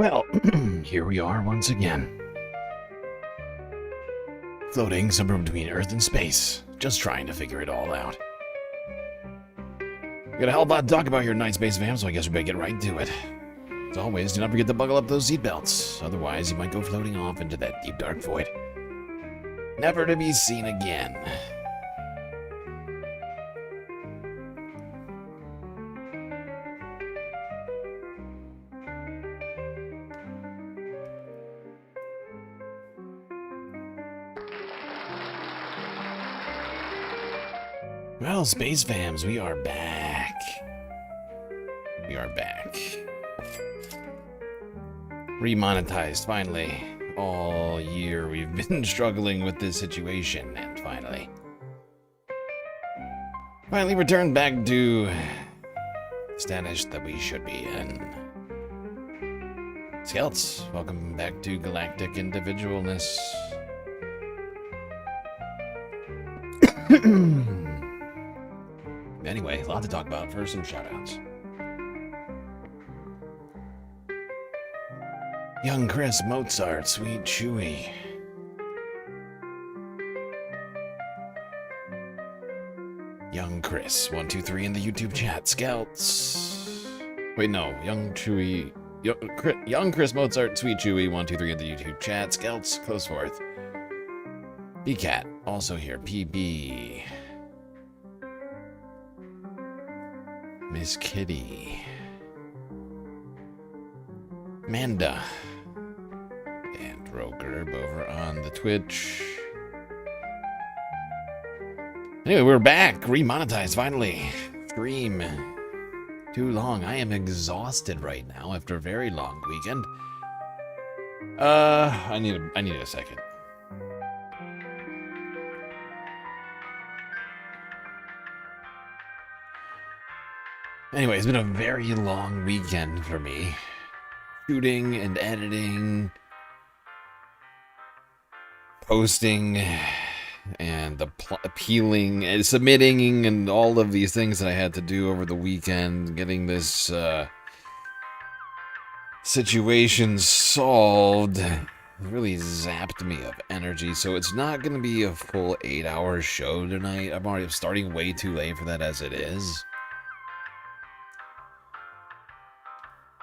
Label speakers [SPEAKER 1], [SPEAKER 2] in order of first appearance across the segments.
[SPEAKER 1] Well, here we are once again. Floating somewhere between Earth and space, just trying to figure it all out. Got a hell of a lot to talk about here tonight, Space Fam, so I guess we better get right to it. As always, do not forget to buckle up those seatbelts, otherwise you might go floating off into that deep dark void. Never to be seen again. Well, Space Fams, we are back. We are back. Remonetized, finally. All year we've been struggling with this situation, and finally returned back to the status that we should be in. Scouts, welcome back to Galactic Individualness. Anyway, a lot to talk about. First, some shoutouts. Young Chris, Mozart, Sweet Chewy. Young Chris, 123 in the YouTube chat. Scouts. Wait, no. Young Chewy. Young Chris, Mozart, Sweet Chewy, 123 in the YouTube chat. Scouts, close fourth. B-Cat, also here. PB. Miss Kitty. Manda. And Rogerb over on the Twitch. Anyway, we're back. Remonetized, finally. Stream. Too long. I am exhausted right now after a very long weekend. I need a second. Anyway, it's been a very long weekend for me. Shooting and editing, posting, and appealing and submitting and all of these things that I had to do over the weekend, getting this situation solved really zapped me of energy. So it's not going to be a full 8-hour show tonight. I'm already starting way too late for that as it is.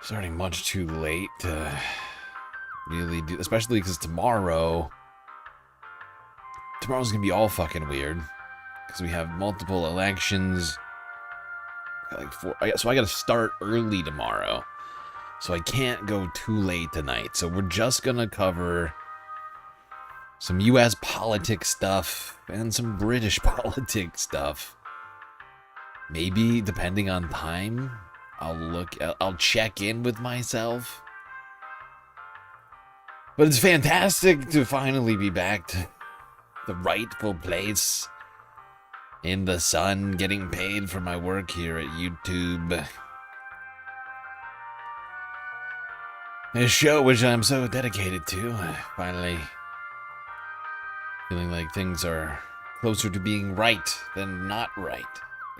[SPEAKER 1] Starting much too late to really do, especially because tomorrow's gonna be all fucking weird because we have multiple elections. Like so I gotta start early tomorrow, so I can't go too late tonight. So we're just gonna cover some U.S. politics stuff and some British politics stuff. Maybe depending on time. I'll check in with myself. But it's fantastic to finally be back to the rightful place in the sun, getting paid for my work here at YouTube. A show which I'm so dedicated to. Finally feeling like things are closer to being right than not right.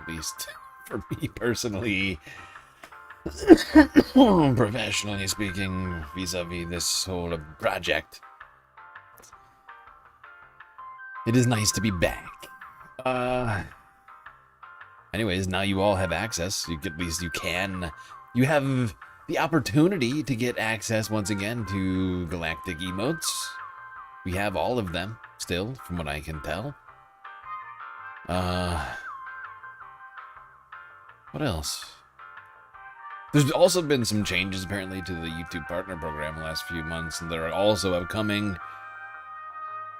[SPEAKER 1] At least for me personally. Professionally speaking, vis-a-vis this whole project. It is nice to be back. Anyways, now you all have access. You have the opportunity to get access once again to galactic emotes. We have all of them still, from what I can tell. What else? There's also been some changes, apparently, to the YouTube Partner Program in the last few months, and they're also upcoming.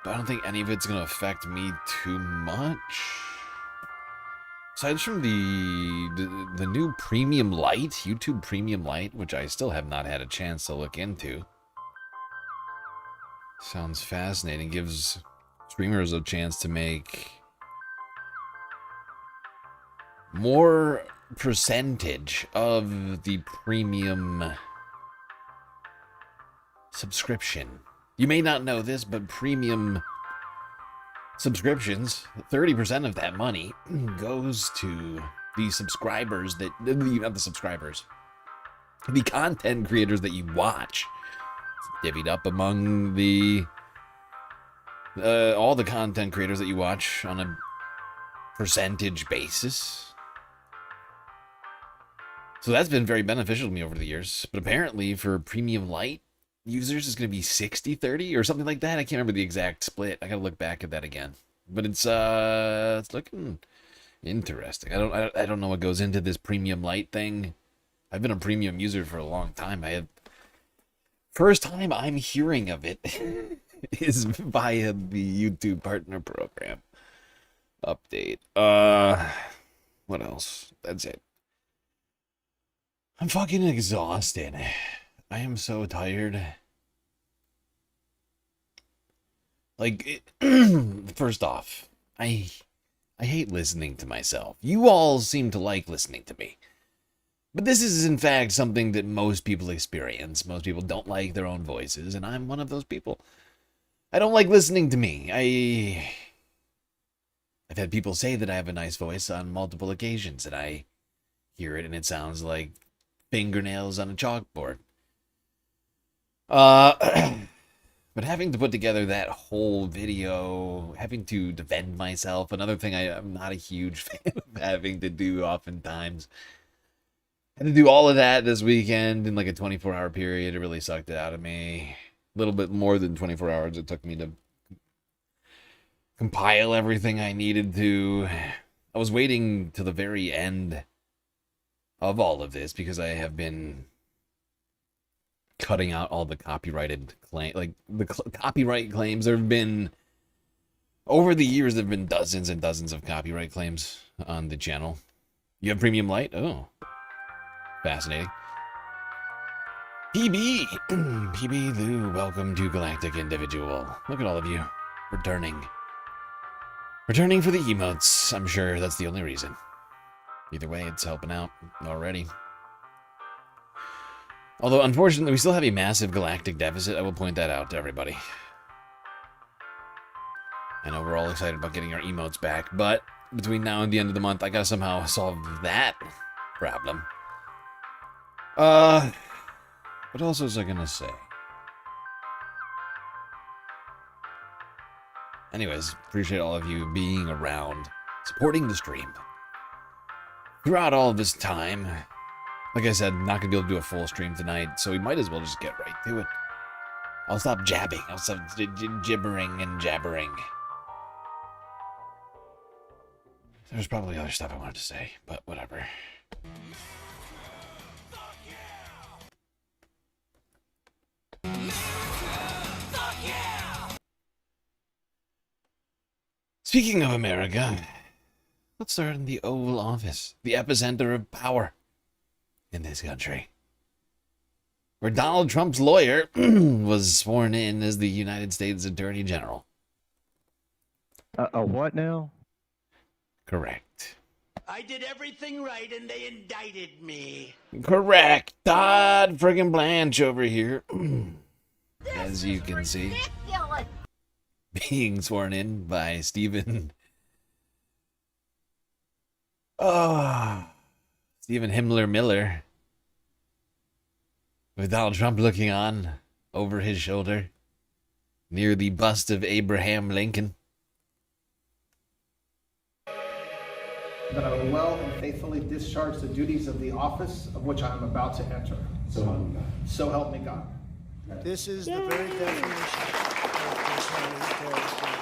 [SPEAKER 1] But I don't think any of it's going to affect me too much. Aside from the new Premium Lite, YouTube Premium Lite, which I still have not had a chance to look into. Sounds fascinating. Gives streamers a chance to make more percentage of the premium subscription. You may not know this, but premium subscriptions, 30% of that money goes to the subscribers that, not the subscribers, the content creators that you watch. It's divvied up among the all the content creators that you watch on a percentage basis. So that's been very beneficial to me over the years. But apparently for premium light users, it's going to be 60-30 or something like that. I can't remember the exact split. I got to look back at that again. But it's looking interesting. I don't know what goes into this premium light thing. I've been a premium user for a long time. First time I'm hearing of it is via the YouTube partner program update. What else? That's it. I'm fucking exhausted. I am so tired. Like, first off, I hate listening to myself. You all seem to like listening to me. But this is, in fact, something that most people experience. Most people don't like their own voices, and I'm one of those people. I don't like listening to me. I've had people say that I have a nice voice on multiple occasions, and I hear it, and it sounds like fingernails on a chalkboard. But having to put together that whole video, having to defend myself, another thing I'm not a huge fan of having to do oftentimes. I had to do all of that this weekend in like a 24-hour period. It really sucked it out of me. A little bit more than 24 hours it took me to compile everything I needed to. I was waiting to the very end of all of this because I have been cutting out all the copyrighted claim, like the copyright claims. There have been, over the years, there have been dozens and dozens of copyright claims on the channel. You have premium light? Oh, fascinating. PB, PB Lou, welcome to Galactic Individual. Look at all of you returning for the emotes. I'm sure that's the only reason. Either way, it's helping out already. Although, unfortunately, we still have a massive galactic deficit. I will point that out to everybody. I know we're all excited about getting our emotes back, but between now and the end of the month, I gotta somehow solve that problem. What else was I gonna say? Anyways, appreciate all of you being around, supporting the stream. Throughout all this time, like I said, not gonna be able to do a full stream tonight, so we might as well just get right to it. I'll stop jabbing. I'll stop gibbering and jabbering. There's probably other stuff I wanted to say, but whatever. Speaking of America, let's start in the Oval Office, the epicenter of power in this country, where Donald Trump's lawyer was sworn in as the United States Attorney General.
[SPEAKER 2] A what now?
[SPEAKER 1] Correct.
[SPEAKER 3] I did everything right and they indicted me.
[SPEAKER 1] Correct. Todd friggin' Blanche over here, as you can see, being sworn in by Stephen. Stephen Himmler Miller, with Donald Trump looking on over his shoulder near the bust of Abraham Lincoln.
[SPEAKER 4] That I will well and faithfully discharge the duties of the office of which I am about to enter.
[SPEAKER 5] So help me God.
[SPEAKER 4] So help me God.
[SPEAKER 6] This is the very definition of personality character.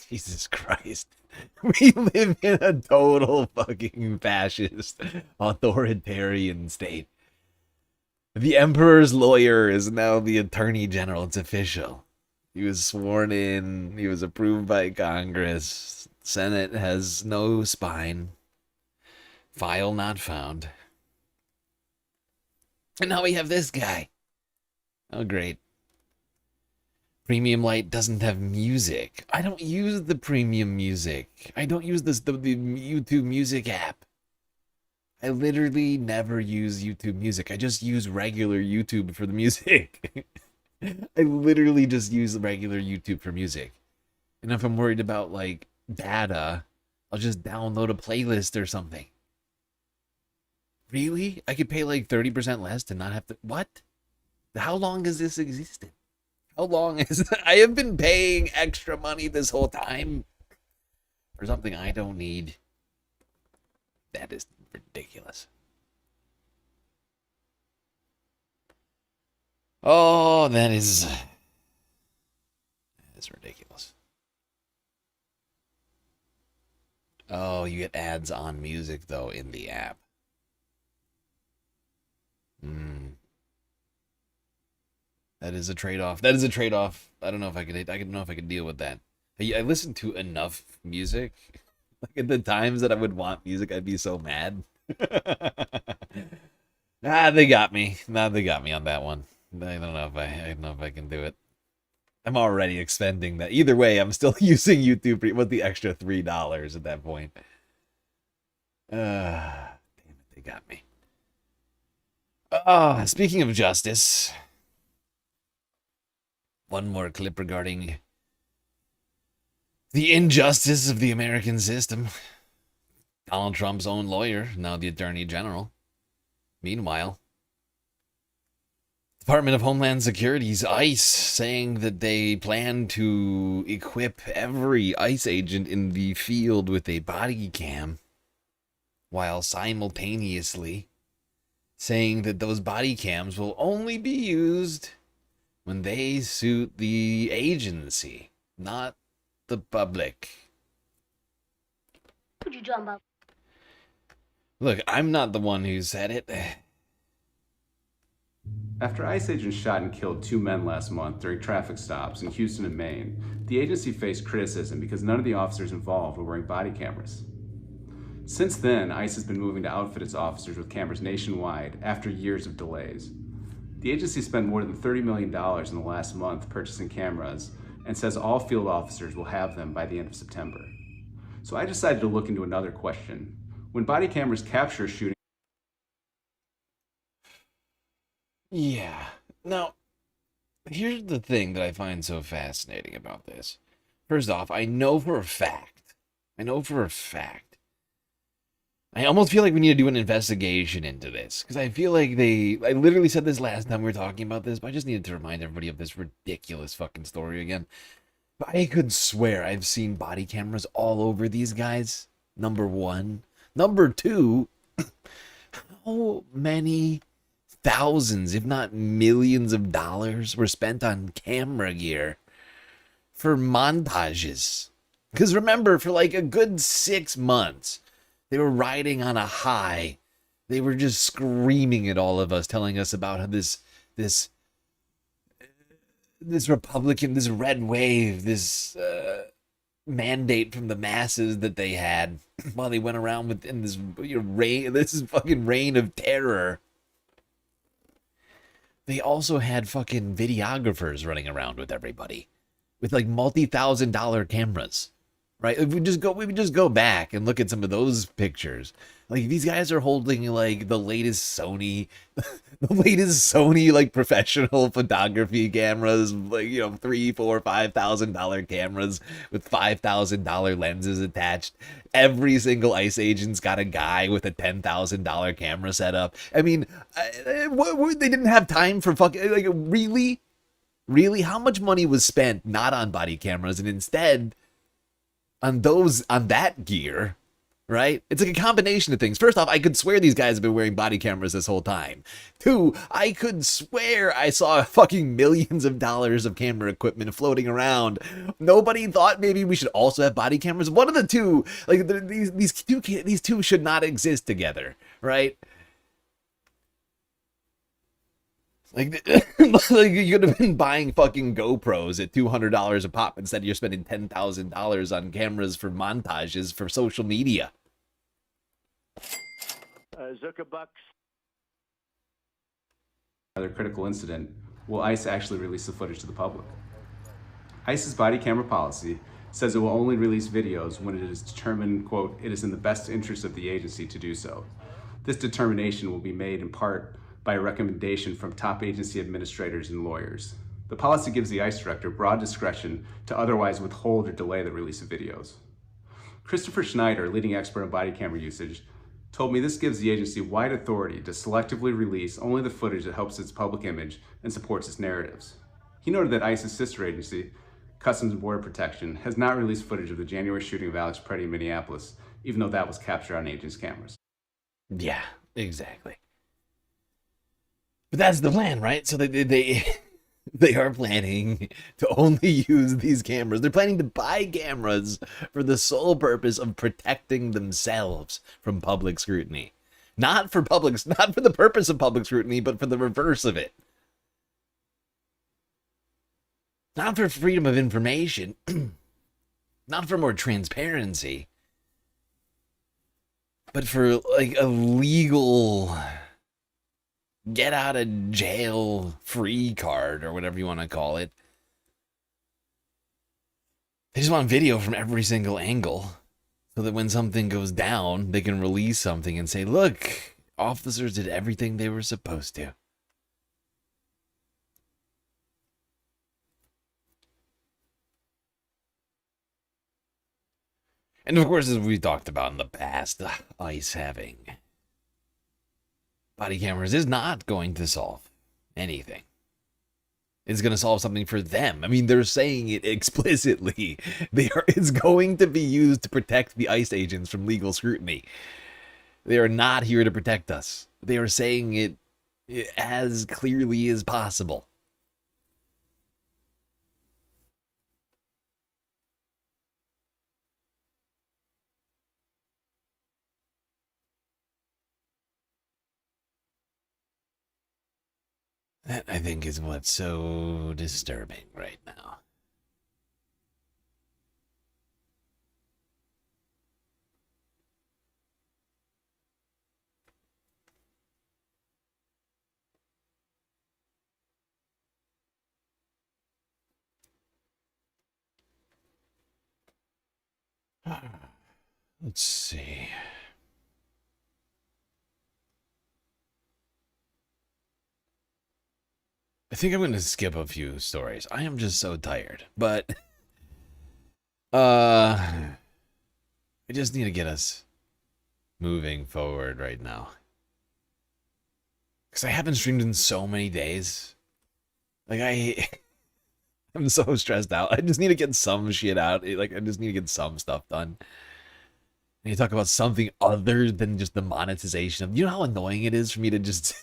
[SPEAKER 1] Jesus Christ. We live in a total fucking fascist, authoritarian state. The Emperor's lawyer is now the Attorney General. It's official. He was sworn in. He was approved by Congress. Senate has no spine. File not found. And now we have this guy. Oh, great. Premium Light doesn't have music. I don't use the premium music. I don't use the YouTube Music app. I literally never use YouTube Music. I just use regular YouTube for the music. I literally just use regular YouTube for music. And if I'm worried about like data, I'll just download a playlist or something. Really? I could pay like 30% less to not have to. What? How long has this existed? How long is I have been paying extra money this whole time for something I don't need. That is ridiculous. Oh, that is ridiculous. Oh, you get ads on music though in the app. That is a trade-off. That is a trade-off. I don't know if I don't know if I could deal with that. I listen to enough music. Like at the times that I would want music, I'd be so mad. They got me. They got me on that one. I don't know if I can do it. I'm already expending that. Either way, I'm still using YouTube with the extra $3 at that point. Damn it, they got me. Speaking of justice, one more clip regarding the injustice of the American system. Donald Trump's own lawyer, now the Attorney General. Meanwhile, Department of Homeland Security's ICE saying that they plan to equip every ICE agent in the field with a body cam, while simultaneously saying that those body cams will only be used when they suit the agency, not the public.
[SPEAKER 5] What you talking about?
[SPEAKER 1] Look, I'm not the one who said it.
[SPEAKER 7] After ICE agents shot and killed 2 men last month during traffic stops in Houston and Maine, the agency faced criticism because none of the officers involved were wearing body cameras. Since then, ICE has been moving to outfit its officers with cameras nationwide after years of delays. The agency spent more than $30 million in the last month purchasing cameras and says all field officers will have them by the end of September. So I decided to look into another question. When body cameras capture a shooting,
[SPEAKER 1] Yeah. Now, here's the thing that I find so fascinating about this. First off, I know for a fact. I almost feel like we need to do an investigation into this. Because I feel like I literally said this last time we were talking about this, but I just needed to remind everybody of this ridiculous fucking story again. But I could swear I've seen body cameras all over these guys. Number one. Number two, how many thousands, if not millions of dollars were spent on camera gear for montages? Because remember, for like a good 6 months, they were riding on a high. They were just screaming at all of us, telling us about how this Republican, this red wave, this mandate from the masses that they had while they went around within this fucking reign of terror. They also had fucking videographers running around with everybody with like multi-$1,000 cameras, right? If we would just go back and look at some of those pictures. Like these guys are holding like the latest Sony like professional photography cameras, like, you know, $3,000, $4,000, $5,000 cameras with $5,000 lenses attached. Every single ICE agent's got a guy with a $10,000 camera setup. I mean, they didn't have time for fucking, like, really? How much money was spent not on body cameras and instead on that gear? Right? It's like a combination of things. First off, I could swear these guys have been wearing body cameras this whole time. Two, I could swear I saw fucking millions of dollars of camera equipment floating around. Nobody thought maybe we should also have body cameras. One of the two, like these two should not exist together, right? Like, like you could have been buying fucking GoPros at $200 a pop instead you're spending $10,000 on cameras for montages for social media.
[SPEAKER 5] Zuckerbucks.
[SPEAKER 7] another critical incident, will ICE actually release the footage to the public? ICE's body camera policy says it will only release videos when it is determined, quote, it is in the best interest of the agency to do so. This determination will be made in part by a recommendation from top agency administrators and lawyers. The policy gives the ICE director broad discretion to otherwise withhold or delay the release of videos. Christopher Schneider, leading expert on body camera usage, told me this gives the agency wide authority to selectively release only the footage that helps its public image and supports its narratives. He noted that ICE's sister agency, Customs and Border Protection, has not released footage of the January shooting of Alex Preddy in Minneapolis, even though that was captured on agents' cameras.
[SPEAKER 1] Yeah, exactly. But that's the plan, right? So they are planning to only use these cameras. They're planning to buy cameras for the sole purpose of protecting themselves from public scrutiny. Not for the purpose of public scrutiny, but for the reverse of it. Not for freedom of information. Not for more transparency. But for, like, a legal get out of jail free card, or whatever you want to call it. They just want video from every single angle, so that when something goes down, they can release something and say, look, officers did everything they were supposed to. And of course, as we've talked about in the past, ICE having body cameras is not going to solve anything. It's going to solve something for them. I mean, they're saying it explicitly. It's going to be used to protect the ICE agents from legal scrutiny. They are not here to protect us. They are saying it as clearly as possible. That, I think, is what's so disturbing right now. Let's see. I think I'm going to skip a few stories. I am just so tired. But, I just need to get us moving forward right now. Because I haven't streamed in so many days. Like, I'm so stressed out. I just need to get some shit out. I just need to get some stuff done. And you talk about something other than just the monetization of... You know how annoying it is for me to just...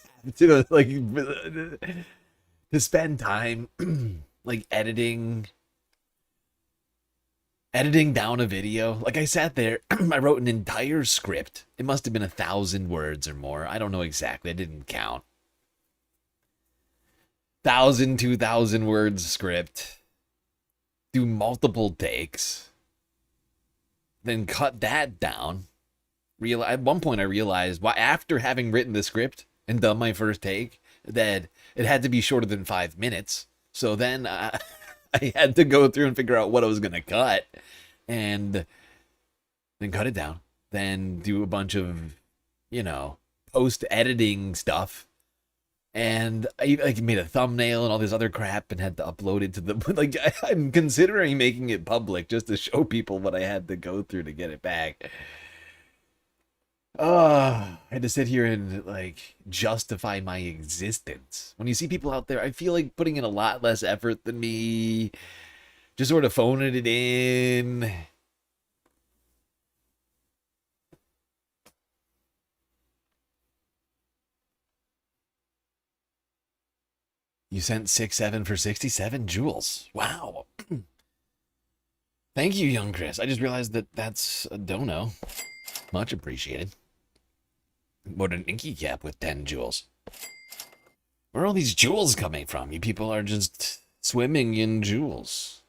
[SPEAKER 1] to spend time like editing down a video. Like, I sat there, I wrote an entire script. It must have been 1,000 words or more. I don't know exactly. I didn't count. 1,000, 2,000 words script. Do multiple takes. Then cut that down. At one point I realized, after having written the script and done my first take, that it had to be shorter than 5 minutes. So then I had to go through and figure out what I was going to cut. And then cut it down. Then do a bunch of, post-editing stuff. And I made a thumbnail and all this other crap and had to upload it to the... I'm considering making it public just to show people what I had to go through to get it back. I had to sit here and, justify my existence. When you see people out there, I feel like putting in a lot less effort than me. Just sort of phoning it in. You sent 6-7 for 67 jewels. Wow. Thank you, young Chris. I just realized that that's a dono. Much appreciated. What an inky cap with 10 jewels. Where are all these jewels coming from? You people are just swimming in jewels.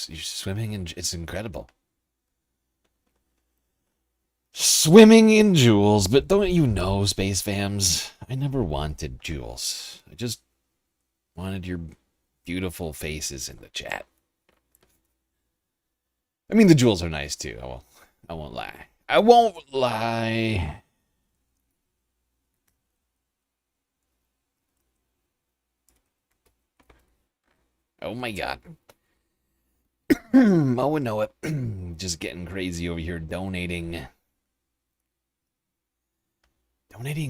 [SPEAKER 1] You're swimming in... It's incredible. Swimming in jewels, but don't you know, Space Fams? I never wanted jewels. I just wanted your beautiful faces in the chat. I mean, the jewels are nice too. I won't lie. I won't lie. Oh my god. Oh, know it. Just getting crazy over here donating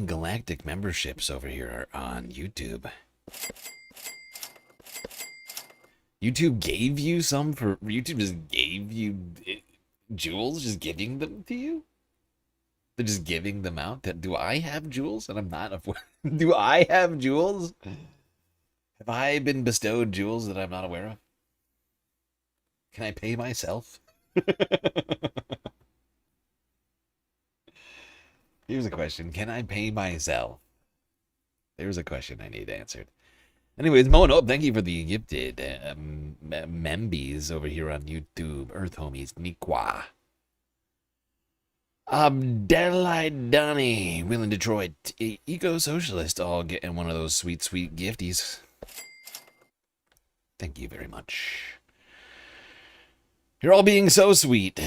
[SPEAKER 1] galactic memberships over here on YouTube. YouTube gave you some for YouTube just gave you jewels, just giving them to you? They're just giving them out. Do I have jewels and I'm not do I have jewels? Have I been bestowed jewels that I'm not aware of? Can I pay myself? Here's a question. Can I pay myself? There's a question I need answered. Anyways, Mono, thank you for the gifted membies over here on YouTube. Earth Homies, Nikwa. Donnie, Will in Detroit, Eco-Socialist, all getting one of those sweet, sweet gifties. Thank you very much. You're all being so sweet.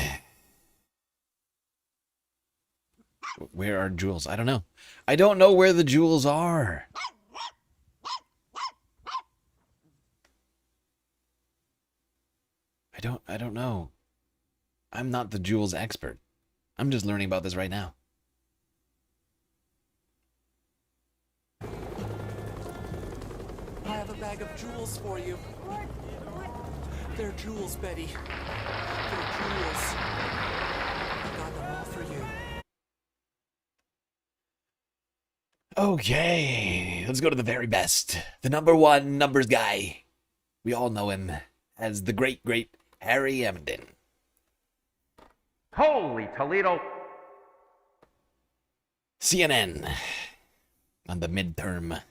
[SPEAKER 1] Where are jewels? I don't know. I don't know where the jewels are. I don't know. I'm not the jewels expert. I'm just learning about this right now.
[SPEAKER 8] I have a bag of jewels for you. They're jewels, Betty. They're jewels. I got them all for you.
[SPEAKER 1] Okay, let's go to the very best. The #1 numbers guy. We all know him as the great, great Harry Emden.
[SPEAKER 9] Holy Toledo!
[SPEAKER 1] CNN on the midterm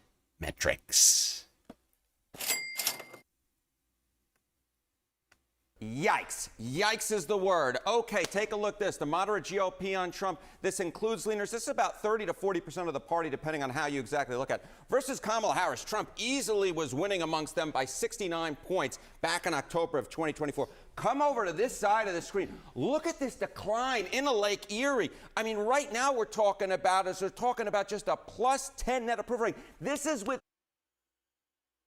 [SPEAKER 1] metrics.
[SPEAKER 10] Yikes. Yikes is the word. Okay, take a look at this. The moderate GOP on Trump. This includes leaners. This is about 30 to 40% of the party, depending on how you exactly look at it. Versus Kamala Harris. Trump easily was winning amongst them by 69 points back in October of 2024. Come over to this side of the screen. Look at this decline in a Lake Erie. I mean, right now we're talking about just a +10 net approval rating. This is with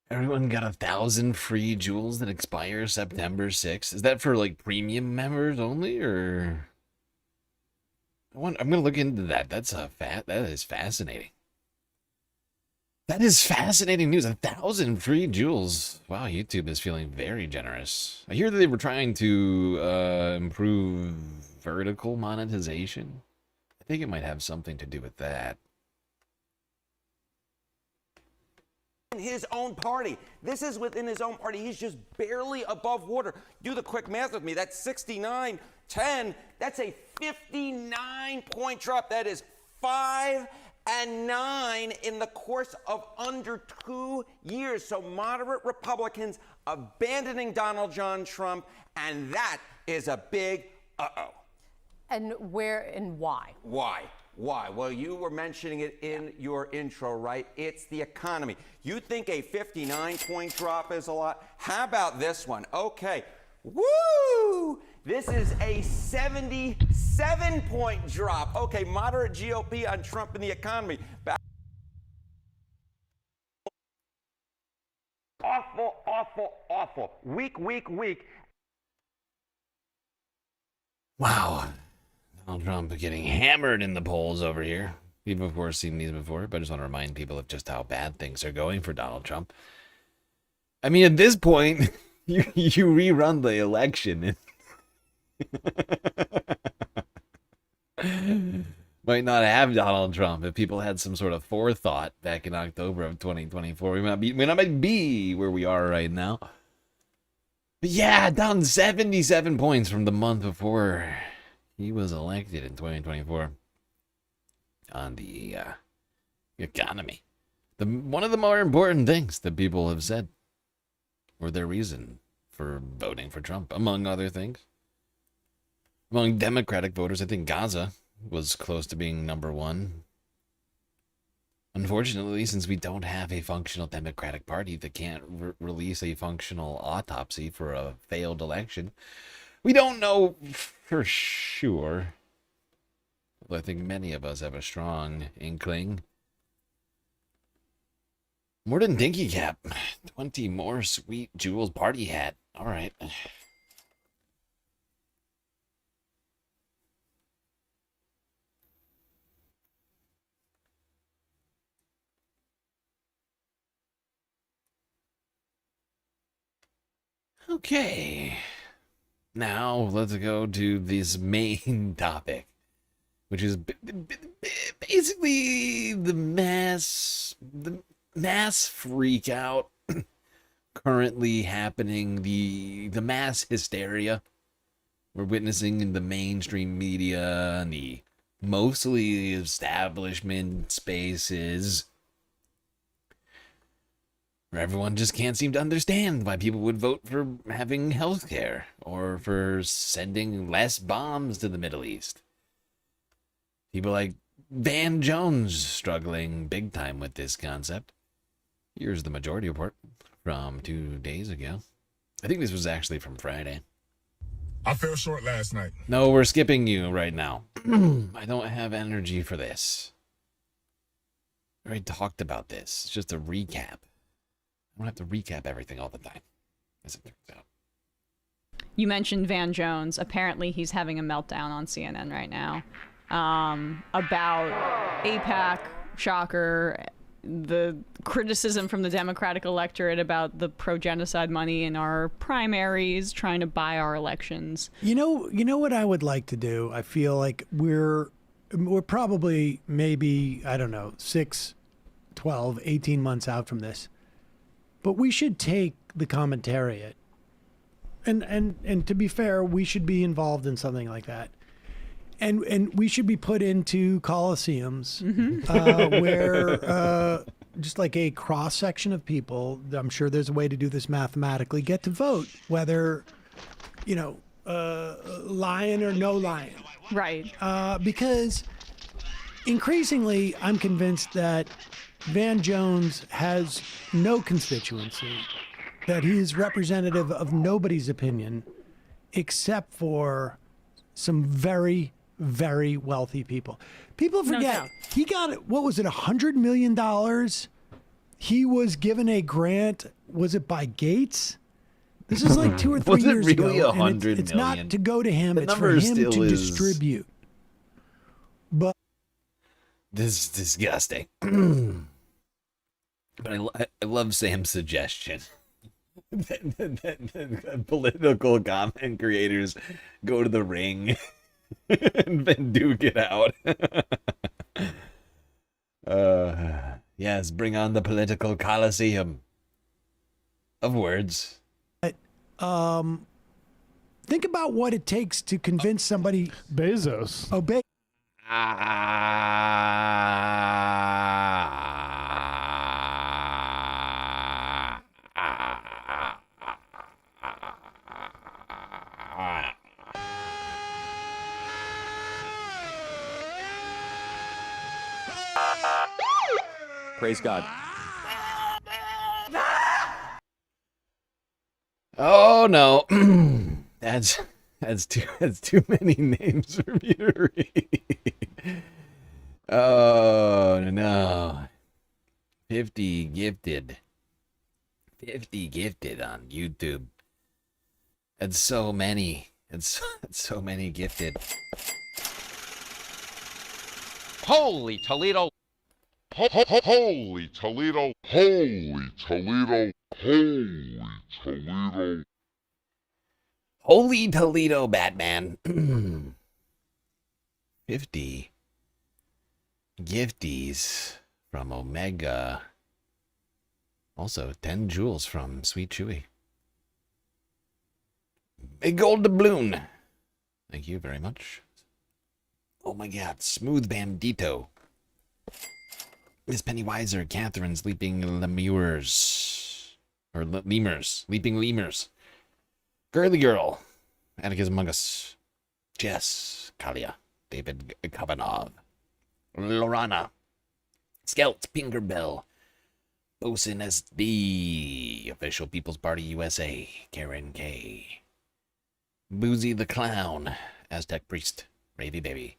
[SPEAKER 1] Everyone got 1,000 free jewels that expire September 6th. Is that for like premium members only, or? I'm gonna look into that. That is fascinating. That is fascinating news. 1,000 free jewels. Wow, YouTube is feeling very generous. I hear that they were trying to improve vertical monetization. I think it might have something to do with that.
[SPEAKER 10] his own party. This is within his own party. He's just barely above water. Do the quick math with me. That's 69, 10. That's a 59-point drop. That is 5 and 9 in the course of under 2 years. So moderate Republicans abandoning Donald John Trump, and that is a big uh-oh.
[SPEAKER 11] And where and why?
[SPEAKER 10] Why? Well, you were mentioning it in your intro, right? It's the economy. You think a 59-point drop is a lot? How about this one? Okay. Woo! This is a 77-point drop. Okay, moderate GOP on Trump and the economy. Awful, awful, awful. Weak.
[SPEAKER 1] Wow. Donald Trump getting hammered in the polls over here. We've, of course, seen these before, but I just want to remind people of just how bad things are going for Donald Trump. I mean, at this point, you rerun the election. Might not have Donald Trump if people had some sort of forethought back in October of 2024. We might be where we are right now. But yeah, down 77 points from the month before he was elected in 2024 on the economy. One of the more important things that people have said were their reason for voting for Trump, among other things. Among Democratic voters, I think Gaza was close to being number one. Unfortunately, since we don't have a functional Democratic Party that can't release a functional autopsy for a failed election, we don't know for sure. Although I think many of us have a strong inkling More than Dinky Cap. 20 more sweet Jules party hat. All right. Okay. Now let's go to this main topic, which is basically the mass freak out currently happening, the mass hysteria we're witnessing in the mainstream media and the mostly establishment spaces, where everyone just can't seem to understand why people would vote for having health care or for sending less bombs to the Middle East. People like Van Jones struggling big time with this concept. Here's the majority report from 2 days ago. I think this was actually from Friday.
[SPEAKER 9] I fell short last night.
[SPEAKER 1] No, we're skipping you right now. I don't have energy for this. I already talked about this. It's just a recap. I don't have to recap everything all the time, as it turns out.
[SPEAKER 12] You mentioned Van Jones. Apparently, he's having a meltdown on CNN right now about AIPAC, shocker, the criticism from the Democratic electorate about the pro-genocide money in our primaries, trying to buy our elections.
[SPEAKER 6] You know what I would like to do? I feel like we're probably maybe, I don't know, 6, 12, 18 months out from this. But we should take the commentariat, and to be fair, we should be involved in something like that, and we should be put into coliseums where just like a cross section of people. I'm sure there's a way to do this mathematically. Get to vote whether, lion or no lion,
[SPEAKER 12] right?
[SPEAKER 6] Because increasingly, I'm convinced that Van Jones has no constituency, that he is representative of nobody's opinion except for some very, very wealthy people. People forget, he got, what was it, $100 million? He was given a grant, was it by Gates? This is like 2 or 3 years ago.
[SPEAKER 1] Was it really $100 million?
[SPEAKER 6] It's not to go to him, it's for him to distribute. But
[SPEAKER 1] this is disgusting. But I love Sam's suggestion that political content creators go to the ring and then duke it out. Yes, bring on the political coliseum of words.
[SPEAKER 6] Think about what it takes to convince somebody.
[SPEAKER 9] Bezos.
[SPEAKER 6] Oh,
[SPEAKER 10] Praise God.
[SPEAKER 1] Oh no, that's too many names for me to read. Oh no, 50 gifted on YouTube. That's so many. It's so many gifted.
[SPEAKER 13] Holy Toledo. Holy Toledo. Holy Toledo. Holy Toledo.
[SPEAKER 1] Holy Toledo, Batman. 50 gifties from Omega. Also, 10 jewels from Sweet Chewy. Big gold doubloon. Thank you very much. Oh my god, Smooth Bandito. Miss Pennywiser, Catherine, Sleeping Lemurs. Or Lemurs. Leaping Lemurs. Girly Girl. Atticus Among Us. Jess. Kalia. David Kavanagh. Lorana. Skelt. Pinkerbell. Bosun SD. Official People's Party USA. Karen K. Boozy the Clown. Aztec Priest. Ravy Baby.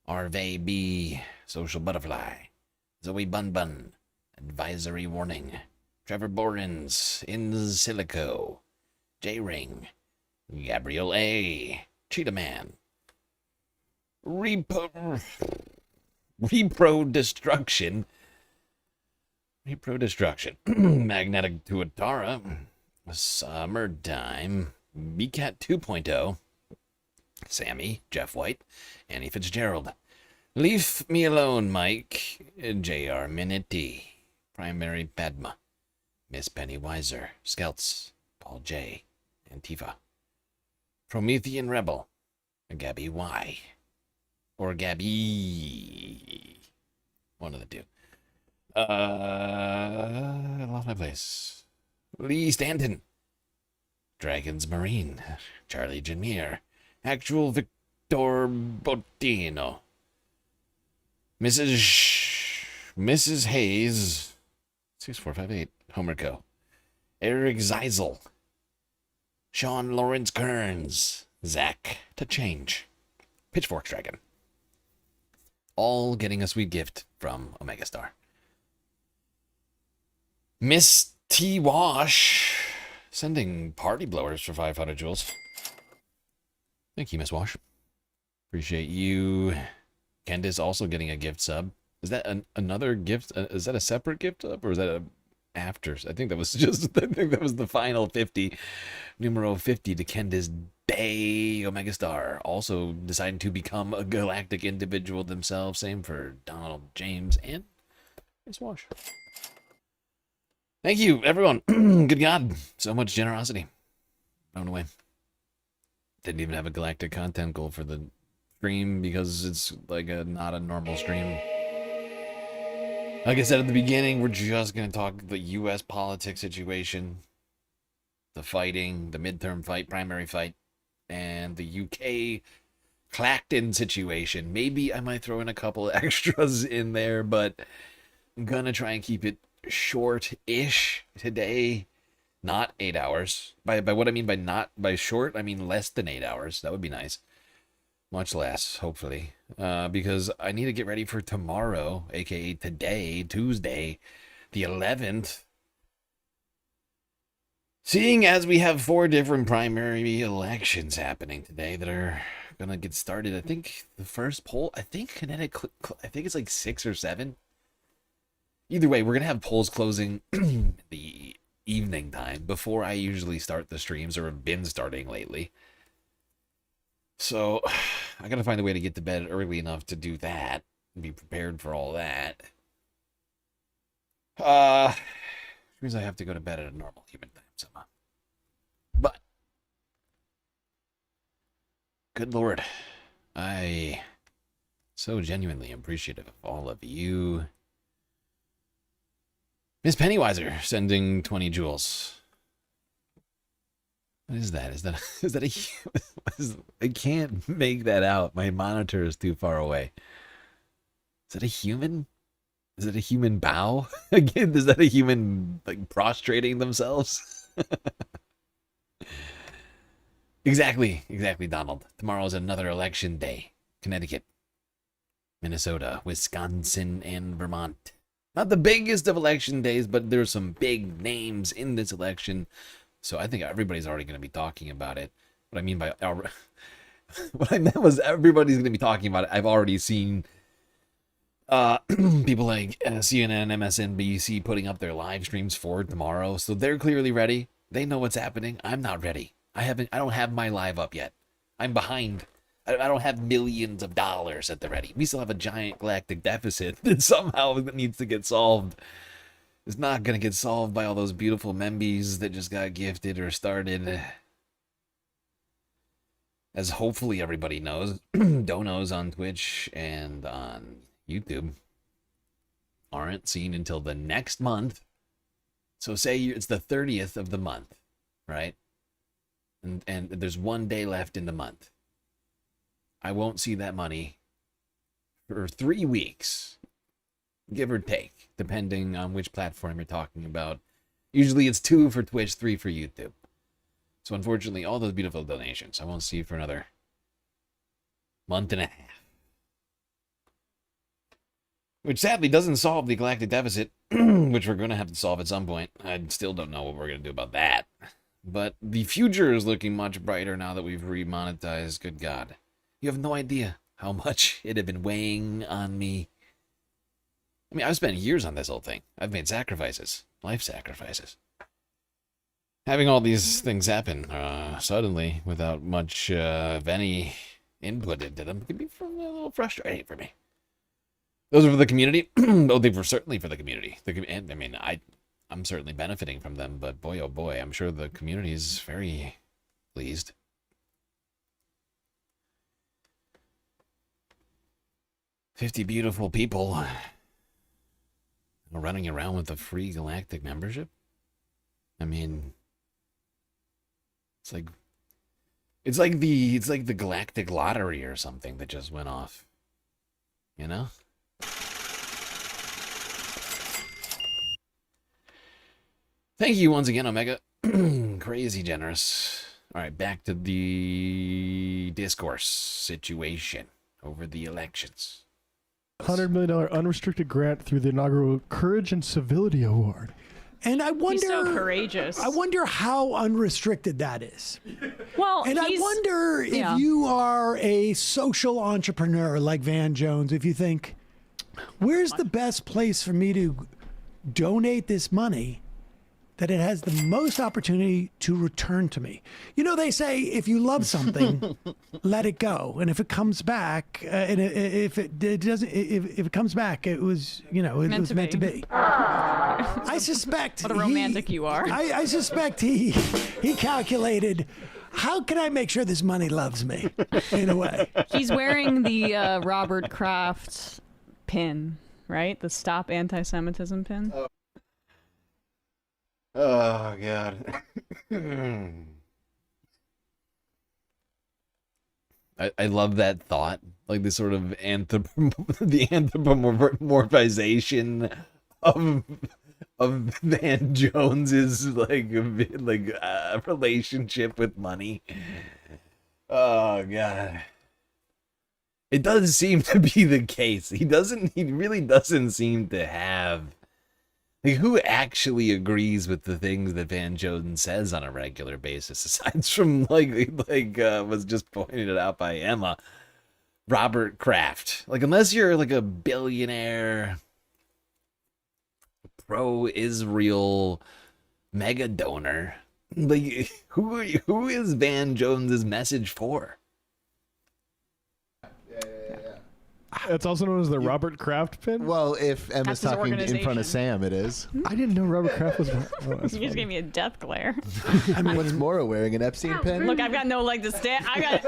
[SPEAKER 1] RV B. Social Butterfly. Zoe Bun Bun. Advisory warning. Trevor Borins, In Silico, J-Ring, Gabriel A, Cheetah Man, Repro Destruction, Magnetic Tuatara, Summertime, BCat 2.0, Sammy, Jeff White, Annie Fitzgerald, Leave Me Alone, Mike, J.R. Minetti, Primary Padma, Miss Penny Weiser, Scouts, Paul J, Antifa, Promethean Rebel, Gabby Y, or Gabby, one of the two. I lost my place. Lee Stanton, Dragons Marine, Charlie Jameer, Actual Victor Bottino, Mrs. Hayes, 6458, Homer Co. Eric Zeisel, Sean Lawrence Kearns, Zach to Change, Pitchfork Dragon. All getting a sweet gift from Omega Star. Miss T. Wash, sending party blowers for 500 jewels. Thank you, Miss Wash. Appreciate you. Candace also getting a gift sub. Is that another gift? Is that a separate gift sub, or is that a after? I think that was just. I think that was the final 50, numero 50 to Candace Bay Omega Star. Also deciding to become a galactic individual themselves. Same for Donald James and Miss Wash. Thank you, everyone. Good God, so much generosity. Blown away. Didn't even have a galactic content goal for the stream because it's like not a normal stream. Like I said at the beginning, we're just going to talk the U.S. politics situation, the fighting, the midterm fight, primary fight, and the U.K. Clacton situation. Maybe I might throw in a couple extras in there, but I'm going to try and keep it short-ish today. Not 8 hours. By what I mean by short, I mean less than 8 hours. That would be nice. Much less, hopefully. Because I need to get ready for tomorrow, aka today, Tuesday, the 11th. Seeing as we have 4 different primary elections happening today that are gonna get started. I think the first poll, I think Connecticut, I think it's like 6 or 7. Either way, we're gonna have polls closing the evening time before I usually start the streams, or have been starting lately. So I gotta find a way to get to bed early enough to do that and be prepared for all that. Which means I have to go to bed at a normal human time somehow. But good Lord, I so genuinely appreciative of all of you. Miss Pennywiser sending 20 jewels. What is that? Is that a... I can't make that out. My monitor is too far away. Is that a human? Is it a human bow? Again, is that a human, like, prostrating themselves? Exactly, Donald. Tomorrow is another election day. Connecticut, Minnesota, Wisconsin, and Vermont. Not the biggest of election days, but there's some big names in this election. So I think everybody's already going to be talking about it. What I mean by... what I meant was everybody's going to be talking about it. I've already seen people like CNN, MSNBC putting up their live streams for tomorrow. So they're clearly ready. They know what's happening. I'm not ready. I don't have my live up yet. I'm behind. I don't have millions of dollars at the ready. We still have a giant galactic deficit that somehow needs to get solved. It's not going to get solved by all those beautiful membies that just got gifted or started. As hopefully everybody knows, donos on Twitch and on YouTube aren't seen until the next month. So say it's the 30th of the month, right? And there's 1 day left in the month. I won't see that money for 3 weeks, give or take, depending on which platform you're talking about. Usually it's 2 for Twitch, 3 for YouTube. So unfortunately, all those beautiful donations I won't see for another month and a half. Which sadly doesn't solve the galactic deficit which we're going to have to solve at some point. I still don't know what we're going to do about that. But the future is looking much brighter now that we've remonetized. Good God. You have no idea how much it had been weighing on me. I mean, I've spent years on this whole thing. I've made sacrifices. Life sacrifices. Having all these things happen suddenly without much of any input into them can be a little frustrating for me. Those are for the community. Oh, they were certainly for the community. I mean, I'm certainly benefiting from them, but boy, oh boy, I'm sure the community is very pleased. $50 beautiful people running around with a free galactic membership. I mean, it's like the galactic lottery or something that just went off. You know? Thank you once again, Omega. Crazy generous. All right, back to the discourse situation over the elections.
[SPEAKER 14] $100 million unrestricted grant through the inaugural Courage and Civility Award.
[SPEAKER 6] And I wonder,
[SPEAKER 12] He's so courageous.
[SPEAKER 6] I wonder how unrestricted that is.
[SPEAKER 12] Well,
[SPEAKER 6] and I wonder if you are a social entrepreneur like Van Jones, if you think, where's the best place for me to donate this money that it has the most opportunity to return to me? You know, they say if you love something, let it go, and if it comes back, and if it doesn't, if it comes back, it was, you know, it was meant to be. I suspect.
[SPEAKER 12] What a romantic you are.
[SPEAKER 6] I suspect he calculated, how can I make sure this money loves me, in a way.
[SPEAKER 12] He's wearing the Robert Kraft pin, right? The Stop Anti-Semitism pin.
[SPEAKER 1] Oh, God. I love that thought. Like the sort of the anthropomorphization of Van Jones's relationship with money. Oh, God. It does seem to be the case. He really doesn't seem to have. Like, who actually agrees with the things that Van Jones says on a regular basis, aside from was just pointed out by Emma, Robert Kraft. Like, unless you're like a billionaire, pro-Israel mega donor, like who is Van Jones's message for?
[SPEAKER 14] It's also known as the Robert Kraft pin.
[SPEAKER 15] Well, if Emma's talking in front of Sam, it is.
[SPEAKER 14] I didn't know Robert Kraft was.
[SPEAKER 12] You just gave me a death glare.
[SPEAKER 15] I mean, what's more, wearing an Epstein pin?
[SPEAKER 12] Look, I've got no leg to stand. I've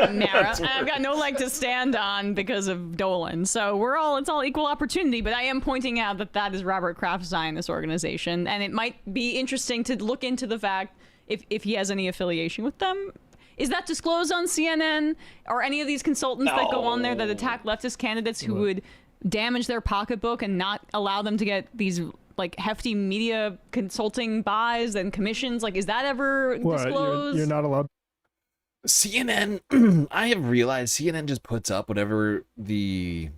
[SPEAKER 12] got no leg to stand on because of Dolan. So it's all equal opportunity. But I am pointing out that is Robert Kraft's Zionist organization, and it might be interesting to look into the fact if he has any affiliation with them. Is that disclosed on CNN or any of these consultants that go on there that attack leftist candidates who would damage their pocketbook and not allow them to get these like hefty media consulting buys and commissions? Like, is that ever disclosed?
[SPEAKER 14] You're not allowed.
[SPEAKER 1] CNN, I have realized CNN just puts up whatever the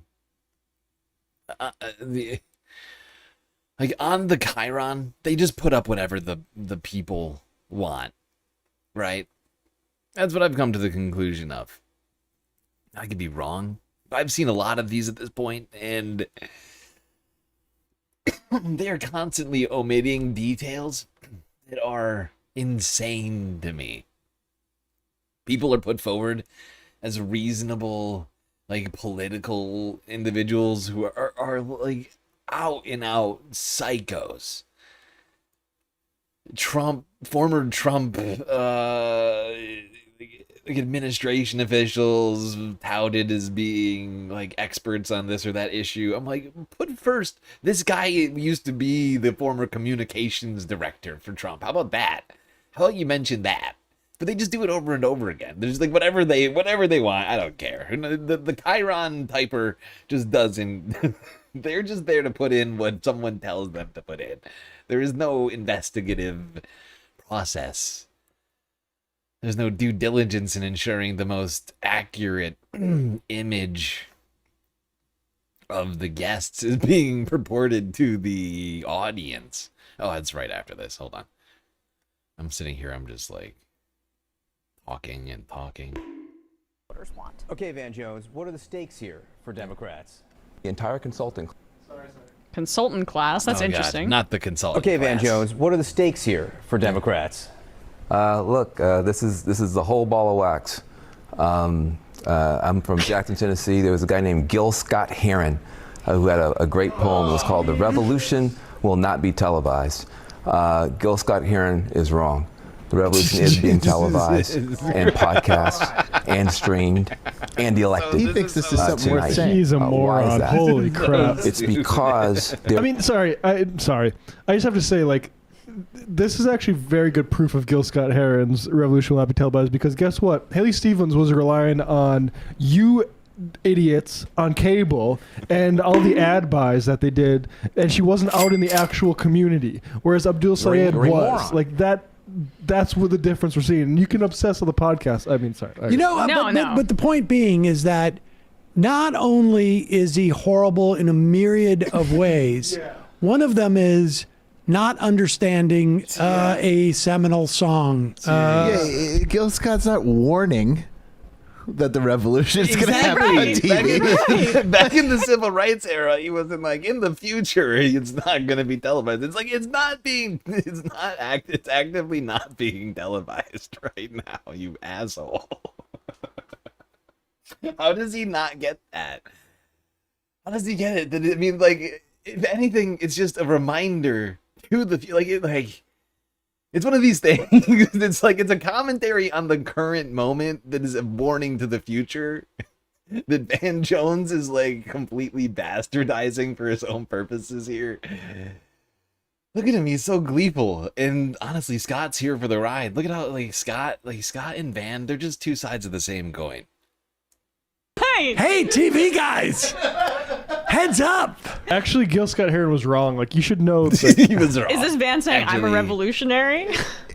[SPEAKER 1] like on the Chiron, they just put up whatever the people want, right? That's what I've come to the conclusion of. I could be wrong. I've seen a lot of these at this point, and they are constantly omitting details that are insane to me. People are put forward as reasonable, like, political individuals who are like out and out psychos. Former Trump administration officials touted as being like experts on this or that issue. I'm like, put first, this guy used to be the former communications director for Trump. How about that? How about you mention that? But they just do it over and over again. There's like whatever they want. I don't care. The Chiron typer just doesn't. They're just there to put in what someone tells them to put in. There is no investigative process. There's no due diligence in ensuring the most accurate image of the guests is being purported to the audience. Oh, that's right after this. Hold on. I'm sitting here, I'm just like talking and talking.
[SPEAKER 16] Okay, Van Jones, what are the stakes here for Democrats?
[SPEAKER 17] The entire consulting.
[SPEAKER 12] Consultant class. That's
[SPEAKER 1] Oh, God,
[SPEAKER 12] interesting.
[SPEAKER 1] not the consultant
[SPEAKER 16] Okay, Van
[SPEAKER 1] class.
[SPEAKER 16] Jones, what are the stakes here for Democrats?
[SPEAKER 17] Look, this is the whole ball of wax. I'm from Jackson, Tennessee. There was a guy named Gil Scott Heron who had a great poem. It was called "The Revolution Will Not Be Televised." Gil Scott Heron is wrong. The revolution is being televised and podcast and streamed and elected.
[SPEAKER 15] He thinks this is something worth
[SPEAKER 17] tonight.
[SPEAKER 15] saying.
[SPEAKER 14] He's a
[SPEAKER 17] Why is
[SPEAKER 14] moron.
[SPEAKER 17] that?
[SPEAKER 14] Holy crap.
[SPEAKER 17] It's because
[SPEAKER 14] I mean, sorry. I just have to say, like, this is actually very good proof of Gil Scott Heron's revolution will not be televised, because guess what? Haley Stevens was relying on you idiots on cable and all the ad buys that they did, and she wasn't out in the actual community, whereas Abdul Sayed was.
[SPEAKER 17] moron.
[SPEAKER 14] Like, that's what the difference we're seeing. And you can obsess on the podcast. I mean, sorry.
[SPEAKER 6] You know, but the point being is that not only is he horrible in a myriad of ways, one of them is not understanding a seminal song.
[SPEAKER 15] Gil Scott's not warning that the revolution is going to happen on TV.
[SPEAKER 1] Back in the civil rights era, he wasn't like, in the future, it's not going to be televised. It's like, it's actively not being televised right now, you asshole. How does he not get that? How does he get it? I mean, like, if anything, it's just a reminder to the, it's one of these things. It's like, it's a commentary on the current moment that is a warning to the future that Van Jones is like completely bastardizing for his own purposes here. Look at him, he's so gleeful. And honestly, Scott's here for the ride. Look at how Scott and Van, they're just two sides of the same coin.
[SPEAKER 6] Hey, TV guys! Heads up!
[SPEAKER 14] Actually, Gil Scott Heron was wrong. Like, you should know.
[SPEAKER 1] He was wrong.
[SPEAKER 12] Is this Van saying I'm a revolutionary?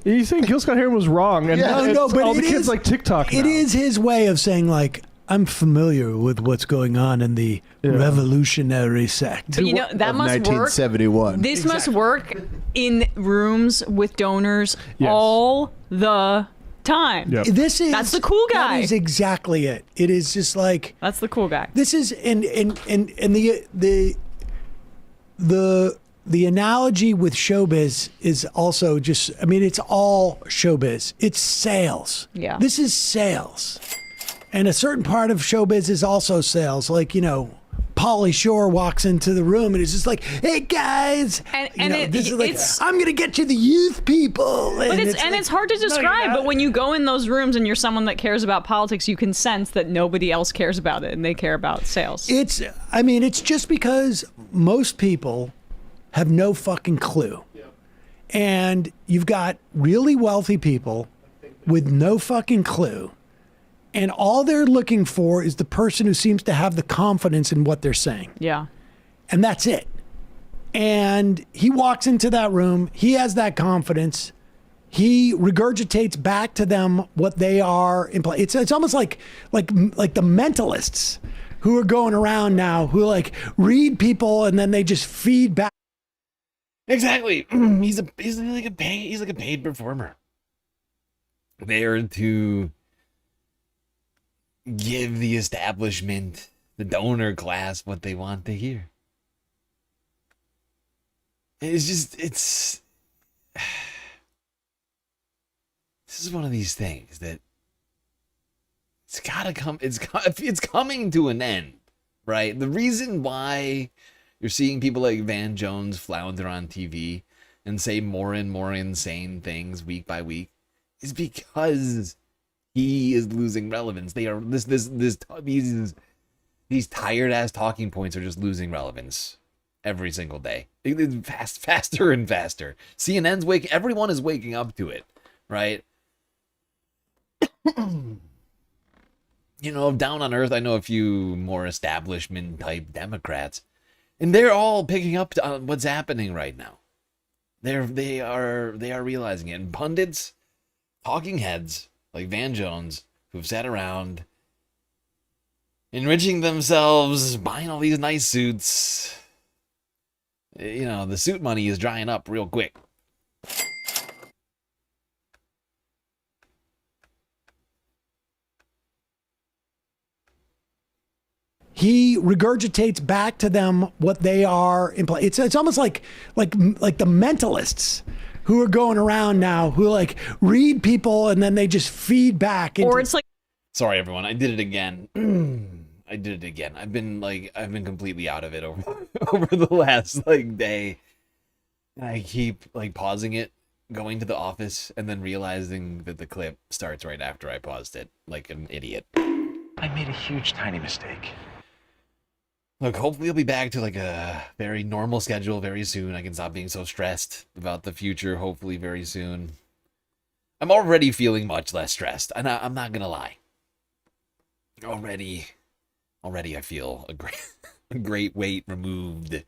[SPEAKER 14] He's saying Gil Scott Heron was wrong, and
[SPEAKER 6] but
[SPEAKER 14] all the
[SPEAKER 6] it
[SPEAKER 14] kids
[SPEAKER 6] is-
[SPEAKER 14] like TikTok.
[SPEAKER 6] It
[SPEAKER 14] now.
[SPEAKER 6] is his way of saying, like, I'm familiar with what's going on in the revolutionary sect.
[SPEAKER 12] But you know, that must work.
[SPEAKER 15] 1971.
[SPEAKER 12] This must work in rooms with donors all the time. That's the cool guy.
[SPEAKER 6] That is exactly it. It is just like,
[SPEAKER 12] that's the cool guy.
[SPEAKER 6] this is and the analogy with showbiz is also just, I mean, it's all showbiz. It's sales.
[SPEAKER 12] Yeah.
[SPEAKER 6] This is sales. And a certain part of showbiz is also sales. Like, you know, Pauly Shore walks into the room and it's just like, hey guys, I'm gonna get you the youth people.
[SPEAKER 12] But it's hard to describe. But when you go in those rooms and you're someone that cares about politics, you can sense that nobody else cares about it and they care about sales.
[SPEAKER 6] It's just because most people have no fucking clue. And you've got really wealthy people with no fucking clue. And all they're looking for is the person who seems to have the confidence in what they're saying.
[SPEAKER 12] Yeah.
[SPEAKER 6] And that's it. And he walks into that room. He has that confidence. He regurgitates back to them what they are implying. It's almost like the mentalists who are going around now, who like read people and then they just feed back.
[SPEAKER 1] Exactly. He's like a paid performer. There to give the establishment, the donor class, what they want to hear. This is one of these things that it's gotta come. It's coming to an end, right? The reason why you're seeing people like Van Jones flounder on TV and say more and more insane things week by week is because he is losing relevance. They are these tired ass talking points are just losing relevance every single day. It's faster and faster. CNN's waking. Everyone is waking up to it, right? You know, down on earth, I know a few more establishment type Democrats, and they're all picking up on what's happening right now. They are realizing it. And pundits, talking heads like Van Jones, who've sat around enriching themselves, buying all these nice suits. You know, the suit money is drying up real quick.
[SPEAKER 6] He regurgitates back to them what they are. It's almost like the mentalists who are going around now who like read people and then they just feed back.
[SPEAKER 12] Or it's like,
[SPEAKER 1] sorry everyone, I did it again. I did it again. I've been completely out of it over the last like day. And I keep like pausing it, going to the office, and then realizing that the clip starts right after I paused it, like an idiot.
[SPEAKER 18] I made a huge tiny mistake.
[SPEAKER 1] Look, hopefully I'll be back to like a very normal schedule very soon. I can stop being so stressed about the future, hopefully very soon. I'm already feeling much less stressed, and I'm not gonna lie. Already I feel a great weight removed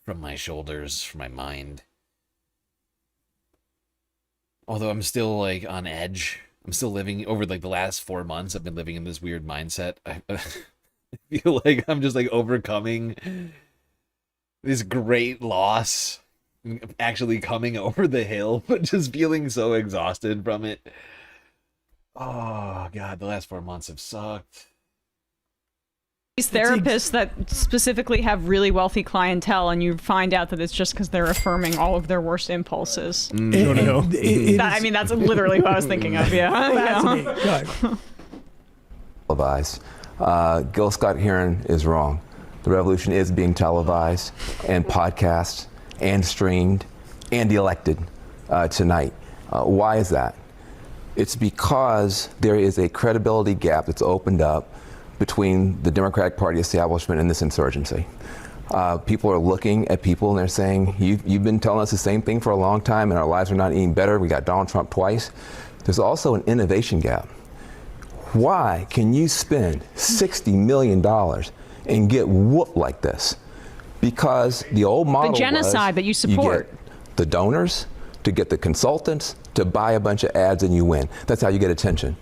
[SPEAKER 1] from my shoulders, from my mind. Although I'm still like on edge. I'm still living over like the last 4 months. I've been living in this weird mindset. I feel like I'm just like overcoming this great loss, actually coming over the hill, but just feeling so exhausted from it. Oh God, the last 4 months have sucked.
[SPEAKER 12] these therapists that specifically have really wealthy clientele, and you find out that it's just because they're affirming all of their worst impulses.
[SPEAKER 14] No.
[SPEAKER 12] I mean, that's literally what I was thinking of. Yeah.
[SPEAKER 17] Televised. Gil Scott Heron is wrong. The revolution is being televised and podcast and streamed and elected tonight. Why is that? It's because there is a credibility gap that's opened up between the Democratic Party establishment and this insurgency. People are looking at people and they're saying, you've been telling us the same thing for a long time and our lives are not any better. We got Donald Trump twice. There's also an innovation gap. Why can you spend $60 million and get whooped like this? Because the old model
[SPEAKER 12] the genocide that you support.
[SPEAKER 17] You get the donors, to get the consultants, to buy a bunch of ads and you win. That's how you get attention.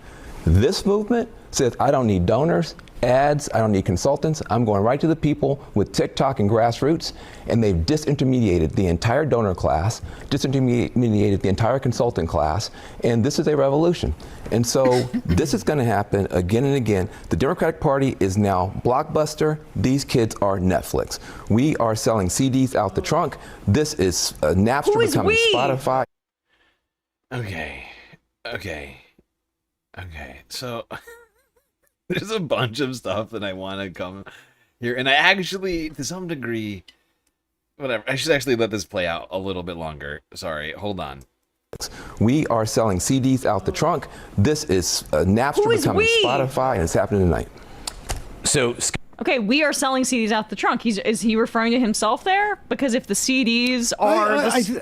[SPEAKER 17] This movement says, I don't need donors, ads, I don't need consultants. I'm going right to the people with TikTok and grassroots, and they've disintermediated the entire donor class, disintermediated the entire consultant class, and this is a revolution. And so this is going to happen again and again. The Democratic Party is now Blockbuster. These kids are Netflix. We are selling CDs out the trunk. This is Napster becoming Spotify.
[SPEAKER 1] Okay. So there's a bunch of stuff that I want to come here, and I actually, to some degree, whatever. I should actually let this play out a little bit longer. Sorry, hold on.
[SPEAKER 17] We are selling CDs out the trunk. This is Napster becoming Spotify, and it's happening tonight.
[SPEAKER 18] So.
[SPEAKER 12] Okay, we are selling CDs out the trunk. Is he referring to himself there? Because if the CDs are,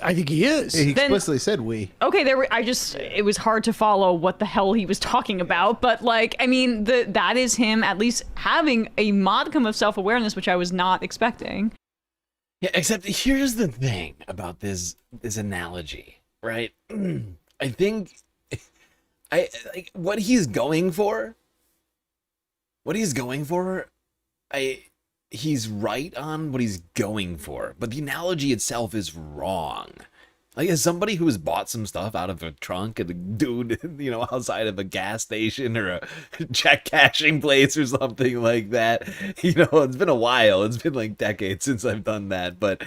[SPEAKER 6] I think he is.
[SPEAKER 15] He explicitly said we.
[SPEAKER 12] Okay, it was hard to follow what the hell he was talking about. But like, I mean, that is him at least having a modicum of self-awareness, which I was not expecting.
[SPEAKER 1] Yeah, except here's the thing about this analogy, right? I think like what he's going for. He's right on what he's going for, but the analogy itself is wrong. Like, as somebody who has bought some stuff out of a trunk and a dude, outside of a gas station or a check cashing place or something like that, it's been a while. It's been like decades since I've done that, but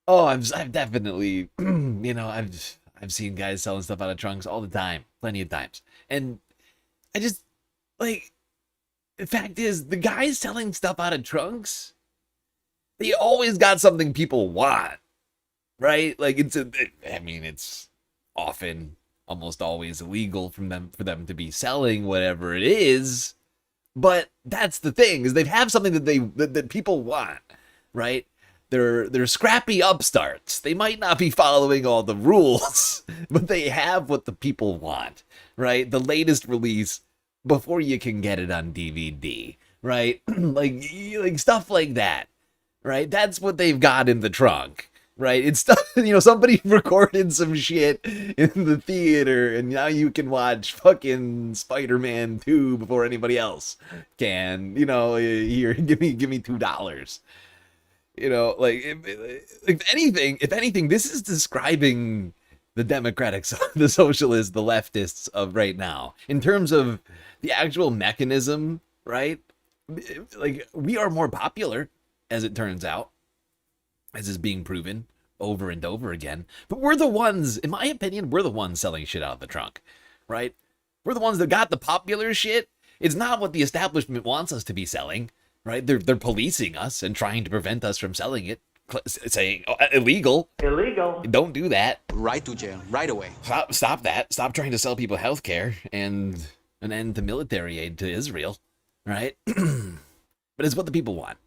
[SPEAKER 1] I've definitely, I've seen guys selling stuff out of trunks all the time, plenty of times, and I just like. The fact is, the guys selling stuff out of trunks, they always got something people want, right? Like it's often, almost always illegal for them to be selling whatever it is, but that's the thing, is they have something that people want, right? They're scrappy upstarts. They might not be following all the rules, but they have what the people want, right? The latest release before you can get it on DVD, right? like stuff like that, right? That's what they've got in the trunk, right? It's stuff, somebody recorded some shit in the theater, and now you can watch fucking Spider-Man 2 before anybody else can. Here, give me $2. If anything, this is describing the Democrats, the socialists, the leftists of right now in terms of the actual mechanism, right? Like, we are more popular, as it turns out, as is being proven over and over again. But we're the ones, in my opinion, we're the ones selling shit out of the trunk, right? We're the ones that got the popular shit. It's not what the establishment wants us to be selling, right? They're policing us and trying to prevent us from selling it, saying illegal. Don't do that.
[SPEAKER 19] Right to jail, right away.
[SPEAKER 1] Stop that. Stop trying to sell people healthcare and an end to military aid to Israel, right? But it's what the people want.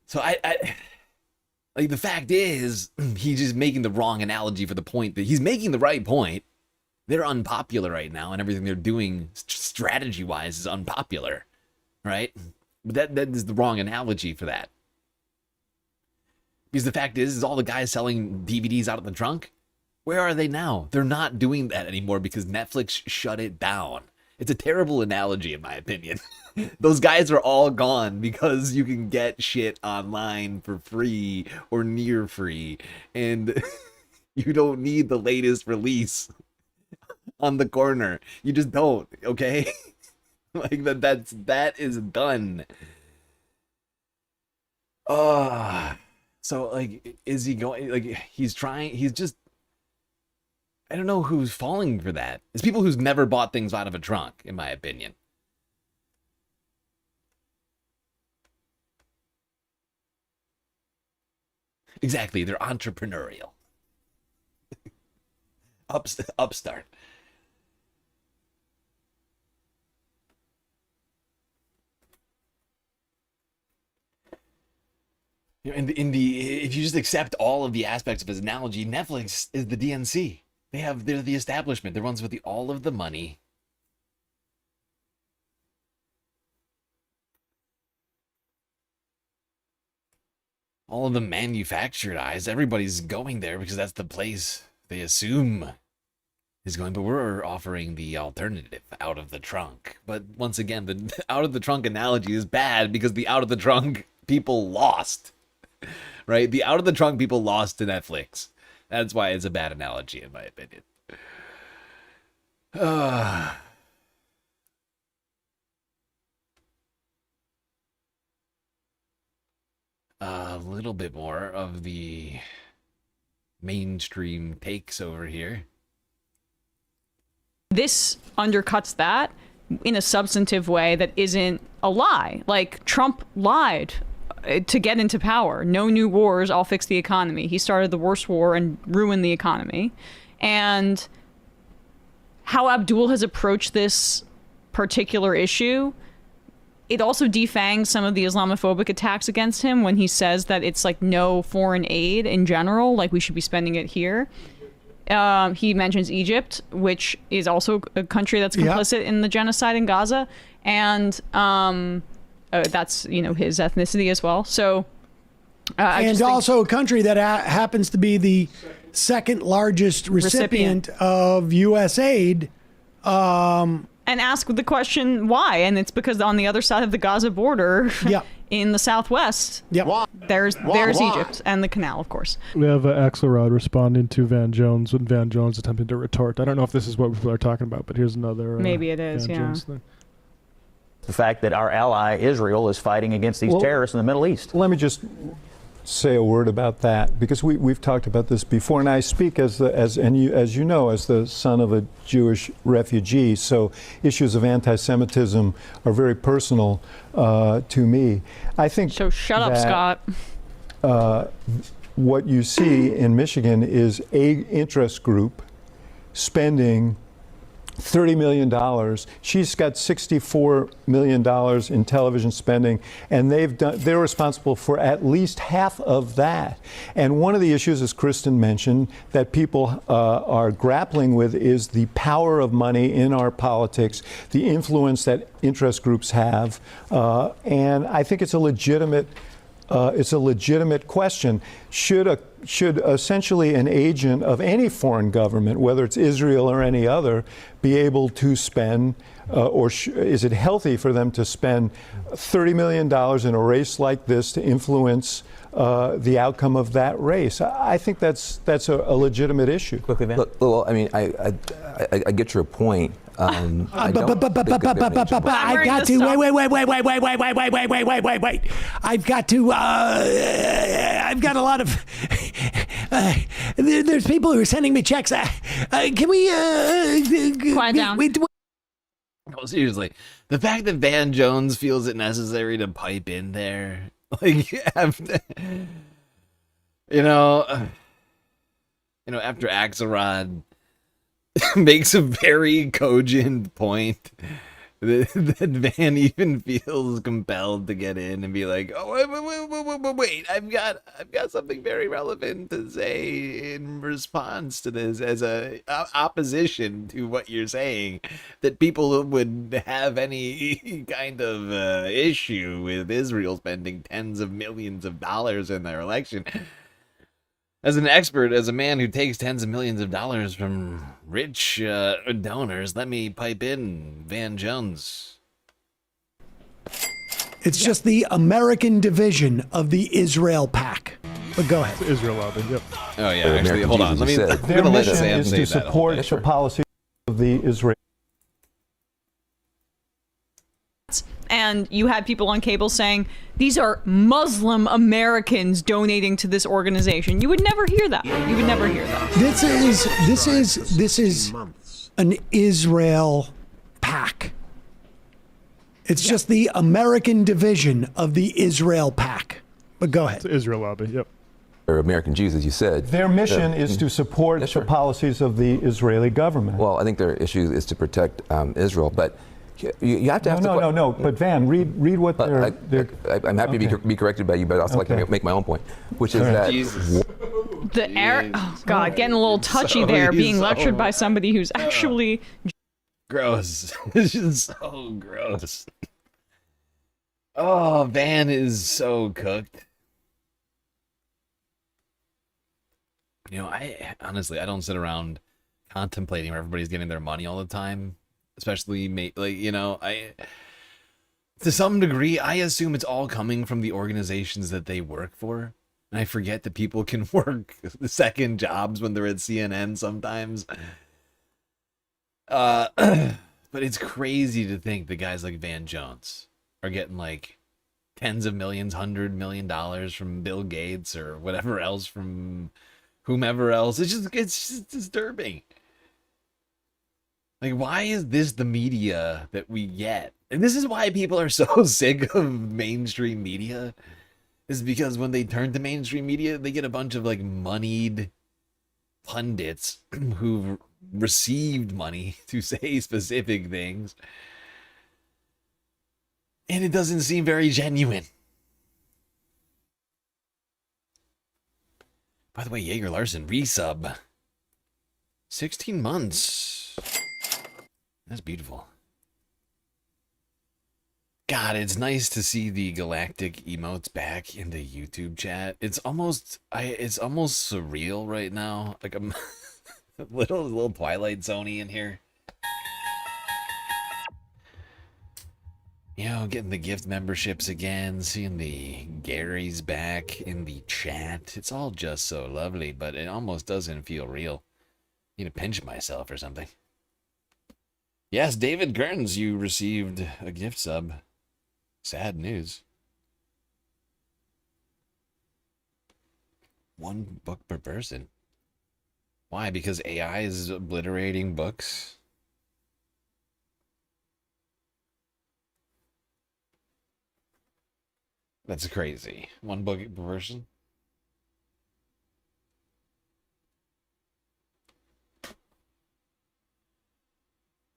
[SPEAKER 1] So I the fact is, he's just making the wrong analogy for the point that he's making the right point. They're unpopular right now, and everything they're doing strategy-wise is unpopular, right? But that is the wrong analogy for that. Because the fact is all the guys selling DVDs out of the trunk, where are they now? They're not doing that anymore because Netflix shut it down. It's a terrible analogy, in my opinion. Those guys are all gone because you can get shit online for free or near free, and you don't need the latest release on the corner. You just don't, okay? Like that is done. So like, is he going, like, he's just, I don't know who's falling for that. It's people who's never bought things out of a trunk, in my opinion. Exactly, they're entrepreneurial. Upstart. If you just accept all of the aspects of his analogy, Netflix is the DNC. They're the establishment. They're ones with all of the money. All of the manufactured eyes. Everybody's going there because that's the place they assume is going. But we're offering the alternative, out of the trunk. But once again, the out of the trunk analogy is bad because the out of the trunk people lost. Right? The out of the trunk people lost to Netflix. That's why it's a bad analogy, in my opinion. A little bit more of the mainstream takes over here.
[SPEAKER 12] This undercuts that in a substantive way that isn't a lie. Like, Trump lied to get into power. No new wars, I'll fix the economy. He started the worst war and ruined the economy. And how Abdul has approached this particular issue, it also defangs some of the Islamophobic attacks against him when he says that it's like no foreign aid in general, like we should be spending it here. He mentions Egypt, which is also a country that's complicit in the genocide in Gaza. And that's, his ethnicity as well. So,
[SPEAKER 6] and also a country that happens to be the second largest recipient of U.S. aid.
[SPEAKER 12] And ask the question why, and it's because on the other side of the Gaza border, in the southwest, there's Egypt and the canal, of course.
[SPEAKER 14] We have Axelrod responding to Van Jones when Van Jones attempted to retort. I don't know if this is what people are talking about, but here's another.
[SPEAKER 12] Maybe it is,
[SPEAKER 14] Van Jones thing.
[SPEAKER 20] The fact that our ally Israel is fighting against these terrorists in the Middle East.
[SPEAKER 21] Let me just say a word about that, because we've talked about this before, and I speak as you know, as the son of a Jewish refugee, so issues of anti-Semitism are very personal to me. I think
[SPEAKER 12] so. Shut up, Scott.
[SPEAKER 21] What you see in Michigan is a interest group spending $30 million. She's got $64 million in television spending, and they're responsible for at least half of that. And one of the issues, as Kristen mentioned, that people are grappling with is the power of money in our politics, the influence that interest groups have. And I think it's a legitimate It's a legitimate question. Should essentially an agent of any foreign government, whether it's Israel or any other, be able to spend, is it healthy for them to spend $30 million in a race like this to influence the outcome of that race? I think that's a legitimate issue.
[SPEAKER 17] Quickly, Van. Look, well, I mean, I get your point. I
[SPEAKER 6] got to wait. I've got to. I've got a lot of. There's people who are sending me checks. Can we
[SPEAKER 12] quiet down?
[SPEAKER 1] No, seriously, the fact that Van Jones feels it necessary to pipe in there, like, after Axelrod makes a very cogent point that Van even feels compelled to get in and be like, oh, wait, I've got something very relevant to say in response to this as a opposition to what you're saying, that people would have any kind of issue with Israel spending tens of millions of dollars in their election. As an expert, as a man who takes tens of millions of dollars from rich donors, let me pipe in Van Jones.
[SPEAKER 6] It's just the American division of the Israel PAC. But go ahead.
[SPEAKER 14] Israel lobby, yep.
[SPEAKER 1] Oh, yeah, actually, hold on.
[SPEAKER 21] Their mission is to support the policy of the Israel.
[SPEAKER 12] And you had people on cable saying these are Muslim Americans donating to this organization. You would never hear that. You would never hear that.
[SPEAKER 6] This is an Israel PAC. It's just the American division of the Israel PAC. But go ahead.
[SPEAKER 14] It's Israel lobby, yep.
[SPEAKER 17] Or American Jews, as you said.
[SPEAKER 21] Their mission is to support the policies of the Israeli government.
[SPEAKER 17] Well, I think their issue is to protect Israel, but you have to have
[SPEAKER 21] no. But Van, read what they're.
[SPEAKER 17] I'm happy to be corrected by you, but I also like to make my own point, which is that
[SPEAKER 12] the air. Oh God, getting a little touchy there, being lectured by somebody who's actually
[SPEAKER 1] gross. It's just so gross. Oh, Van is so cooked. I honestly, I don't sit around contemplating where everybody's getting their money all the time. Especially, to some degree, I assume it's all coming from the organizations that they work for. And I forget that people can work second jobs when they're at CNN sometimes. But it's crazy to think that guys like Van Jones are getting like tens of millions, $100 million from Bill Gates or whatever else from whomever else. It's just disturbing. Like, why is this the media that we get? And this is why people are so sick of mainstream media. Is because when they turn to mainstream media, they get a bunch of, like, moneyed pundits who've received money to say specific things. And it doesn't seem very genuine. By the way, Jaeger Larson, resub. 16 months. That's beautiful. God, it's nice to see the galactic emotes back in the YouTube chat. It's almost surreal right now. Like I'm a little Twilight Zone-y in here. Getting the gift memberships again, seeing the Garys back in the chat. It's all just so lovely, but it almost doesn't feel real. I need to pinch myself or something. Yes, David Kearns, you received a gift sub. Sad news. 1 book per person. Why? Because AI is obliterating books? That's crazy. 1 book per person?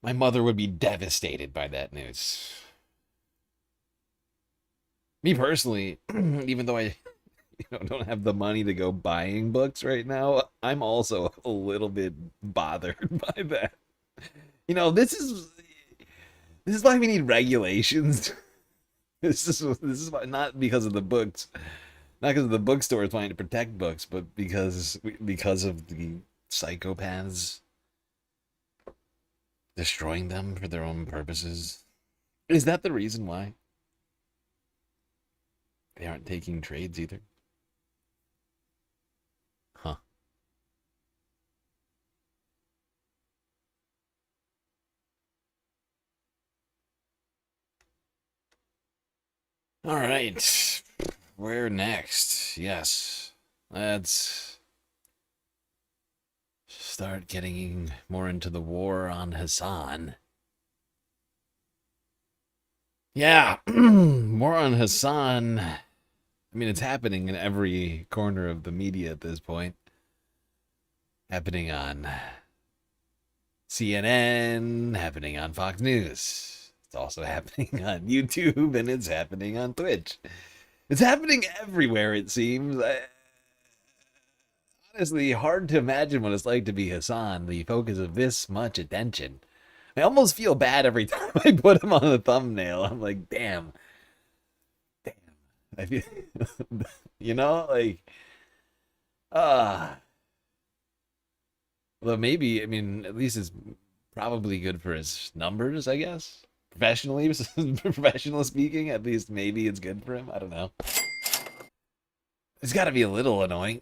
[SPEAKER 1] My mother would be devastated by that news. Me personally, even though I don't have the money to go buying books right now, I'm also a little bit bothered by that. This is why we need regulations. This is why, not because of the books, Not because the bookstore is wanting to protect books, but because of the psychopaths destroying them for their own purposes. Is that the reason why they aren't taking trades either? Huh. All right. Where next? Yes. Let's start getting more into the war on Hasan. Yeah, more on Hasan. I mean, it's happening in every corner of the media at this point. Happening on CNN, happening on Fox News. It's also happening on YouTube, and it's happening on Twitch. It's happening everywhere, it seems. Honestly, hard to imagine what it's like to be Hasan, the focus of this much attention. I almost feel bad every time I put him on a thumbnail. I'm like, damn. I feel, you know, like, well, maybe, I mean, at least it's probably good for his numbers, I guess. Professionally speaking, at least maybe it's good for him. I don't know. It's got to be a little annoying.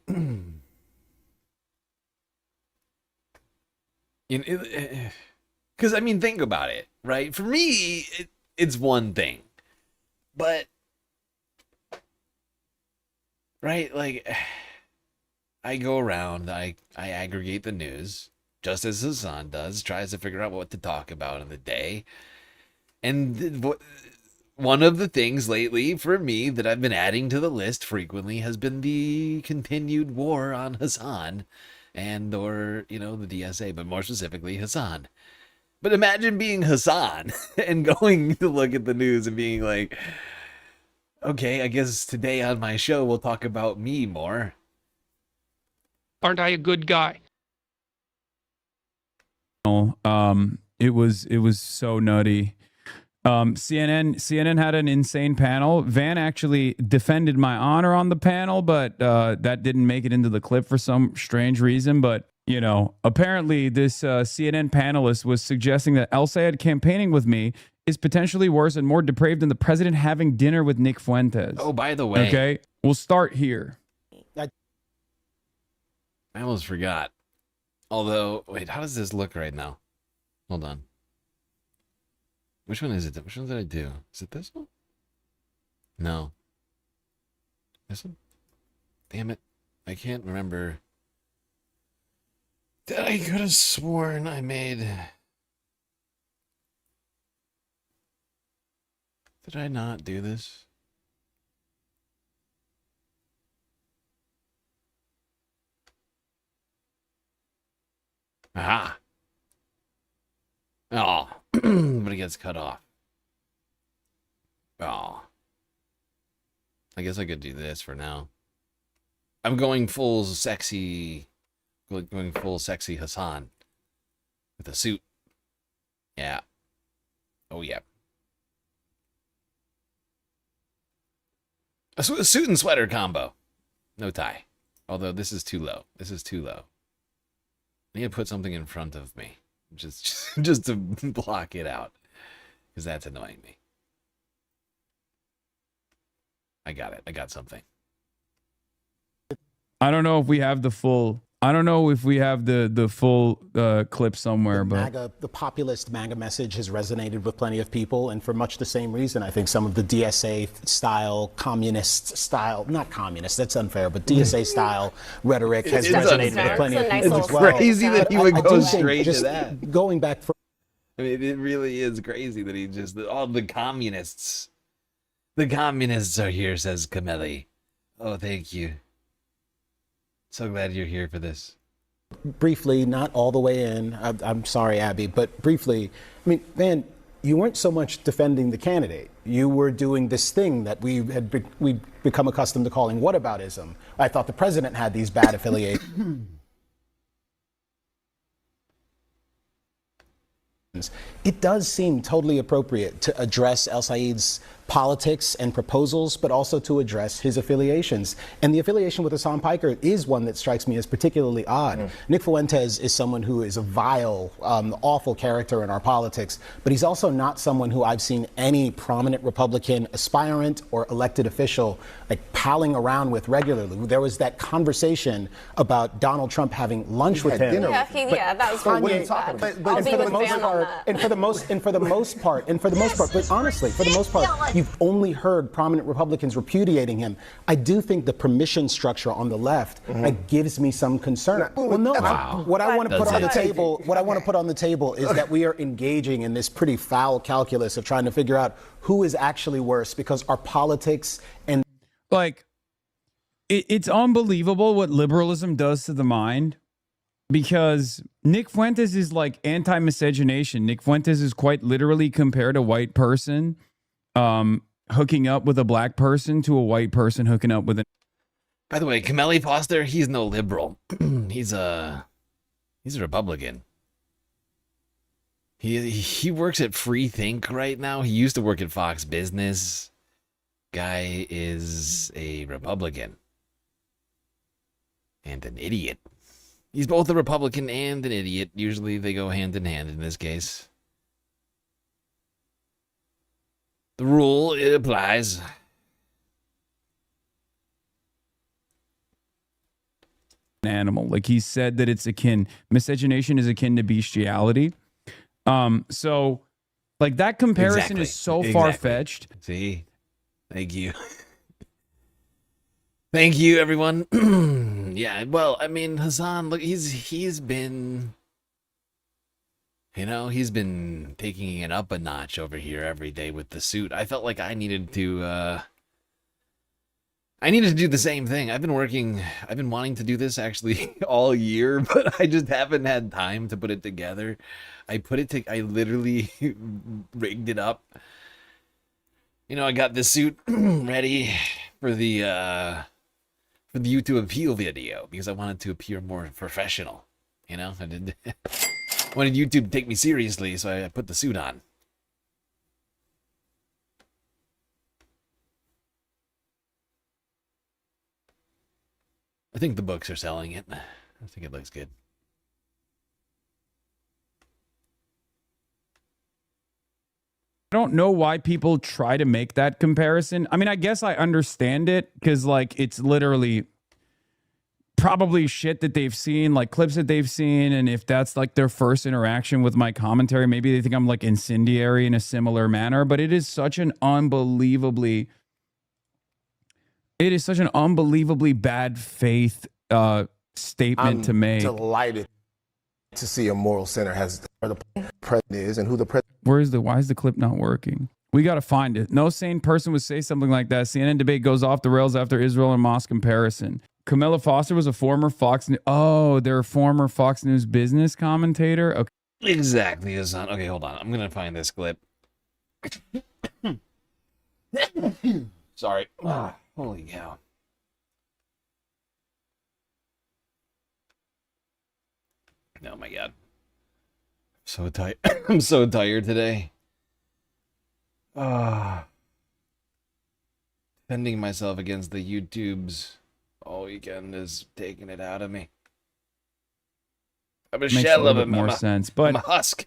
[SPEAKER 1] Because, I mean, think about it, right? For me, it's one thing. But, right, like, I go around, I aggregate the news, just as Hasan does, tries to figure out what to talk about in the day. And one of the things lately for me that I've been adding to the list frequently has been the continued war on Hasan and or, you know, the DSA, but more specifically Hasan. But imagine being Hasan and going to look at the news and being like, okay, I guess today on my show we'll talk about me more.
[SPEAKER 19] Aren't I a good guy?
[SPEAKER 22] It was so nutty. CNN had an insane panel. Van actually defended my honor on the panel, but that didn't make it into the clip for some strange reason. But, you know, apparently this CNN panelist was suggesting that El Sayed campaigning with me is potentially worse and more depraved than the president having dinner with Nick Fuentes.
[SPEAKER 1] Oh, by the way.
[SPEAKER 22] Okay, we'll start here.
[SPEAKER 1] I almost forgot. Although, wait, how does this look right now? Hold on. Which one is it? Which one did I do? Is it this one? No. This one? Damn it. I can't remember. I could have sworn I made... Did I not do this? Aha! Oh, but it gets cut off. Oh. I guess I could do this for now. I'm going full sexy Hasan. With a suit. Yeah. Oh, yeah. A suit and sweater combo. No tie. Although this is too low. This is too low. I need to put something in front of me. Just to block it out. Because that's annoying me. I got it. I got something.
[SPEAKER 22] I don't know if we have the full... I don't know if we have the full clip somewhere, but
[SPEAKER 23] The populist MAGA message has resonated with plenty of people, and for much the same reason, I think some of the DSA style, communist style, not communist, that's unfair, but DSA style rhetoric has resonated with plenty of people as well.
[SPEAKER 1] It's crazy that he would go straight to that.
[SPEAKER 23] Going back for...
[SPEAKER 1] I mean, it really is crazy that he just... All the communists. The communists are here, says Cameli. Oh, thank you. So glad you're here for this.
[SPEAKER 23] Briefly, not all the way in, I'm sorry, Abby, but briefly, I mean, Van, you weren't so much defending the candidate. You were doing this thing that we've become accustomed to calling whataboutism. I thought the president had these bad affiliations. It does seem totally appropriate to address El Sayed's politics and proposals, but also to address his affiliations. And the affiliation with Hasan Piker is one that strikes me as particularly odd. Nick Fuentes is someone who is a vile, awful character in our politics, but he's also not someone who I've seen any prominent Republican aspirant or elected official like palling around with regularly. There was that conversation about Donald Trump having lunch with him.
[SPEAKER 11] Yeah, that was really bad.
[SPEAKER 23] But for the most part, but honestly, for the most part, you've only heard prominent Republicans repudiating him. I do think the permission structure on the left gives me some concern. Well, no, what I want to put on the table, is that we are engaging in this pretty foul calculus of trying to figure out who is actually worse, because our politics and
[SPEAKER 22] like it's unbelievable what liberalism does to the mind. Because Nick Fuentes is like anti-miscegenation. Nick Fuentes is quite literally compared a white person hooking up with a black person to a white person hooking up with a...
[SPEAKER 1] By the way, Kameli Foster, he's no liberal. he's a Republican. He works at Free Think right now. He used to work at Fox Business. Guy is a Republican. And an idiot. He's both a Republican and an idiot. Usually they go hand in hand in this case. The rule, it applies.
[SPEAKER 22] An animal. Like he said that it's miscegenation is akin to bestiality. So like that comparison is so far-fetched.
[SPEAKER 1] See? Thank you. Thank you, everyone. Yeah, well, I mean, Hasan, look, he's been, you know, he's been taking it up a notch over here every day with the suit. I felt like I needed to do the same thing. I've been wanting to do this actually all year, but I just haven't had time to put it together. I literally rigged it up. You know, I got this suit ready for the YouTube appeal video because I wanted to appear more professional. You know, I wanted YouTube to take me seriously, so I put the suit on. I think the books are selling it. I think it looks good.
[SPEAKER 22] I don't know why people try to make that comparison. I mean, I guess I understand it because, like, it's literally probably shit that they've seen, like clips that they've seen. And if that's like their first interaction with my commentary, maybe they think I'm like incendiary in a similar manner. But it is such an unbelievably bad faith statement to make.
[SPEAKER 2] I'm delighted to see a moral center has where the president is and who the president.
[SPEAKER 22] Why is the clip not working? We got to find it. No sane person would say something like that. CNN debate goes off the rails after Israel and Hamas comparison. Camilla Foster was a former Fox News. Oh, they're a former Fox News business commentator. Okay.
[SPEAKER 1] Exactly, Hasan. Okay, hold on. I'm gonna find this clip. Sorry. Holy cow. Oh my god. So tired. I'm so tired today. Defending myself against the YouTubes all weekend is taking it out of me. I'm a shell of a
[SPEAKER 22] more sense, but
[SPEAKER 1] I'm a husk.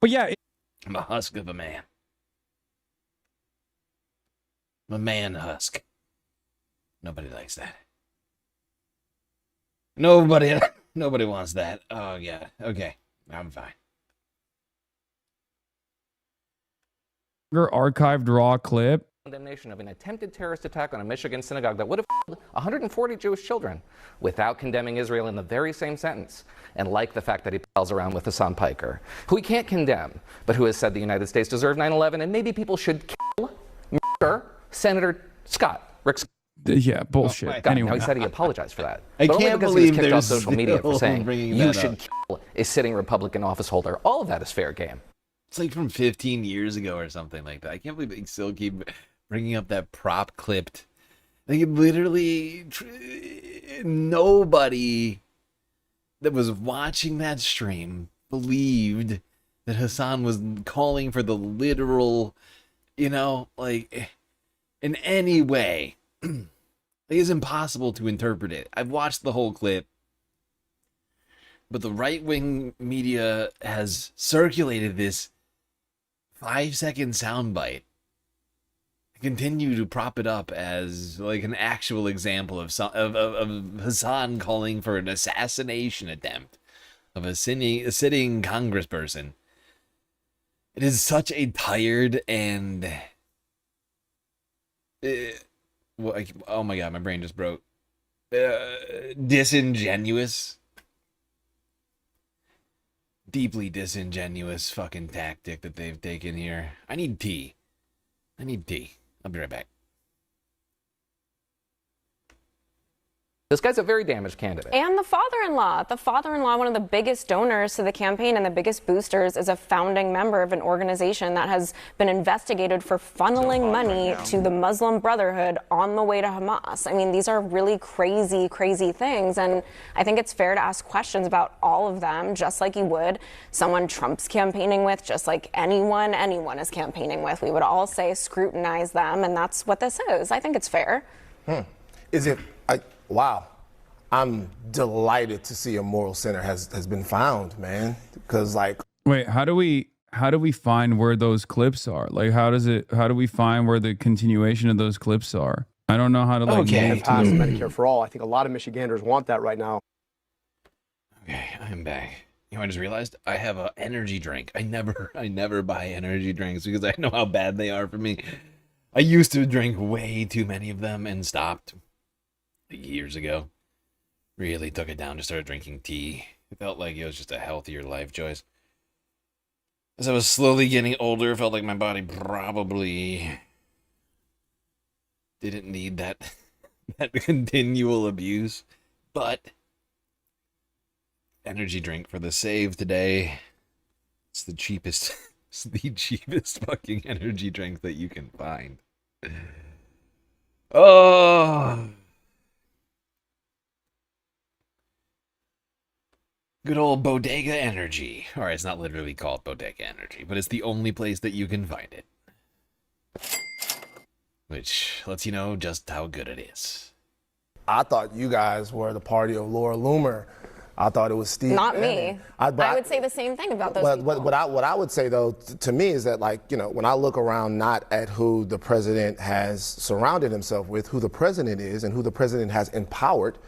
[SPEAKER 22] But yeah,
[SPEAKER 1] I'm a husk of a man. I'm a man husk. Nobody likes that. Nobody wants that. Oh yeah. Okay. I'm fine.
[SPEAKER 22] Archived raw clip.
[SPEAKER 3] Condemnation of an attempted terrorist attack on a Michigan synagogue that would have killed 140 Jewish children without condemning Israel in the very same sentence. And like the fact that he pals around with Hasan Piker, who he can't condemn, but who has said the United States deserved 9/11 and maybe people should kill Senator Scott. Rick Scott.
[SPEAKER 22] Yeah, bullshit.
[SPEAKER 3] Anyway. Now he said he apologized for that.
[SPEAKER 1] I
[SPEAKER 3] but
[SPEAKER 1] can't
[SPEAKER 3] only because
[SPEAKER 1] believe
[SPEAKER 3] he was kicked off
[SPEAKER 1] there's
[SPEAKER 3] social media for saying
[SPEAKER 1] bringing
[SPEAKER 3] you
[SPEAKER 1] that
[SPEAKER 3] should
[SPEAKER 1] up.
[SPEAKER 3] kill a sitting Republican office holder. All of that is fair game.
[SPEAKER 1] It's like from 15 years ago or something like that. I can't believe they still keep bringing up that prop clipped. Like, literally, nobody that was watching that stream believed that Hasan was calling for the literal You know, like, in any way. It's impossible to interpret it. I've watched the whole clip, but the right-wing media has circulated this 5-second soundbite. Continue to prop it up as like an actual example of Hasan calling for an assassination attempt of a sitting congressperson. It is such a tired and oh my god, my brain just broke. Disingenuous, deeply disingenuous fucking tactic that they've taken here. I need tea. I'll be right back.
[SPEAKER 3] This guy's a very damaged candidate.
[SPEAKER 11] And the father-in-law. The father-in-law, one of the biggest donors to the campaign and the biggest boosters, is a founding member of an organization that has been investigated for funneling money to the Muslim Brotherhood on the way to Hamas. I mean, these are really crazy, crazy things. And I think it's fair to ask questions about all of them, just like you would someone Trump's campaigning with, just like anyone is campaigning with. We would all say scrutinize them, and that's what this is. I think it's fair.
[SPEAKER 2] Is it... Wow. I'm delighted to see a moral center has been found, man. Because, like...
[SPEAKER 22] Wait, how do we find where those clips are? Like, how do we find where the continuation of those clips are? I don't know how to, like...
[SPEAKER 4] Okay, passed Medicare for all. I think a lot of Michiganders want that right now.
[SPEAKER 1] Okay, I'm back. You know, I just realized I have an energy drink. I never buy energy drinks because I know how bad they are for me. I used to drink way too many of them and stopped. Years ago, really took it down, just started drinking tea. It felt like it was just a healthier life choice. As I was slowly getting older, it felt like my body probably didn't need that continual abuse. But energy drink for the save today. It's the cheapest, fucking energy drink that you can find. Oh. Good old Bodega Energy. Alright, it's not literally called Bodega Energy, but it's the only place that you can find it. Which lets you know just how good it is.
[SPEAKER 2] I thought you guys were the party of Laura Loomer. I thought it was Steve.
[SPEAKER 11] Not me. I would say the same thing about those people.
[SPEAKER 2] What I would say, though, to me is that, like, you know, when I look around not at who the president has surrounded himself with, who the president is and who the president has empowered,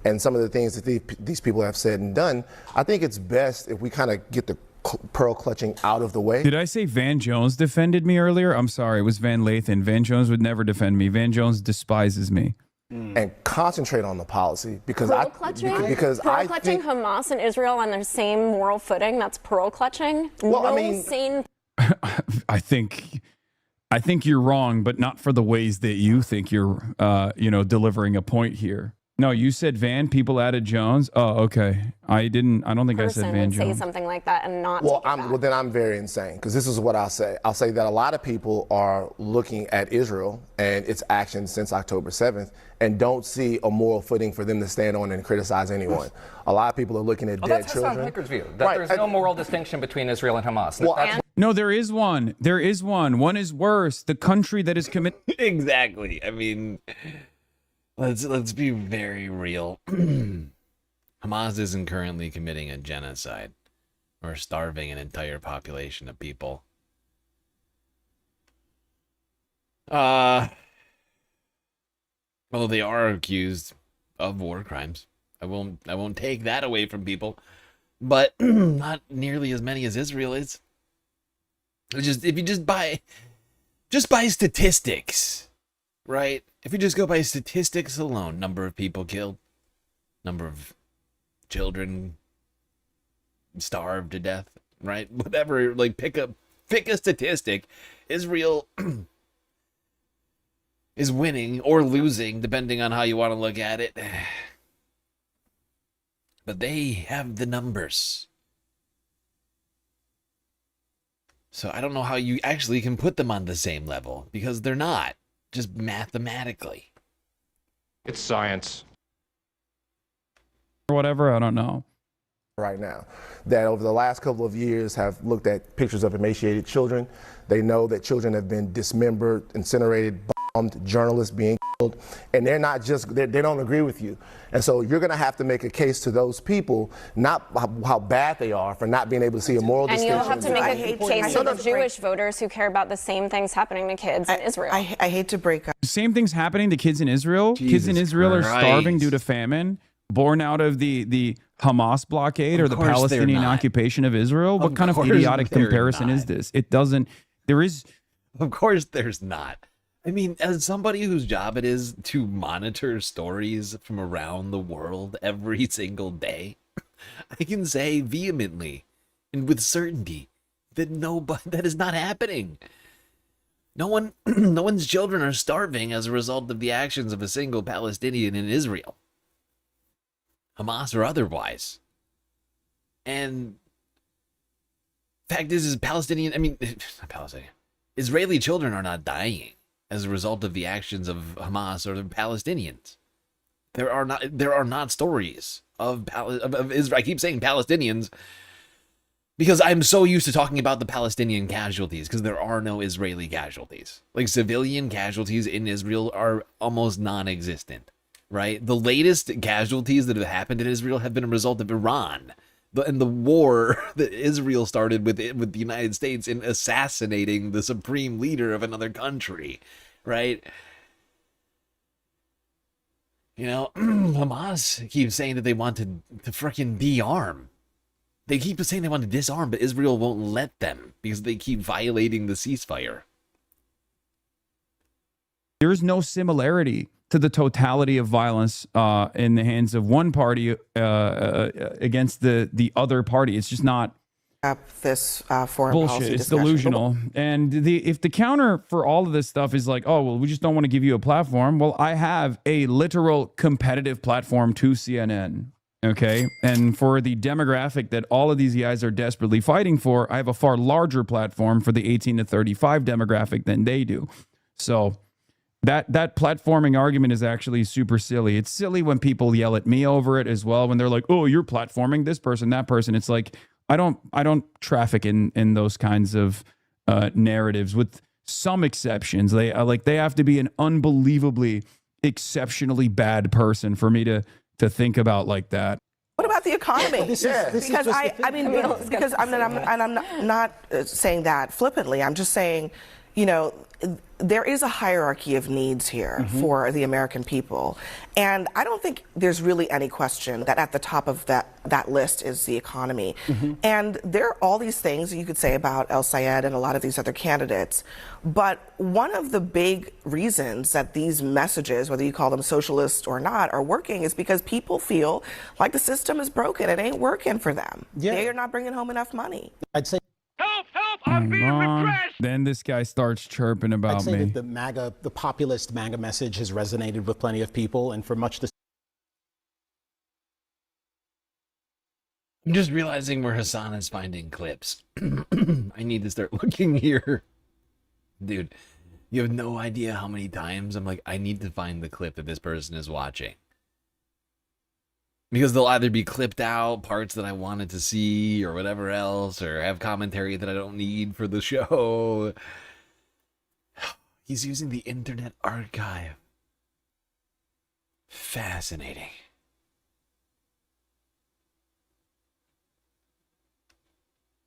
[SPEAKER 2] and some of the things that these people have said and done, I think it's best if we kind of get the pearl clutching out of the way.
[SPEAKER 22] Did I say Van Jones defended me earlier? I'm sorry, it was Van Lathan. Van Jones would never defend me. Van Jones despises me.
[SPEAKER 2] And concentrate on the policy because
[SPEAKER 11] pearl clutching Hamas and Israel on the same moral footing. That's pearl clutching.
[SPEAKER 2] Well,
[SPEAKER 11] I mean, sane.
[SPEAKER 22] I think you're wrong, but not for the ways that you think you're, delivering a point here. No, you said Van. People added Jones. Oh, okay. I don't think I said Van Jones.
[SPEAKER 11] Say something like that and not.
[SPEAKER 2] Well, then I'm very insane because this is what I'll say. I'll say that a lot of people are looking at Israel and its actions since October 7th and don't see a moral footing for them to stand on and criticize anyone. A lot of people are looking at dead children.
[SPEAKER 3] That's Hasan Piker's view. That there's no moral distinction between Israel and Hamas.
[SPEAKER 22] No, there is one. There is one. One is worse. The country that is committed.
[SPEAKER 1] Exactly. I mean. Let's be very real. Hamas isn't currently committing a genocide or starving an entire population of people. Well, they are accused of war crimes. I won't take that away from people, but not nearly as many as Israel is. If you just buy statistics, right? If you just go by statistics alone, number of people killed, number of children starved to death, right? Whatever, like pick a statistic. Israel is winning or losing, depending on how you want to look at it. But they have the numbers. So I don't know how you actually can put them on the same level, because they're not. Just mathematically.
[SPEAKER 19] It's science.
[SPEAKER 22] Or whatever, I don't know.
[SPEAKER 2] right now, that over the last couple of years have looked at pictures of emaciated children. They know that children have been dismembered, incinerated, bombed, journalists being killed, and they're not just, they don't agree with you. And so you're going to have to make a case to those people, not how bad they are for not being able to see a moral
[SPEAKER 11] And
[SPEAKER 2] distinction.
[SPEAKER 11] you'll have to make a case to the Jewish voters who care about the same things happening to kids in Israel.
[SPEAKER 5] I hate to break up.
[SPEAKER 22] Same things happening to kids in Israel. Kids in Israel are starving due to famine, born out of the Hamas blockade or the Palestinian occupation of Israel. What kind of idiotic comparison is this? It doesn't. There is.
[SPEAKER 1] Of course, there's not. I mean, as somebody whose job it is to monitor stories from around the world every single day, I can say vehemently and with certainty that that is not happening. No one's children are starving as a result of the actions of a single Palestinian in Israel, Hamas or otherwise. And fact is not Palestinian. Israeli children are not dying as a result of the actions of Hamas or the Palestinians. There are not stories of Israel. I keep saying Palestinians because I'm so used to talking about the Palestinian casualties, because there are no Israeli casualties. Like, civilian casualties in Israel are almost non-existent, right? The latest casualties that have happened in Israel have been a result of Iran and the war that Israel started with the United States in assassinating the supreme leader of another country, right? You know, Hamas keeps saying that they want to freaking de-arm. They keep saying they want to disarm, but Israel won't let them because they keep violating the ceasefire.
[SPEAKER 22] There is no similarity to the totality of violence in the hands of one party against the other party. It's just not
[SPEAKER 5] this foreign
[SPEAKER 22] bullshit.
[SPEAKER 5] policy
[SPEAKER 22] It's
[SPEAKER 5] discussion.
[SPEAKER 22] delusional. And if the counter for all of this stuff is like, oh, well, we just don't want to give you a platform. Well, I have a literal competitive platform to CNN. Okay. And for the demographic that all of these guys are desperately fighting for, I have a far larger platform for the 18 to 35 demographic than they do. So that platforming argument is actually super silly. It's silly when people yell at me over it as well, when they're like, oh, you're platforming this person, that person. It's like, I don't traffic in those kinds of narratives, with some exceptions. They have to be an unbelievably exceptionally bad person for me to think about like that.
[SPEAKER 5] What about the economy? Because I'm not saying that flippantly. I'm just saying, you know, there is a hierarchy of needs here for the American people. And I don't think there's really any question that at the top of that list is the economy. And there are all these things you could say about El Sayed and a lot of these other candidates. But one of the big reasons that these messages, whether you call them socialist or not, are working is because people feel like the system is broken. It ain't working for them. They are not bringing home enough money.
[SPEAKER 23] I'd say
[SPEAKER 22] Then this guy starts chirping about
[SPEAKER 23] I'd say
[SPEAKER 22] me.
[SPEAKER 23] that the populist MAGA message has resonated with plenty of people, and for much the
[SPEAKER 1] I'm just realizing where Hasan is finding clips. I need to start looking here. Dude, you have no idea how many times I'm like, I need to find the clip that this person is watching. Because they'll either be clipped out, parts that I wanted to see, or whatever else, or have commentary that I don't need for the show. He's using the Internet Archive. Fascinating.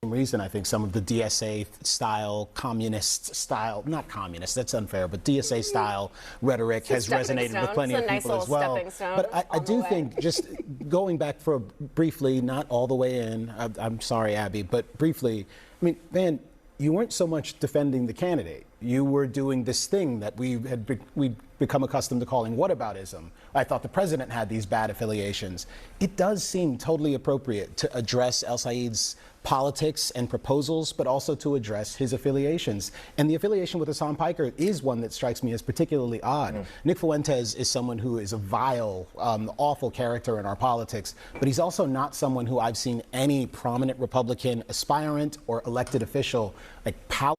[SPEAKER 23] reason, I think some of the DSA style, communist style, not communist, that's unfair, but DSA style rhetoric has resonated with plenty of people as well. But I do think, just going back for briefly, not all the way in, I'm sorry, Abby, but briefly, I mean, Van, you weren't so much defending the candidate. You were doing this thing that we'd become accustomed to calling whataboutism. I thought the president had these bad affiliations. It does seem totally appropriate to address El Sayed's politics and proposals, but also to address his affiliations. And the affiliation with Hasan Piker is one that strikes me as particularly odd. Nick Fuentes is someone who is a vile, awful character in our politics, but he's also not someone who I've seen any prominent Republican aspirant or elected official like power.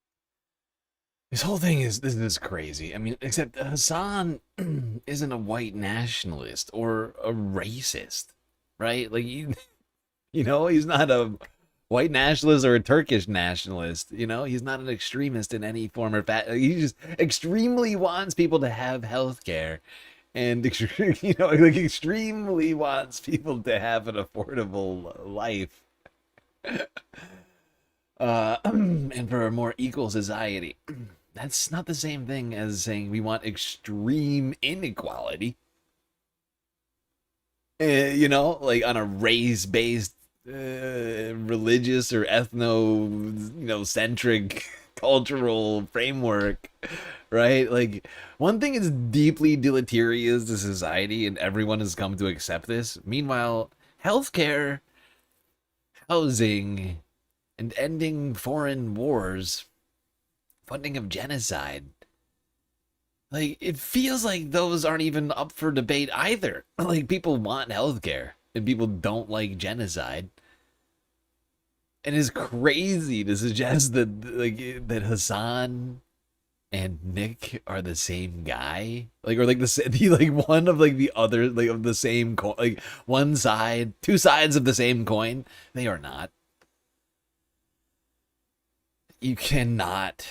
[SPEAKER 1] This whole thing is, this is crazy. I mean, except Hasan isn't a white nationalist or a racist, right? Like, You know, he's not a white nationalist or a Turkish nationalist. You know, he's not an extremist in any form or fashion. He just extremely wants people to have health care. And you know, like extremely wants people to have an affordable life, and for a more equal society. That's not the same thing as saying we want extreme inequality. You know, like on a race-based, religious or centric cultural framework. Right? Like, one thing is deeply deleterious to society, and everyone has come to accept this. Meanwhile, healthcare, housing, and ending foreign wars, funding of genocide, like, it feels like those aren't even up for debate either. Like, people want healthcare, and people don't like genocide. And it's crazy to suggest that Hasan and Nick are the same guy, like, or like the one of like the other, like of the same coin, like one side, two sides of the same coin. They are not. You cannot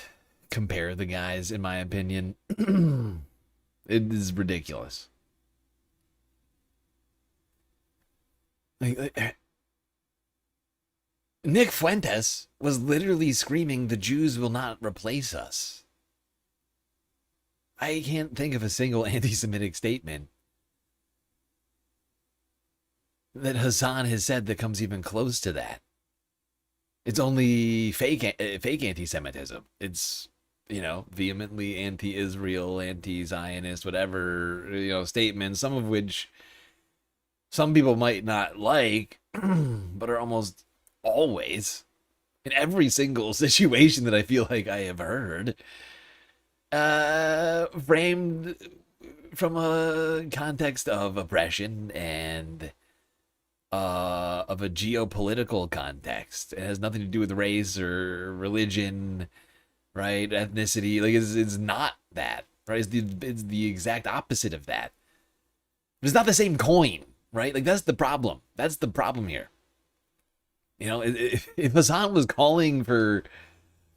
[SPEAKER 1] compare the guys, in my opinion. It is ridiculous. Like, Nick Fuentes was literally screaming, "The Jews will not replace us." I can't think of a single anti-Semitic statement that Hasan has said that comes even close to that. It's only fake anti-Semitism. It's, you know, vehemently anti-Israel, anti-Zionist, whatever, you know, statements, some of which some people might not like, but are almost always, in every single situation that I feel like I have heard, framed from a context of oppression and of a geopolitical context. It has nothing to do with race or religion, right? Ethnicity. Like, it's not that, right? It's the exact opposite of that. It's not the same coin, right? Like, that's the problem. That's the problem here. You know, if Hasan was calling for,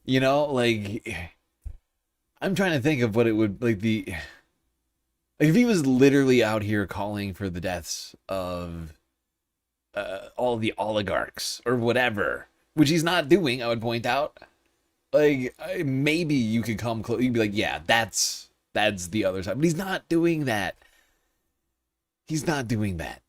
[SPEAKER 1] you know, like, I'm trying to think of what it would, like, if he was literally out here calling for the deaths of all the oligarchs or whatever, which he's not doing, I would point out, like, maybe you could come close, you'd be like, yeah, that's the other side, but he's not doing that. He's not doing that.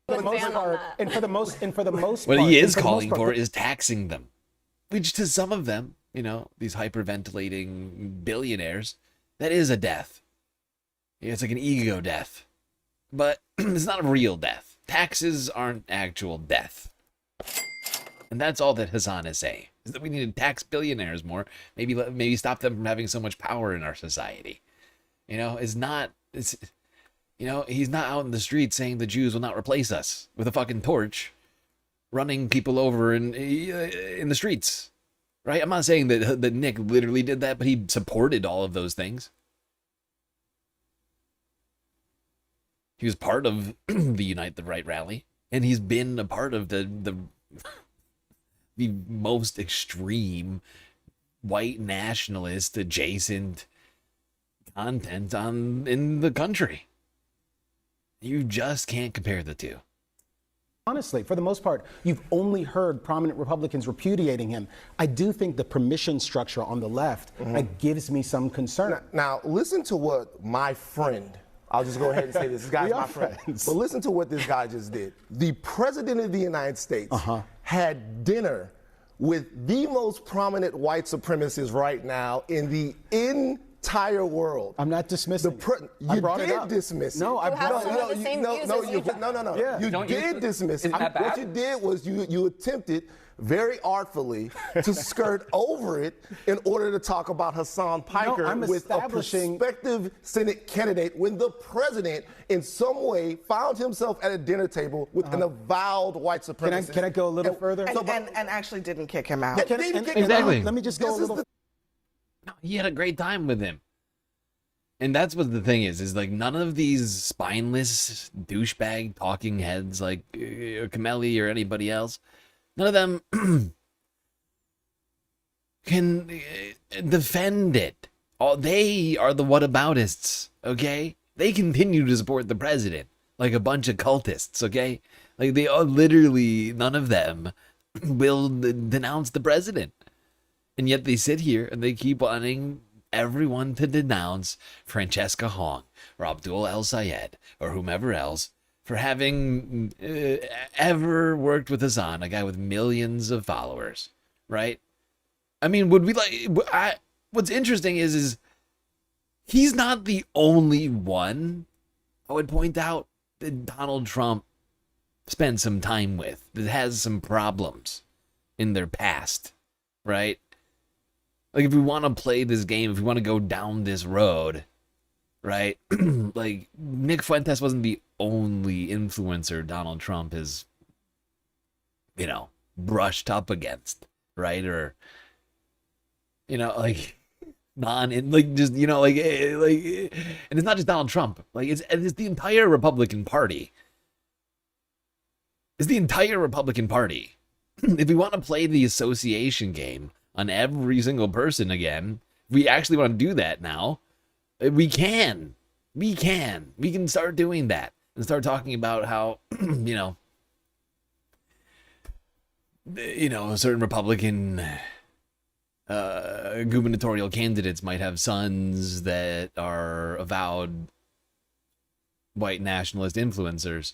[SPEAKER 23] For the most
[SPEAKER 1] What he is calling for is taxing them, which to some of them, you know, these hyperventilating billionaires, that is a death. It's like an ego death, but it's not a real death. Taxes aren't actual death. And that's all that Hasan is saying, is that we need to tax billionaires more, maybe stop them from having so much power in our society. You know, you know, he's not out in the street saying the Jews will not replace us with a fucking torch, running people over in the streets, right? I'm not saying that Nick literally did that, but he supported all of those things. He was part of the Unite the Right rally, and he's been a part of the most extreme white nationalist adjacent content in the country. You just can't compare the two.
[SPEAKER 23] Honestly, for the most part, you've only heard prominent Republicans repudiating him. I do think the permission structure on the left gives me some concern.
[SPEAKER 2] Now, listen to what my friend, I'll just go ahead and say this guy's my friend. But listen to what this guy just did. The President of the United States had dinner with the most prominent white supremacists right now in the entire world.
[SPEAKER 23] I'm not dismissing
[SPEAKER 2] you did dismiss it.
[SPEAKER 23] No, I brought it up.
[SPEAKER 2] You did dismiss it. What you did was you attempted very artfully to skirt over it in order to talk about Hasan Piker with a prospective Senate candidate when the president in some way found himself at a dinner table with an avowed white supremacist.
[SPEAKER 23] Can I go a little further?
[SPEAKER 5] And actually didn't kick him out.
[SPEAKER 1] Exactly.
[SPEAKER 23] Let me just go a little.
[SPEAKER 1] No, he had a great time with him. And that's what the thing is like none of these spineless douchebag talking heads like Kameli or anybody else, none of them can defend it. They are the whataboutists, okay? They continue to support the president like a bunch of cultists, okay? Like they are literally, none of them will denounce the president. And yet they sit here and they keep wanting everyone to denounce Francesca Hong or Abdul El Sayed or whomever else for having ever worked with Hasan, a guy with millions of followers, right? I mean, would we like... what's interesting is he's not the only one, I would point out, that Donald Trump spent some time with, that has some problems in their past, right? Like, if we want to play this game, if we want to go down this road, right? Like, Nick Fuentes wasn't the only influencer Donald Trump has, you know, brushed up against, right? Or, you know, like, just, you know, like, and it's not just Donald Trump. Like, it's the entire Republican Party. It's the entire Republican Party. If we want to play the association game on every single person again, if we actually want to do that now, we can. We can start doing that and start talking about how, you know, certain Republican gubernatorial candidates might have sons that are avowed white nationalist influencers,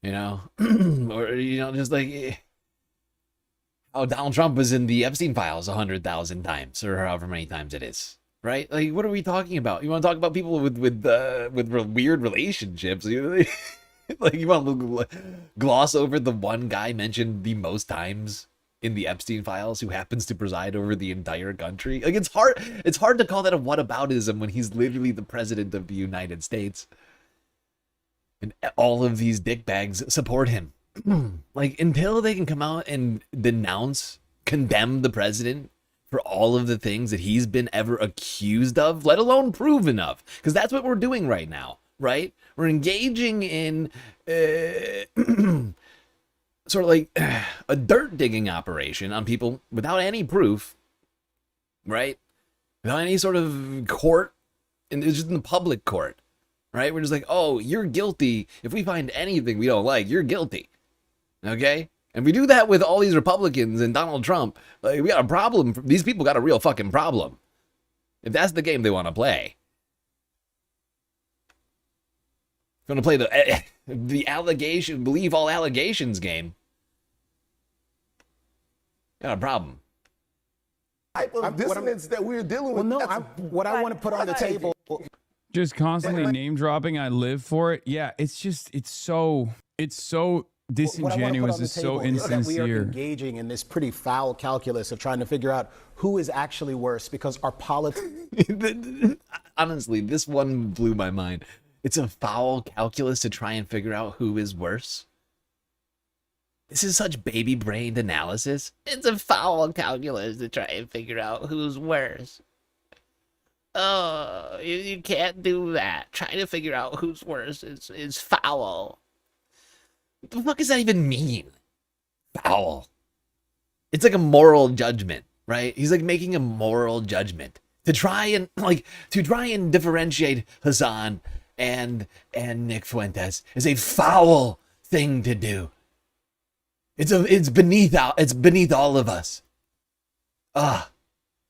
[SPEAKER 1] you know, or, you know, just like how Donald Trump was in the Epstein files 100,000 times or however many times it is, right? Like, what are we talking about? You want to talk about people with weird relationships? Like, you want to gloss over the one guy mentioned the most times in the Epstein files who happens to preside over the entire country? Like, it's hard to call that a whataboutism when he's literally the president of the United States. And all of these dickbags support him. Like, until they can come out and condemn the president for all of the things that he's been ever accused of, let alone proven of. Because that's what we're doing right now, right? We're engaging in sort of like a dirt digging operation on people without any proof, right? Without any sort of court, and it's just in the public court, right? We're just like, oh, you're guilty. If we find anything we don't like, you're guilty, okay? And we do that with all these Republicans and Donald Trump. Like, we got a problem. These people got a real fucking problem. If that's the game they want to play. Going to play the allegation, believe all allegations game. Got a problem.
[SPEAKER 2] Type of dissonance that we're dealing with.
[SPEAKER 23] Well, no, what I want to put on the table.
[SPEAKER 22] Just constantly name dropping. I live for it. Yeah, it's so disingenuous. It's so insincere.
[SPEAKER 23] We are engaging in this pretty foul calculus of trying to figure out who is actually worse because our politics.
[SPEAKER 1] Honestly, this one blew my mind. It's a foul calculus to try and figure out who is worse. This is such baby-brained analysis. It's a foul calculus to try and figure out who's worse. Oh, you can't do that. Trying to figure out who's worse is foul. What the fuck does that even mean? Foul. It's like a moral judgment, right? He's like making a moral judgment to try and differentiate Hasan and Nick Fuentes is a foul thing to do. It's beneath all of us. To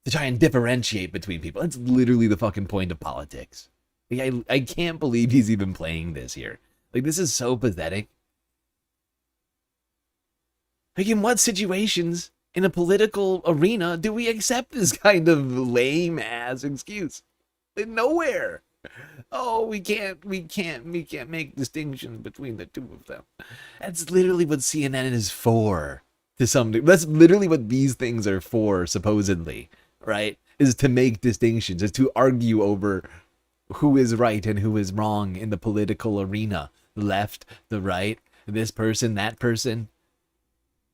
[SPEAKER 1] try and differentiate between people. That's literally the fucking point of politics. Like, I can't believe he's even playing this here. Like, this is so pathetic. Like, in what situations in a political arena do we accept this kind of lame ass excuse? Nowhere. Oh, we can't make distinctions between the two of them. That's literally what CNN is for, to some degree. That's literally what these things are for, supposedly, right? Is to make distinctions, is to argue over who is right and who is wrong in the political arena. The left, the right, this person, that person.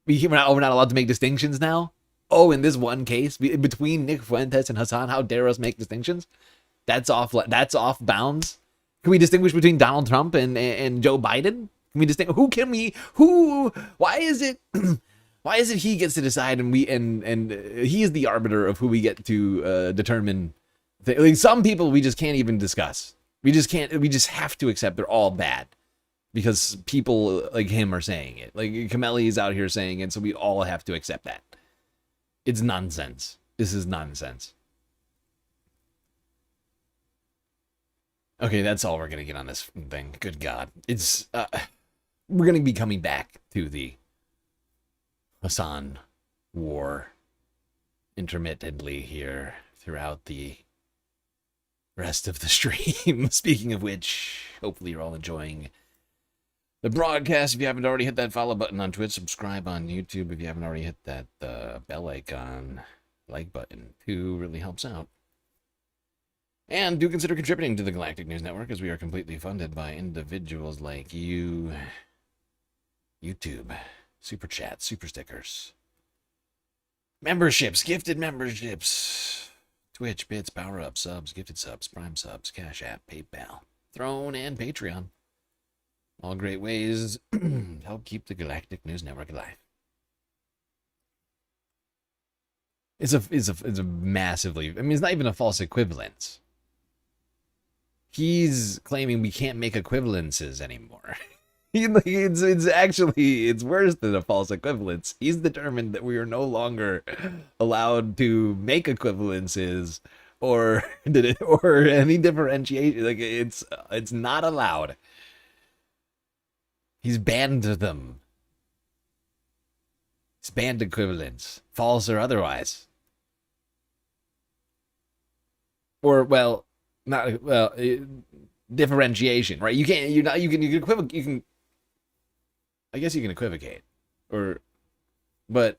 [SPEAKER 1] We're not allowed to make distinctions now? Oh, in this one case, between Nick Fuentes and Hasan, how dare us make distinctions? That's off bounds. Can we distinguish between Donald Trump and Joe Biden? Can we distinguish? Why is it he gets to decide and he is the arbiter of who we get to determine? Like, some people we just can't even discuss. We just have to accept they're all bad because people like him are saying it. Like Kameli is out here saying it, so we all have to accept that. It's nonsense. This is nonsense. Okay, that's all we're gonna get on this thing. Good God, it's we're gonna be coming back to the Hasan war intermittently here throughout the rest of the stream. Speaking of which, hopefully you're all enjoying the broadcast. If you haven't already hit that follow button on Twitch, subscribe on YouTube. If you haven't already hit that bell icon, like button too, really helps out. And do consider contributing to the Galactic News Network, as we are completely funded by individuals like you. YouTube, super chats, super stickers, memberships, gifted memberships, Twitch, bits, power up, subs, gifted subs, prime subs, Cash App, PayPal, Throne, and Patreon. All great ways to help keep the Galactic News Network alive. It's a massively, I mean, it's not even a false equivalence. He's claiming we can't make equivalences anymore. It's worse than a false equivalence. He's determined that we are no longer allowed to make equivalences or any differentiation. Like it's not allowed. He's banned them. He's banned equivalence, false or otherwise. Or differentiation, right? You can equivocate. You can. I guess you can equivocate, but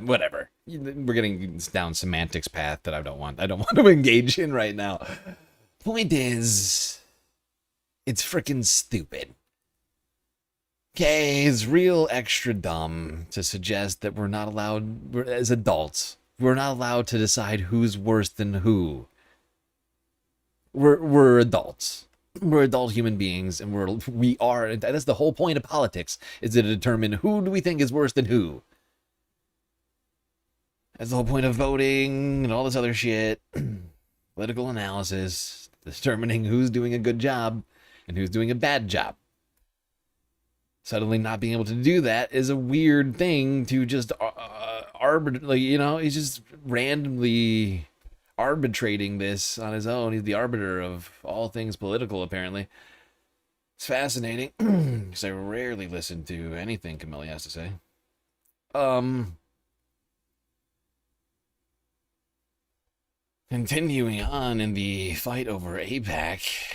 [SPEAKER 1] whatever. We're getting down semantics path that I don't want to engage in right now. Point is, it's freaking stupid. Okay, it's real extra dumb to suggest that we're not allowed, as adults, we're not allowed to decide who's worse than who. We're adults. We're adult human beings, and we are. That's the whole point of politics, is to determine who do we think is worse than who. That's the whole point of voting and all this other shit. Political analysis, determining who's doing a good job and who's doing a bad job. Suddenly not being able to do that is a weird thing to just arbitrarily, he's just randomly arbitrating this on his own. He's the arbiter of all things political, apparently. It's fascinating, because I rarely listen to anything Kameli has to say. Continuing on in the fight over APAC,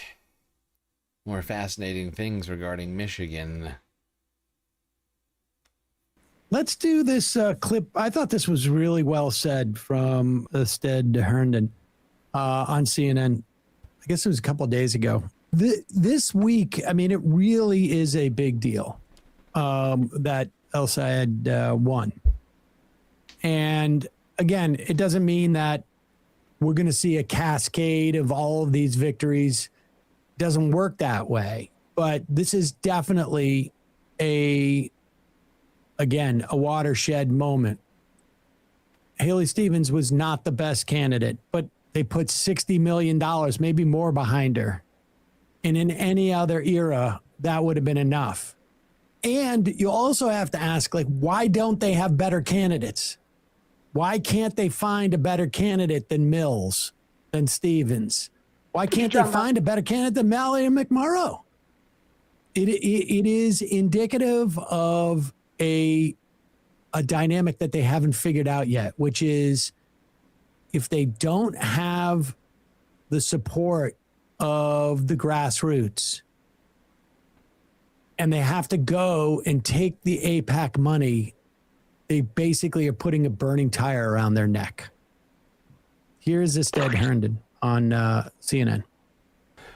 [SPEAKER 1] more fascinating things regarding Michigan.
[SPEAKER 6] Let's do this clip. I thought this was really well said from Stead Herndon on CNN. I guess it was a couple of days ago. This week, I mean, it really is a big deal that El Sayed won. And again, it doesn't mean that we're going to see a cascade of all of these victories. It doesn't work that way. But this is definitely a watershed moment. Haley Stevens was not the best candidate, but they put $60 million, maybe more, behind her. And in any other era, that would have been enough. And you also have to ask, why don't they have better candidates? Why can't they find a better candidate than Mills, than Stevens? Why can't they find a better candidate than Mallory and McMurrow? It is indicative of a dynamic that they haven't figured out yet, which is if they don't have the support of the grassroots and they have to go and take the APAC money, they basically are putting a burning tire around their neck. Here's this Stead Herndon on CNN.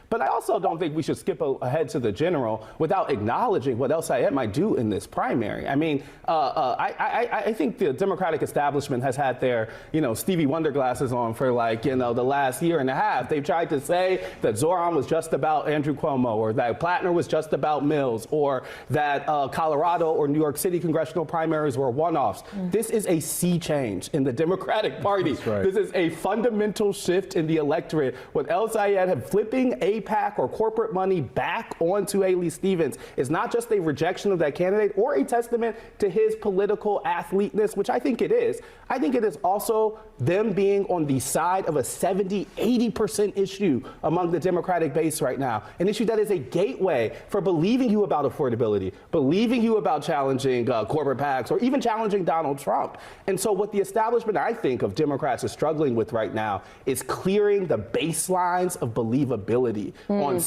[SPEAKER 7] But I also don't think we should skip ahead to the general without acknowledging what El Sayed might do in this primary. I mean, I think the Democratic establishment has had their, Stevie Wonder glasses on for the last year and a half. They've tried to say that Zoran was just about Andrew Cuomo, or that Plattner was just about Mills, or that Colorado or New York City congressional primaries were one-offs. This is a sea change in the Democratic Party.
[SPEAKER 21] Right.
[SPEAKER 7] This is a fundamental shift in the electorate. With El Sayed flipping AIPAC or corporate money back onto Haley Stevens is not just a rejection of that candidate or a testament to his political athleteness, which I think it is. I think it is also them being on the side of a 70-80% issue among the Democratic base right now, an issue that is a gateway for believing you about affordability, believing you about challenging corporate PACs, or even challenging Donald Trump. And so what the establishment, I think, of Democrats is struggling with right now is clearing the baselines of believability on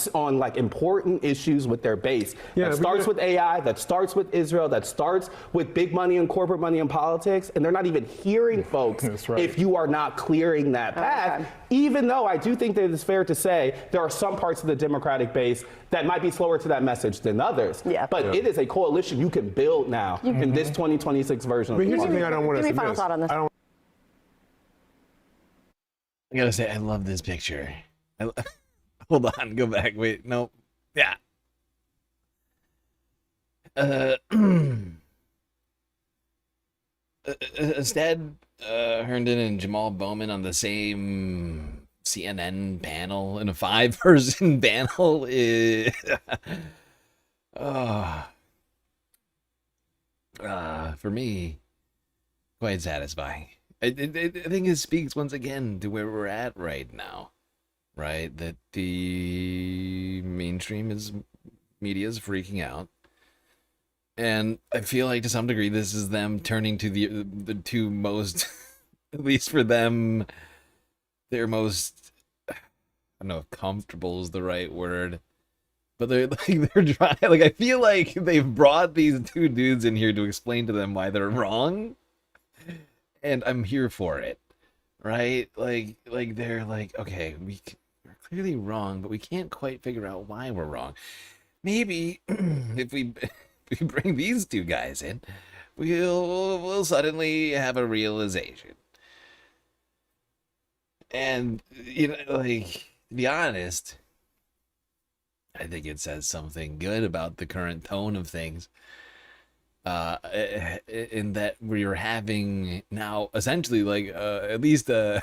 [SPEAKER 7] important issues with their base.
[SPEAKER 21] Yeah,
[SPEAKER 7] that starts with AI, that starts with Israel, that starts with big money and corporate money in politics, and they're not even hearing folks if you are not clearing that path, even though I do think that it's fair to say there are some parts of the Democratic base that might be slower to that message than others. But it is a coalition you can build now in this 2026 version of the
[SPEAKER 21] here's the thing I don't want to
[SPEAKER 8] Give me final thought on this.
[SPEAKER 1] I gotta say, I love this picture. Hold on, go back. Wait, no. Yeah. Stead, Herndon, and Jamal Bowman on the same CNN panel in a 5-person panel is for me, quite satisfying. I think it speaks once again to where we're at right now, right? That the mainstream media is freaking out. And I feel like to some degree this is them turning to the two most, at least for them, their most, I don't know if comfortable is the right word, but they're trying, I feel like they've brought these two dudes in here to explain to them why they're wrong, and I'm here for it, right? Like they're like, okay, we're clearly wrong, but we can't quite figure out why we're wrong. Maybe if we bring these two guys in, we'll suddenly have a realization. And, to be honest, I think it says something good about the current tone of things. In that we're having now essentially at least I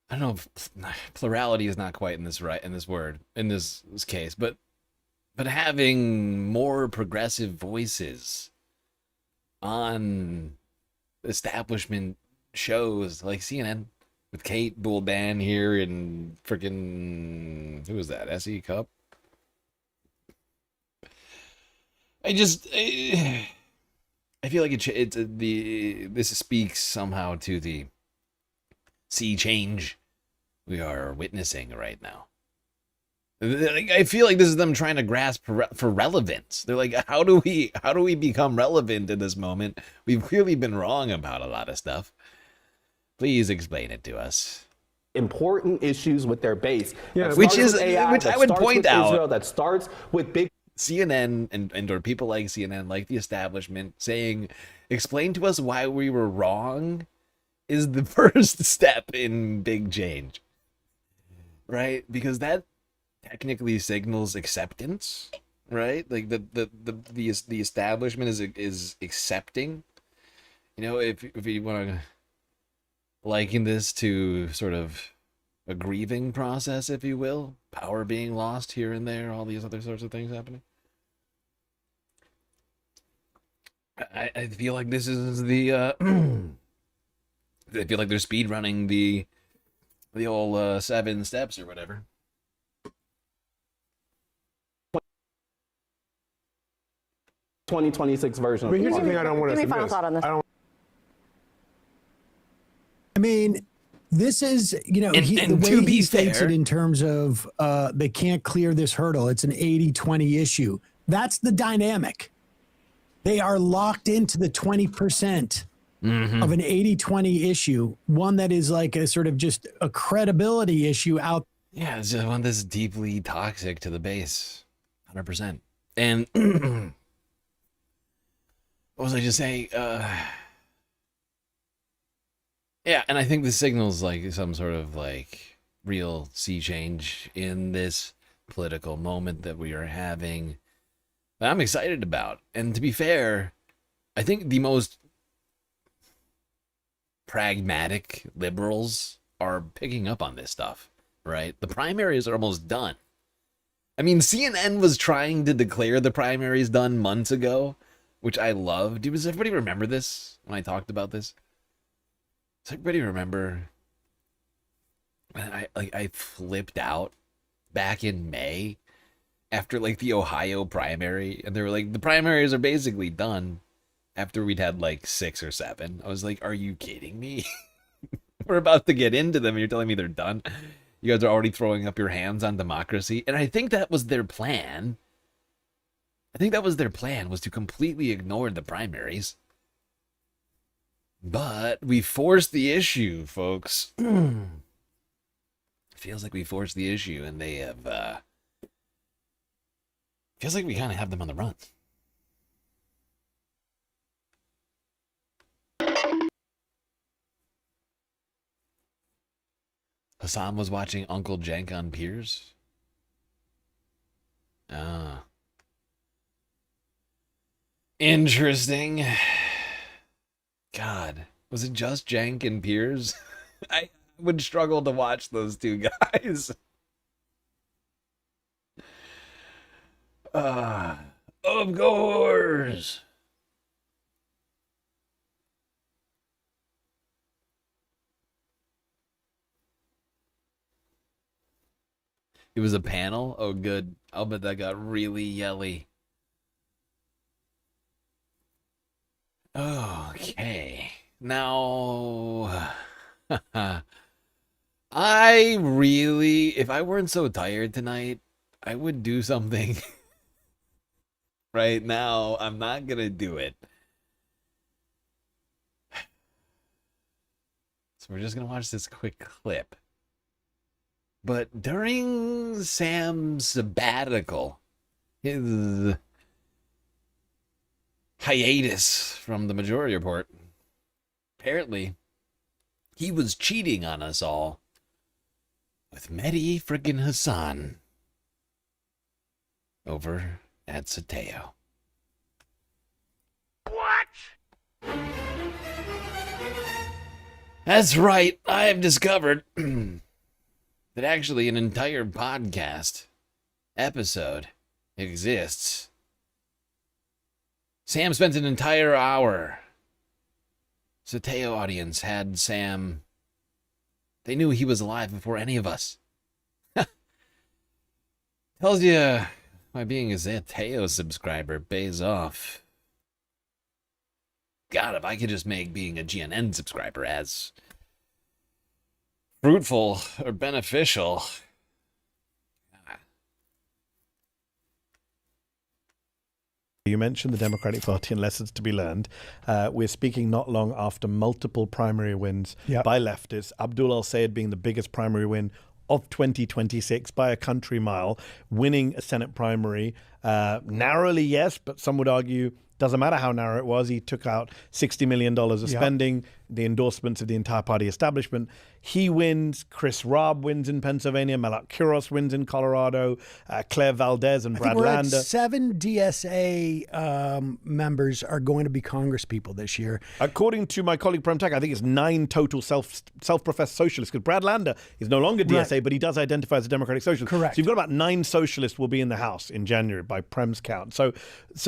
[SPEAKER 1] don't know if plurality is not quite in this case, but having more progressive voices on establishment shows like CNN with Kate Bulban here and freaking who was that? SE Cup. I feel like this speaks somehow to the sea change we are witnessing right now. I feel like this is them trying to grasp for relevance. They're like, how do we become relevant in this moment? We've clearly been wrong about a lot of stuff. Please explain it to us.
[SPEAKER 7] Important issues with their base,
[SPEAKER 1] which I would point out
[SPEAKER 7] Israel, that starts with big
[SPEAKER 1] CNN and or people like CNN, like the establishment, saying, explain to us why we were wrong, is the first step in big change, right? Because that technically signals acceptance, right? Like the establishment is accepting. If you want to liken this to sort of a grieving process, if you will, power being lost here and there, all these other sorts of things happening. I feel like this is the I feel like they're speed running the old 7 steps or whatever.
[SPEAKER 7] '26 version.
[SPEAKER 21] Here's the thing I don't want to
[SPEAKER 8] Give me final thought on this.
[SPEAKER 6] I mean, this is, the way he states it in terms of they can't clear this hurdle. It's an 80-20 issue. That's the dynamic. They are locked into the 20%. of an 80-20 issue, one that is like a sort of just a credibility issue out.
[SPEAKER 1] Yeah, it's just one that's deeply toxic to the base, 100%. And what was I just saying? Yeah, and I think this signals like some sort of like real sea change in this political moment that we are having that I'm excited about. And to be fair, I think the most pragmatic liberals are picking up on this stuff, right? The primaries are almost done. I mean, CNN was trying to declare the primaries done months ago, which I loved. Does everybody remember this when I talked about this? Does everybody remember when I flipped out back in May after like the Ohio primary, and they were like, the primaries are basically done after we'd had like 6 or 7. I was like, are you kidding me? We're about to get into them and you're telling me they're done? You guys are already throwing up your hands on democracy. And I think that was their plan. I think that was their plan, was to completely ignore the primaries. But we forced the issue, folks. Feels like we forced the issue, and they have, feels like we kind of have them on the run. Hasan was watching Uncle Jenk on Piers. Ah. Interesting. God, was it just Jenk and Piers? I would struggle to watch those two guys. Of course. It was a panel? Oh, good. I'll bet that got really yelly. Okay. Now, I really, if I weren't so tired tonight, I would do something. Right now, I'm not going to do it. So we're just going to watch this quick clip. But during Sam's sabbatical, his hiatus from the Majority Report, apparently he was cheating on us all with Mehdi friggin' Hasan over at Sateo. What? That's right, I have discovered that actually an entire podcast episode exists. Sam spent an entire hour. Sateo audience had Sam. They knew he was alive before any of us. Tells you why being a Sateo subscriber pays off. God, if I could just make being a GNN subscriber as fruitful or beneficial.
[SPEAKER 8] You mentioned the Democratic Party and lessons to be learned. We're speaking not long after multiple primary wins by leftists. Abdul al-Sayed being the biggest primary win of 2026 by a country mile, winning a Senate primary. Narrowly, yes, but some would argue doesn't matter how narrow it was. He took out $60 million of spending, the endorsements of the entire party establishment. He wins. Chris Raab wins in Pennsylvania. Malak Kuros wins in Colorado. Claire Valdez and Brad
[SPEAKER 6] we're
[SPEAKER 8] Lander.
[SPEAKER 6] At 7 DSA members are going to be Congresspeople this year.
[SPEAKER 8] According to my colleague Prem Tech, I think it's 9 total self-professed socialists, because Brad Lander is no longer DSA, but he does identify as a Democratic Socialist.
[SPEAKER 6] Correct.
[SPEAKER 8] So you've got about 9 socialists will be in the House in January by Prem's count. So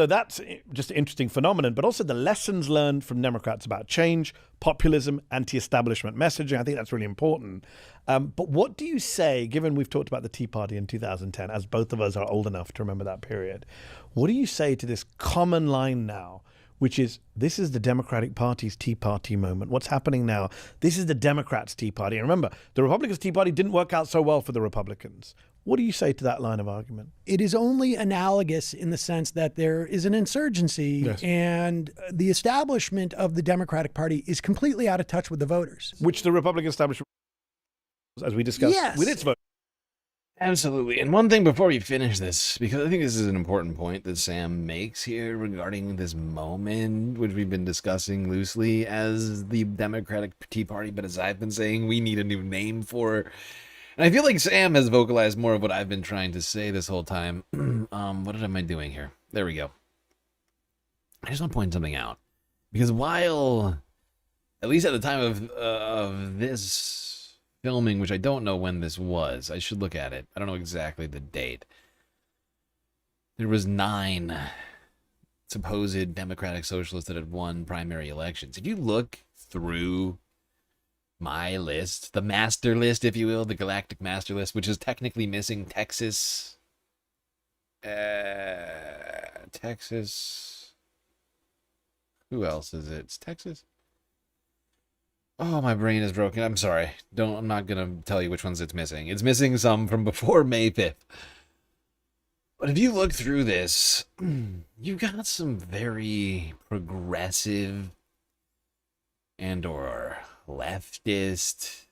[SPEAKER 8] that's just an interesting phenomenon, but also the lessons learned from Democrats about change, populism, anti-establishment messaging. I think that's really important. But what do you say, given we've talked about the Tea Party in 2010, as both of us are old enough to remember that period, what do you say to this common line now, which is, this is the Democratic Party's Tea Party moment. What's happening now? This is the Democrats' Tea Party. And remember, the Republicans' Tea Party didn't work out so well for the Republicans. What do you say to that line of argument?
[SPEAKER 6] It is only analogous in the sense that there is an insurgency,
[SPEAKER 8] Yes.
[SPEAKER 6] and the establishment of the Democratic Party is completely out of touch with the voters.
[SPEAKER 8] Which the Republican establishment, as we discussed,
[SPEAKER 6] Yes.
[SPEAKER 8] with its vote.
[SPEAKER 1] Absolutely. And one thing before we finish this, because I think this is an important point that Sam makes here regarding this moment, which we've been discussing loosely as the Democratic Tea Party, but as I've been saying, we need a new name for. And I feel like Sam has vocalized more of what I've been trying to say this whole time. What am I doing here? There we go. I just want to point something out. Because while, at least at the time of this filming, which I don't know when this was. I should look at it. I don't know exactly the date. There was 9 supposed Democratic Socialists that had won primary elections. If you look through my list, the master list, if you will, the Galactic Master List, which is technically missing Texas. Texas. Who else is it? It's Texas. Oh, my brain is broken. I'm sorry. I'm not going to tell you which ones it's missing. It's missing some from before May 5th. But if you look through this, you've got some very progressive and or leftist,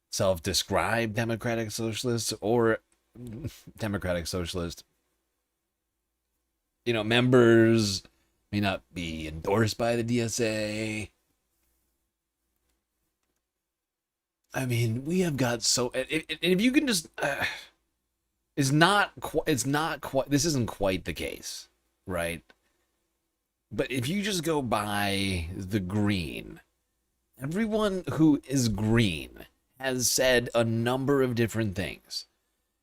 [SPEAKER 1] self-described Democratic Socialists or Democratic Socialist, members may not be endorsed by the DSA. I mean, we have got so. If you can just, it's not quite. This isn't quite the case, right? But if you just go by the green, everyone who is green has said a number of different things.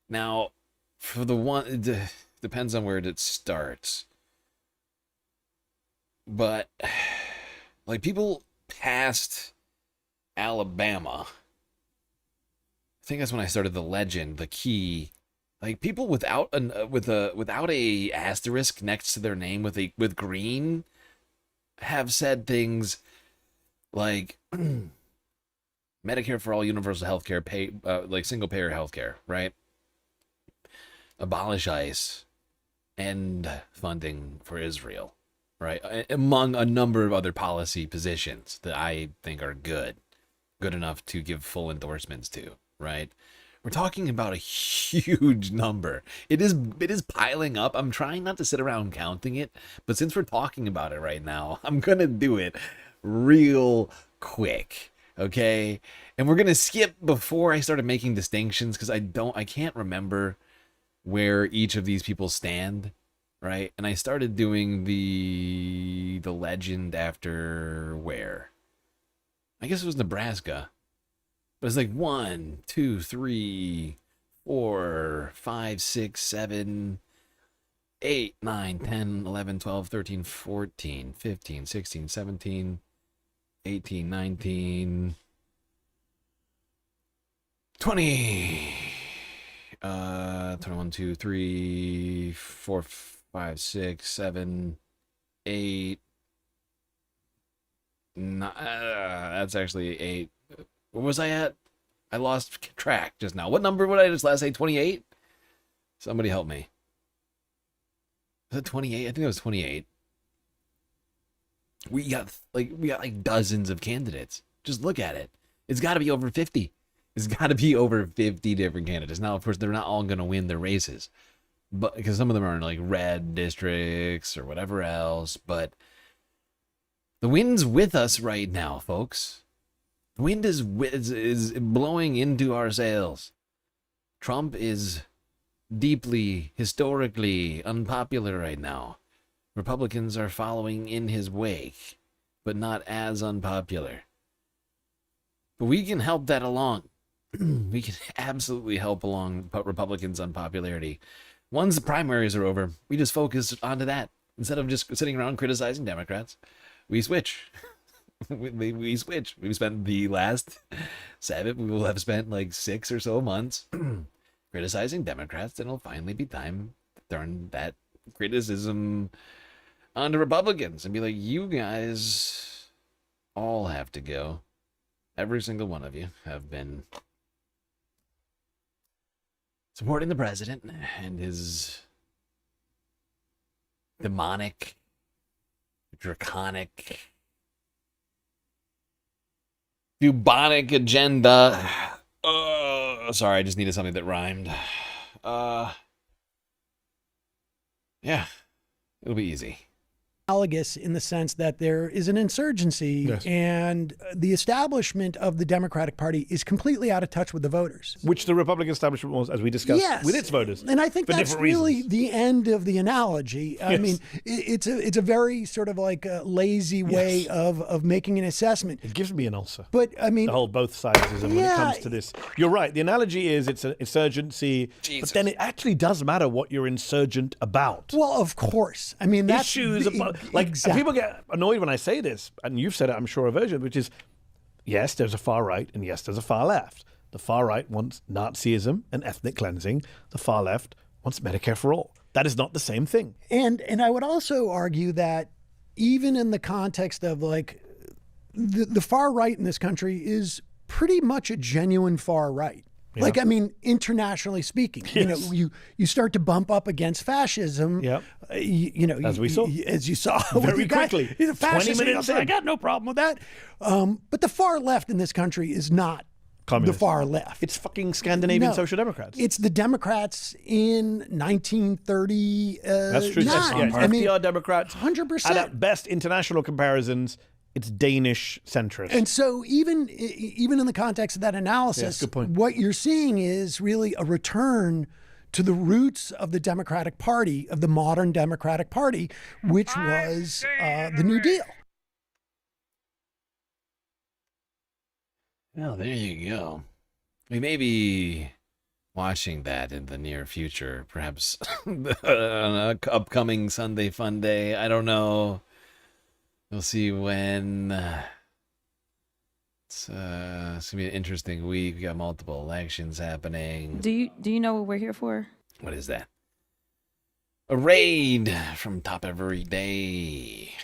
[SPEAKER 1] Now, for the one, it depends on where it starts. But like people past Alabama. I think that's when I started the legend, the key. Like people without a asterisk next to their name with green have said things like Medicare for all, universal health care, like single payer health care, right? Abolish ICE, end funding for Israel, right? Among a number of other policy positions that I think are good enough to give full endorsements to. Right, we're talking about a huge number. It is piling up. I'm trying not to sit around counting it, but since we're talking about it right now, I'm gonna do it real quick, okay? And we're gonna skip before I started making distinctions because I can't remember where each of these people stand, right? And I started doing the legend after where? I guess it was Nebraska. But it's like 1, 2, 3, 4, 5, 6, 7, 8, 9, 10, 11, 12, 13, 14, 15, 16, 17, 18, 19, 20. 21, 2, 3, 4, 5, 6, 7, 8. That's actually 8. Where was I at? I lost track just now. What number would I just last say? 28? Somebody help me. Was it 28? I think it was 28. We got like dozens of candidates. Just look at it. It's got to be over 50. It's got to be over 50 different candidates. Now, of course, they're not all going to win their races, but because some of them are in like red districts or whatever else. But the wind's with us right now, folks. The wind is blowing into our sails. Trump is deeply, historically unpopular right now. Republicans are following in his wake, but not as unpopular. But we can help that along. We can absolutely help along Republicans' unpopularity. Once the primaries are over, we just focus onto that. Instead of just sitting around criticizing Democrats, we switch. we switch. We've spent the last 7, we will have spent like 6 or so months criticizing Democrats, and it'll finally be time to turn that criticism onto Republicans and be like, you guys all have to go. Every single one of you have been supporting the president and his demonic, draconic, bubonic agenda. Sorry, I just needed something that rhymed. Yeah, it'll be easy.
[SPEAKER 6] Analogous in the sense that there is an insurgency and the establishment of the Democratic Party is completely out of touch with the voters.
[SPEAKER 8] Which the Republican establishment was, as we discussed, with its voters.
[SPEAKER 6] And I think that's really the end of the analogy. I
[SPEAKER 8] Yes.
[SPEAKER 6] mean, it's a very sort of like a lazy way of making an assessment.
[SPEAKER 8] It gives me an ulcer.
[SPEAKER 6] But I mean,
[SPEAKER 8] the whole both sidesism when it comes to this. You're right. The analogy is it's an insurgency, but then it actually does matter what you're insurgent about.
[SPEAKER 6] Well, of course. I mean, that's
[SPEAKER 8] issues about, like,
[SPEAKER 6] exactly.
[SPEAKER 8] people get annoyed when I say this, and you've said it, I'm sure, a version, which is, yes, there's a far right, and yes, there's a far left. The far right wants Nazism and ethnic cleansing. The far left wants Medicare for all. That is not the same thing.
[SPEAKER 6] And I would also argue that even in the context of like the far right in this country is pretty much a genuine far right.
[SPEAKER 8] Yeah.
[SPEAKER 6] Like, I mean, internationally speaking,
[SPEAKER 8] Yes.
[SPEAKER 6] you start to bump up against fascism.
[SPEAKER 8] Yep.
[SPEAKER 6] As
[SPEAKER 8] we saw.
[SPEAKER 6] As you saw.
[SPEAKER 8] Very quickly.
[SPEAKER 6] 20
[SPEAKER 8] minutes in.
[SPEAKER 6] I got no problem with that. But the far left in this country is not
[SPEAKER 8] Communist.
[SPEAKER 6] the far left.
[SPEAKER 8] It's fucking Scandinavian social democrats.
[SPEAKER 6] It's the Democrats in 1930.
[SPEAKER 8] That's true.
[SPEAKER 6] I mean,
[SPEAKER 8] FDR Democrats.
[SPEAKER 6] 100%.
[SPEAKER 8] And at best, international comparisons, it's Danish centrist.
[SPEAKER 6] And so even in the context of that analysis,
[SPEAKER 8] good point.
[SPEAKER 6] what you're seeing is really a return to the roots of the Democratic Party, of the modern Democratic Party, which was the New Deal.
[SPEAKER 1] Well, there you go. We may be watching that in the near future, perhaps on an upcoming Sunday Fun Day. I don't know. We'll see when. It's gonna be an interesting week. We got multiple elections happening.
[SPEAKER 9] Do you know what we're here for?
[SPEAKER 1] What is that? A raid from Top Every Day.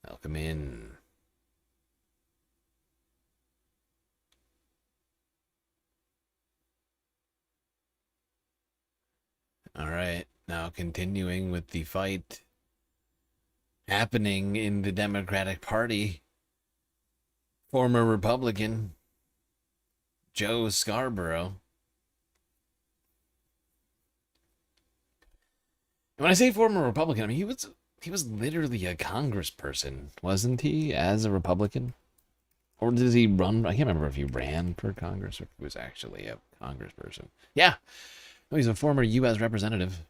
[SPEAKER 1] Welcome in. All right, now continuing with the fight happening in the Democratic Party. Former Republican Joe Scarborough. And when I say former Republican, I mean he was literally a congressperson, wasn't he, as a Republican? Or did he run? I can't remember if he ran for Congress or if he was actually a congressperson. Yeah. No, he's a former U.S. representative.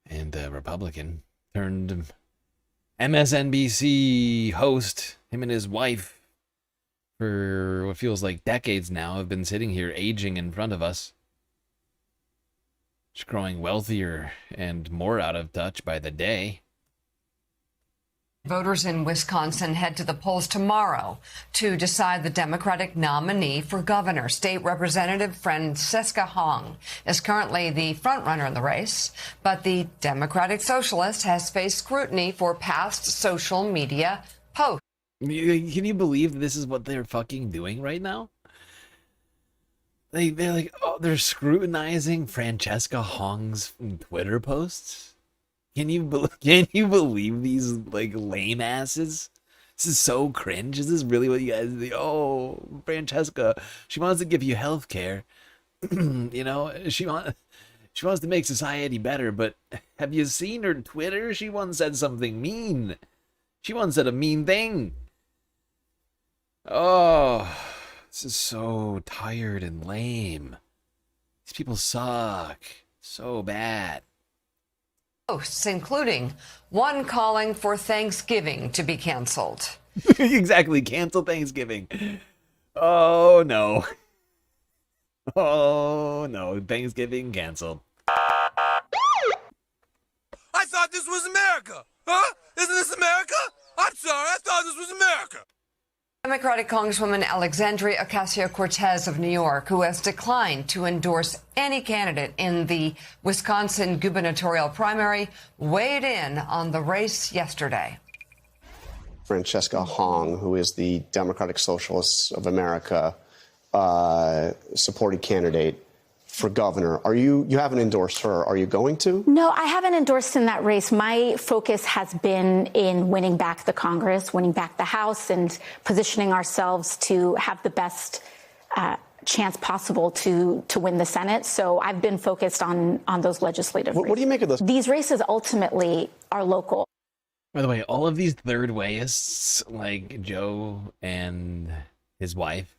[SPEAKER 1] And a Republican turned MSNBC host. Him and his wife, for what feels like decades now, have been sitting here aging in front of us. Just growing wealthier and more out of touch by the day.
[SPEAKER 10] Voters in Wisconsin head to the polls tomorrow to decide the Democratic nominee for governor. State Representative Francesca Hong is currently the frontrunner in the race, but the Democratic Socialist has faced scrutiny for past social media posts.
[SPEAKER 1] Can you believe this is what they're fucking doing right now? They're like, oh, they're scrutinizing Francesca Hong's Twitter posts. Can you believe these like lame asses? This is so cringe. Is this really what you guys do? Oh, Francesca, she wants to give you health care. You know, she wants to make society better, but have you seen her Twitter? She once said something mean. She once said a mean thing. Oh, this is so tired and lame. These people suck so bad.
[SPEAKER 10] Posts, including one calling for Thanksgiving to be canceled.
[SPEAKER 1] Exactly, cancel Thanksgiving. Oh no. Oh no, Thanksgiving canceled.
[SPEAKER 13] I thought this was America. Huh? Isn't this America? I'm sorry, I thought this was America.
[SPEAKER 10] Democratic Congresswoman Alexandria Ocasio-Cortez of New York, who has declined to endorse any candidate in the Wisconsin gubernatorial primary, weighed in on the race yesterday.
[SPEAKER 24] Francesca Hong, who is the Democratic Socialists of America
[SPEAKER 15] supported candidate for governor. You haven't endorsed her. Are you going to?
[SPEAKER 16] No, I haven't endorsed in that race. My focus has been in winning back the Congress, winning back the House, and positioning ourselves to have the best chance possible to win the Senate. So I've been focused on those legislative races.
[SPEAKER 15] What do you make of this?
[SPEAKER 16] These races ultimately are local.
[SPEAKER 1] By the way, all of these third wayists, like Joe and his wife.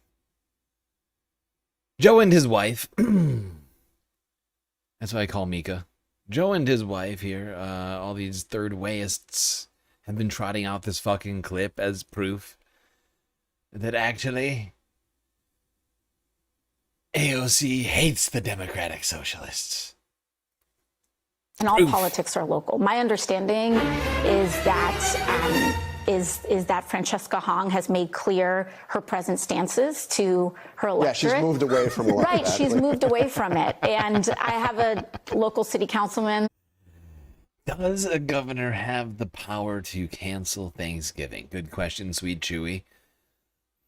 [SPEAKER 1] Joe and his wife. That's what I call Mika. Joe and his wife here, all these third wayists have been trotting out this fucking clip as proof that actually AOC hates the Democratic Socialists.
[SPEAKER 16] And all politics are local. My understanding is that that Francesca Hong has made clear her present stances to her electorate.
[SPEAKER 15] Yeah, she's moved away from electorate.
[SPEAKER 16] Right, she's moved away from it. And I have a local city councilman.
[SPEAKER 1] Does a governor have the power to cancel Thanksgiving? Good question, Sweet Chewy.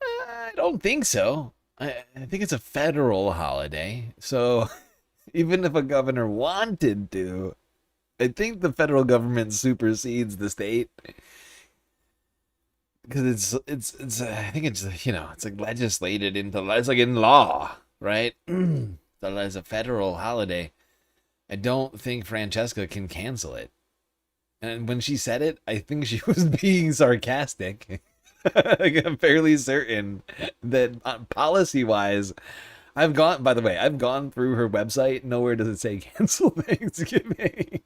[SPEAKER 1] I don't think so. I think it's a federal holiday. So even if a governor wanted to, I think the federal government supersedes the state. Because it's I think it's, you know, it's like legislated into, it's like in law, right? So as a federal holiday, I don't think Francesca can cancel it. And when she said it, I think she was being sarcastic. Like, I'm fairly certain that policy-wise, I've gone through her website. Nowhere does it say cancel Thanksgiving.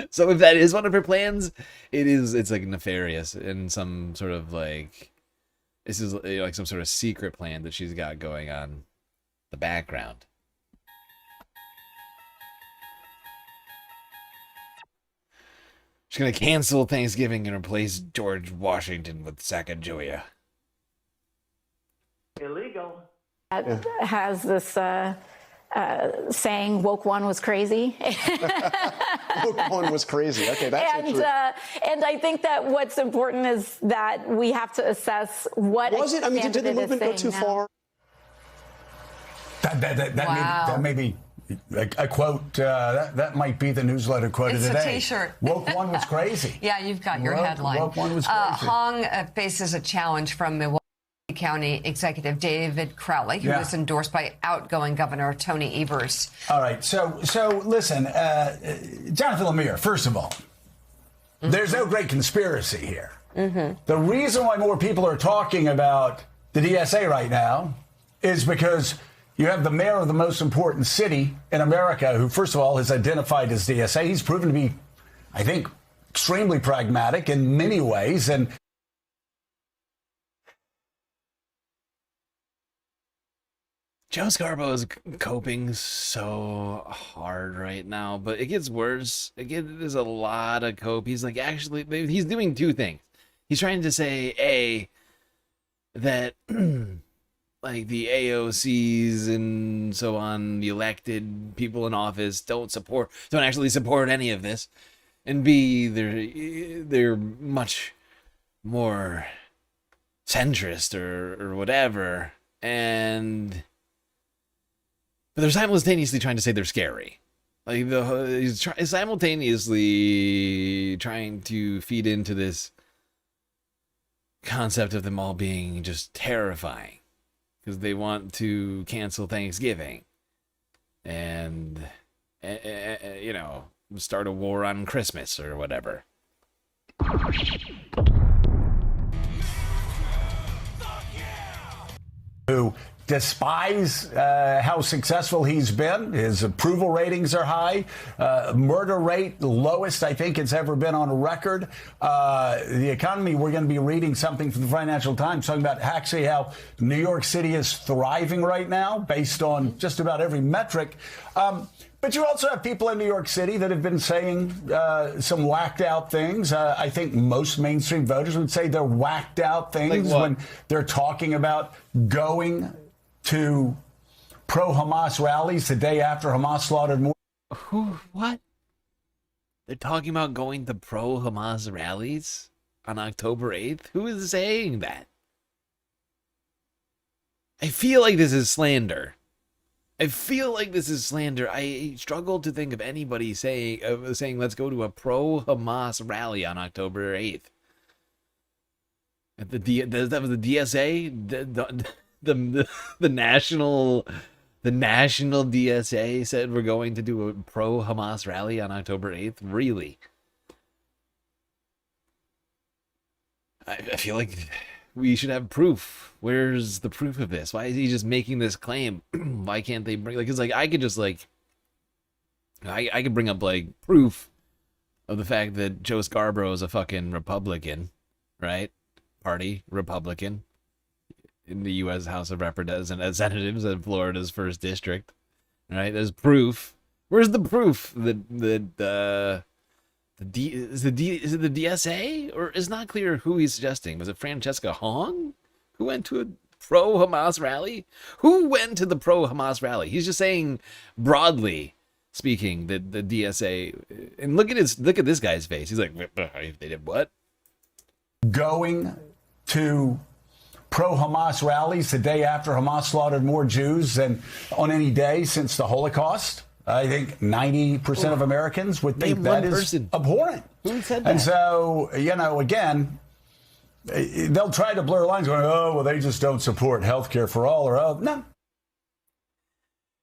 [SPEAKER 1] So if that is one of her plans, it's like nefarious and some sort of like, this is like some sort of secret plan that she's got going on in the background. She's gonna cancel Thanksgiving and replace George Washington with Sacagawea.
[SPEAKER 16] Illegal. Has this saying woke one was crazy.
[SPEAKER 15] Woke one was crazy. Okay, that's interesting.
[SPEAKER 16] And I think that what's important is that we have to assess what
[SPEAKER 15] was it. I mean, did the movement go too far?
[SPEAKER 18] That may be a quote. That might be the newsletter quote of the day.
[SPEAKER 10] It's a T-shirt.
[SPEAKER 18] Woke one was crazy.
[SPEAKER 10] Yeah, you've got your headline.
[SPEAKER 18] Woke one was crazy.
[SPEAKER 10] Hong faces a challenge from Milwaukee County Executive David Crowley, who was endorsed by outgoing Governor Tony Evers.
[SPEAKER 18] All right, so listen, Jonathan Lemire, first of all, there's no great conspiracy here. The reason why more people are talking about the DSA right now is because you have the mayor of the most important city in America who, first of all, is identified as DSA. He's proven to be, I think, extremely pragmatic in many ways. And
[SPEAKER 1] Joe Scarborough is coping so hard right now, but it gets worse. There's a lot of cope. He's like, actually, he's doing two things. He's trying to say, A, that like the AOCs and so on, the elected people in office don't actually support any of this. And B, they're much more centrist or whatever. But they're simultaneously trying to say they're scary. Like he's simultaneously trying to feed into this concept of them all being just terrifying because they want to cancel Thanksgiving and you know, start a war on Christmas or whatever.
[SPEAKER 18] who despise how successful he's been. His approval ratings are high. Murder rate, the lowest I think it's ever been on a record. The economy, we're going to be reading something from the Financial Times talking about actually how New York City is thriving right now based on just about every metric. But you also have people in New York City that have been saying some whacked out things. I think most mainstream voters would say they're whacked out things when they're talking about going to pro-Hamas rallies the day after Hamas slaughtered more.
[SPEAKER 1] What? They're talking about going to pro-Hamas rallies on October 8th? Who is saying that? I feel like this is slander. I struggle to think of anybody saying let's go to a pro-Hamas rally on October 8th. That was the DSA, the national DSA said we're going to do a pro-Hamas rally on October 8th. Really? I feel like we should have proof. Where's the proof of this? Why is he just making this claim? Why can't they bring it's like I could just I could bring up proof of the fact that Joe Scarborough is a fucking Republican, right? Party Republican in the U.S. House of Representatives in Florida's 1st District, right? There's proof. Where's the proof that is it the DSA, or it's not clear who he's suggesting? Was it Francesca Hong who went to a pro-Hamas rally? Who went to the pro-Hamas rally? He's just saying broadly speaking that the DSA, and look at this guy's face. He's like, they did what?
[SPEAKER 18] Going to pro-Hamas rallies the day after Hamas slaughtered more Jews than on any day since the Holocaust. I think 90% of Americans would think that is abhorrent.
[SPEAKER 1] Who said that?
[SPEAKER 18] And so, again, they'll try to blur lines going, oh, well, they just don't support health care for all, or, oh, no.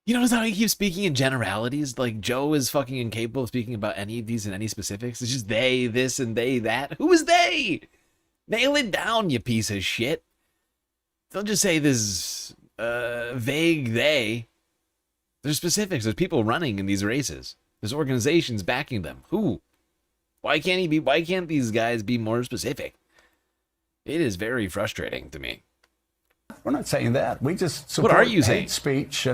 [SPEAKER 1] You notice how he keeps speaking in generalities? Like, Joe is fucking incapable of speaking about any of these in any specifics. It's just they, this, and they, that. Who is they? Nail it down, you piece of shit. Don't just say this vague they. There's specifics. There's people running in these races. There's organizations backing them. Who? Why can't these guys be more specific? It is very frustrating to me.
[SPEAKER 18] We're not saying that. We just support
[SPEAKER 1] what are you
[SPEAKER 18] hate
[SPEAKER 1] saying?
[SPEAKER 18] Speech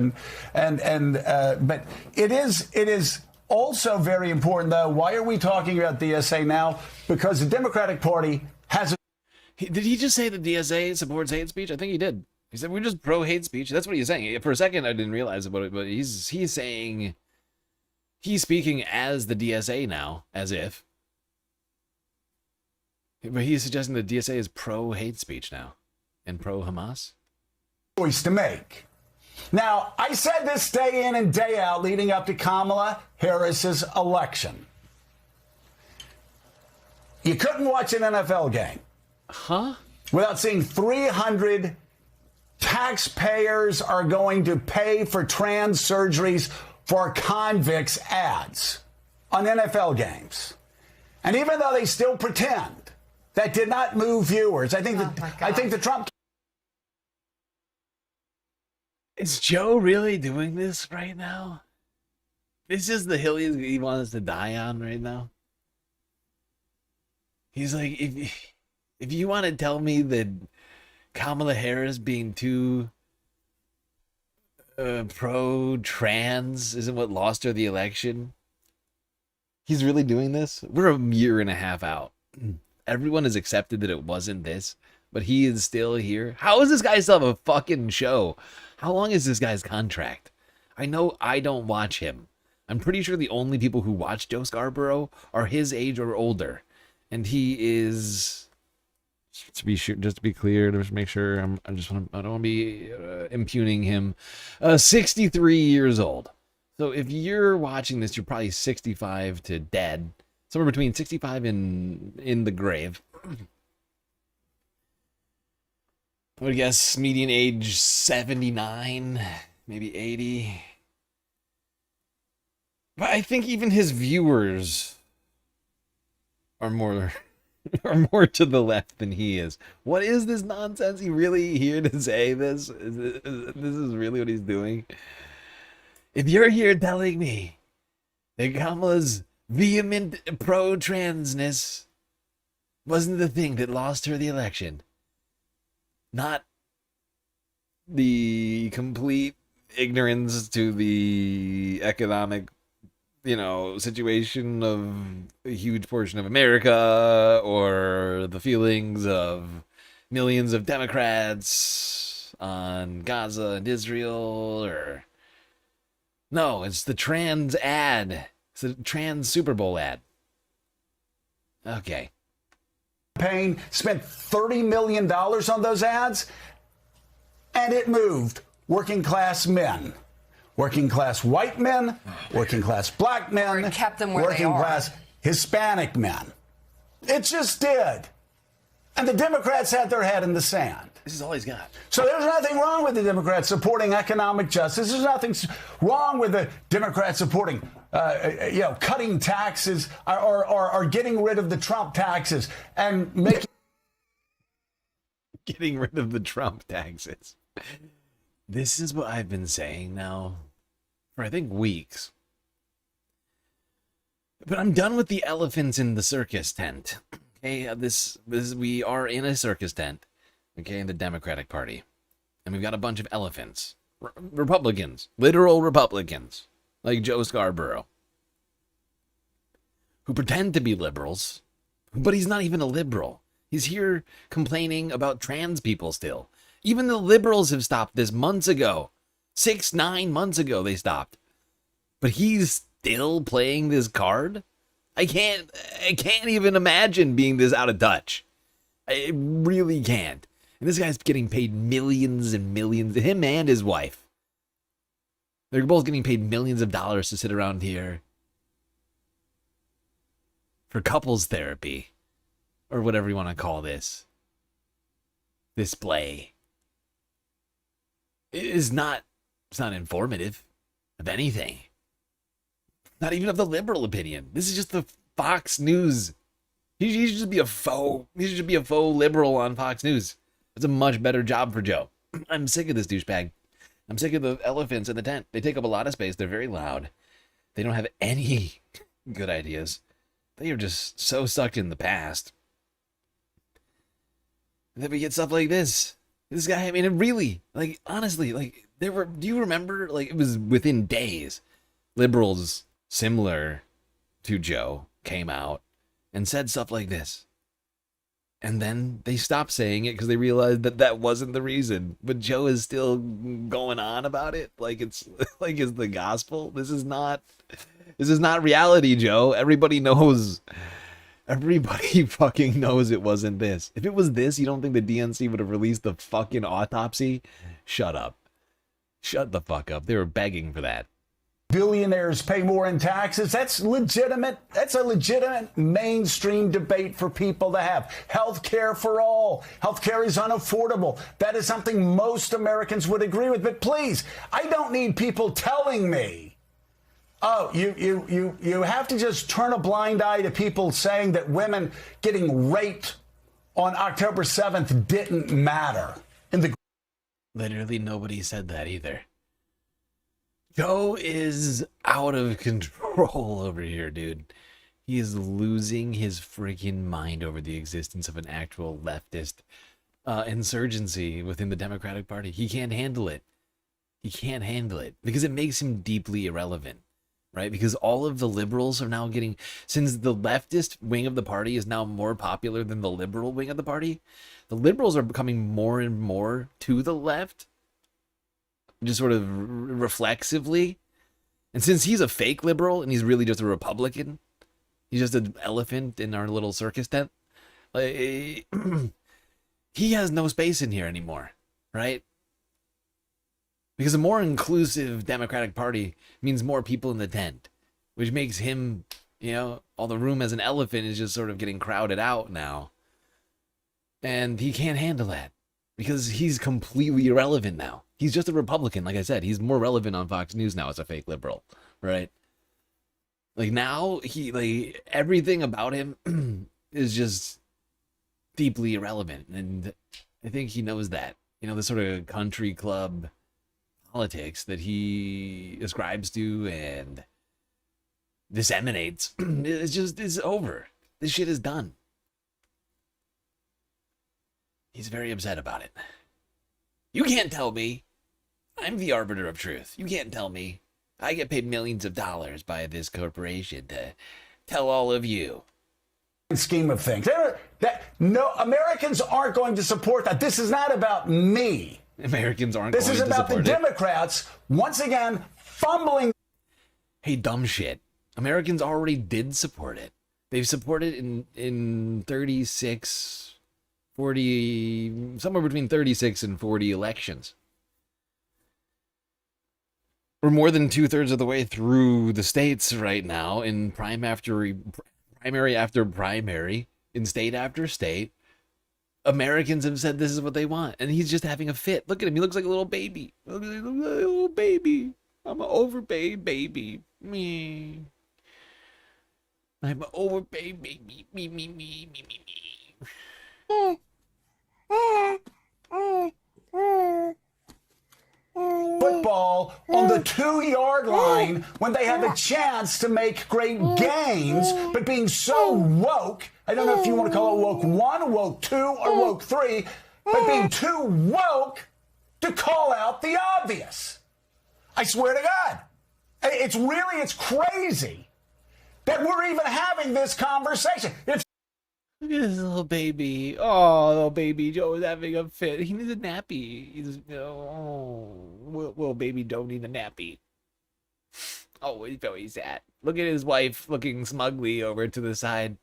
[SPEAKER 18] but it is also very important, though. Why are we talking about DSA now? Because the Democratic Party has
[SPEAKER 1] Did he just say the DSA supports hate speech? I think he did. He said we're just pro hate speech. That's what he's saying. For a second, I didn't realize about it, but he's saying he's speaking as the DSA now, as if. But he's suggesting the DSA is pro hate speech now and pro Hamas.
[SPEAKER 18] Choice to make. Now, I said this day in and day out leading up to Kamala Harris's election. You couldn't watch an NFL game. Without seeing 300 taxpayers are going to pay for trans surgeries for convicts ads on NFL games. And even though they still pretend, that did not move viewers. I think the Trump.
[SPEAKER 1] Is Joe really doing this right now? This is the hill he wants to die on right now. He's like, if you want to tell me that Kamala Harris being too pro-trans isn't what lost her the election, he's really doing this? We're a year and a half out. Everyone has accepted that it wasn't this, but he is still here. How is this guy still have a fucking show? How long is this guy's contract? I know I don't watch him. I'm pretty sure the only people who watch Joe Scarborough are his age or older. And he is, just to be clear, to make sure, I don't want to be impugning him, 63 years old. So if you're watching this, you're probably 65 to dead, somewhere between 65 and in the grave. I would guess median age 79, maybe 80. But I think even his viewers are more to the left than he is. What is this nonsense? He really here to say this? This is really what he's doing? If you're here telling me that Kamala's vehement pro-transness wasn't the thing that lost her the election, not the complete ignorance to the economic, situation of a huge portion of America, or the feelings of millions of Democrats on Gaza and Israel, or no, it's the trans ad. It's the trans Super Bowl ad. Okay.
[SPEAKER 18] Spent $30 million on those ads. and it moved working class men. Working class white men, working class black men,
[SPEAKER 10] Or it kept them where they
[SPEAKER 18] working
[SPEAKER 10] are.
[SPEAKER 18] class Hispanic men. It just did. And the Democrats had their head in the sand.
[SPEAKER 1] This is all he's got.
[SPEAKER 18] So there's nothing wrong with the Democrats supporting economic justice. There's nothing wrong with the Democrats supporting, cutting taxes or getting rid of the Trump taxes and making.
[SPEAKER 1] Getting rid of the Trump taxes. This is what I've been saying now for, I think, weeks. But I'm done with the elephants in the circus tent. Okay, we are in a circus tent. Okay, in the Democratic Party. And we've got a bunch of elephants. Republicans. Literal Republicans. Like Joe Scarborough. Who pretend to be liberals. But he's not even a liberal. He's here complaining about trans people still. Even the liberals have stopped this months ago. 6-9 months ago they stopped. But he's still playing this card? I can't even imagine being this out of touch. I really can't. And this guy's getting paid millions and millions. Him and his wife. They're both getting paid millions of dollars to sit around here for couples therapy. Or whatever you want to call this. Display. It's not informative of anything. Not even of the liberal opinion. This is just the Fox News. He should just be a faux liberal on Fox News. It's a much better job for Joe. I'm sick of this douchebag. I'm sick of the elephants in the tent. They take up a lot of space. They're very loud. They don't have any good ideas. They are just so stuck in the past. And then we get stuff like this. This guy, I mean, it really, like, honestly, like, do you remember, like, it was within days, liberals similar to Joe came out and said stuff like this. And then they stopped saying it because they realized that that wasn't the reason. But Joe is still going on about it like it's the gospel. This is not reality, Joe. Everybody knows. Everybody fucking knows it wasn't this. If it was this, you don't think the DNC would have released the fucking autopsy? Shut up. Shut the fuck up. They were begging for that.
[SPEAKER 18] Billionaires pay more in taxes. That's legitimate. That's a legitimate mainstream debate for people to have. Health care for all. Health care is unaffordable. That is something most Americans would agree with. But please, I don't need people telling me, oh, you have to just turn a blind eye to people saying that women getting raped on October 7th didn't matter.
[SPEAKER 1] Literally nobody said that either. Joe is out of control over here, dude. He is losing his freaking mind over the existence of an actual leftist insurgency within the Democratic Party. He can't handle it. He can't handle it because it makes him deeply irrelevant, right? Because all of the liberals are now getting, since the leftist wing of the party is now more popular than the liberal wing of the party, the liberals are becoming more and more to the left. Just sort of reflexively. And since he's a fake liberal and he's really just a Republican, he's just an elephant in our little circus tent, he has no space in here anymore, right? Because a more inclusive Democratic Party means more people in the tent, which makes him, all the room as an elephant is just sort of getting crowded out now. And he can't handle that because he's completely irrelevant now. He's just a Republican, like I said. He's more relevant on Fox News now as a fake liberal, right? Like now, everything about him is just deeply irrelevant. And I think he knows that. The sort of country club politics that he ascribes to and disseminates, it's over. This shit is done. He's very upset about it. You can't tell me. I'm the arbiter of truth. You can't tell me. I get paid millions of dollars by this corporation to tell all of you.
[SPEAKER 18] Scheme of things. No, Americans aren't going to support that. This is not about me.
[SPEAKER 1] Americans aren't
[SPEAKER 18] This
[SPEAKER 1] going
[SPEAKER 18] is
[SPEAKER 1] to
[SPEAKER 18] about
[SPEAKER 1] support
[SPEAKER 18] the
[SPEAKER 1] it.
[SPEAKER 18] Democrats, once again, fumbling.
[SPEAKER 1] Hey, dumb shit. Americans already did support it. They've supported in 36, 40, somewhere between 36 and 40 elections. We're more than 2/3 of the way through the states right now in primary after primary, in state after state. Americans have said this is what they want, and he's just having a fit. Look at him. He looks like a little baby. Look at him, little baby. I'm an overpaid baby. Me. I'm an overpaid baby. Me.
[SPEAKER 18] Football on the 2-yard line when they have a chance to make great gains, but being so woke, I don't know if you want to call it woke 1, woke 2, or woke 3, but being too woke to call out the obvious. I swear to God. It's crazy that we're even having this conversation.
[SPEAKER 1] Look at this little baby. Oh, little baby Joe is having a fit. He needs a nappy. He's, little baby Joe needs a nappy. Oh, he's very sad. Look at his wife looking smugly over to the side.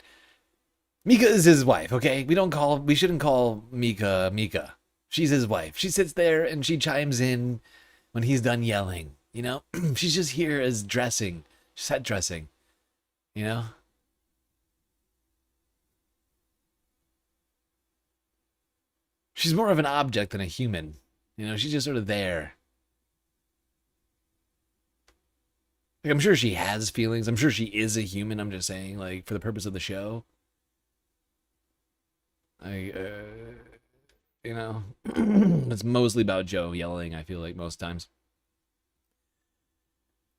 [SPEAKER 1] Mika is his wife, okay? We shouldn't call Mika Mika. She's his wife. She sits there and she chimes in when he's done yelling, you know? She's just here as dressing, set dressing, you know? She's more of an object than a human. You know, she's just sort of there. Like, I'm sure she has feelings. I'm sure she is a human. I'm just saying, like, for the purpose of the show. It's mostly about Joe yelling, I feel like, most times.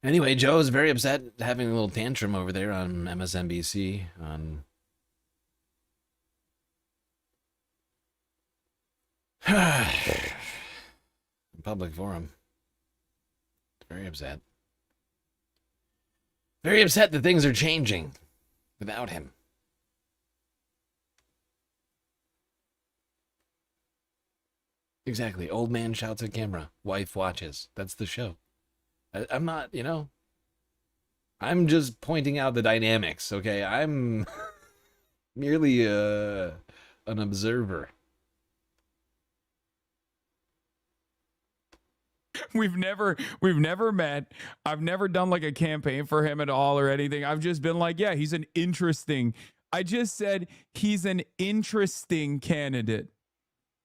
[SPEAKER 1] Anyway, Joe is very upset, having a little tantrum over there on MSNBC, on... public forum. Very upset. Very upset that things are changing without him. Exactly. Old man shouts at camera. Wife watches. That's the show. I'm not, I'm just pointing out the dynamics, okay? I'm merely an observer.
[SPEAKER 22] We've never met. I've never done like a campaign for him at all or anything. I've just been like, yeah, he's I just said he's an interesting candidate.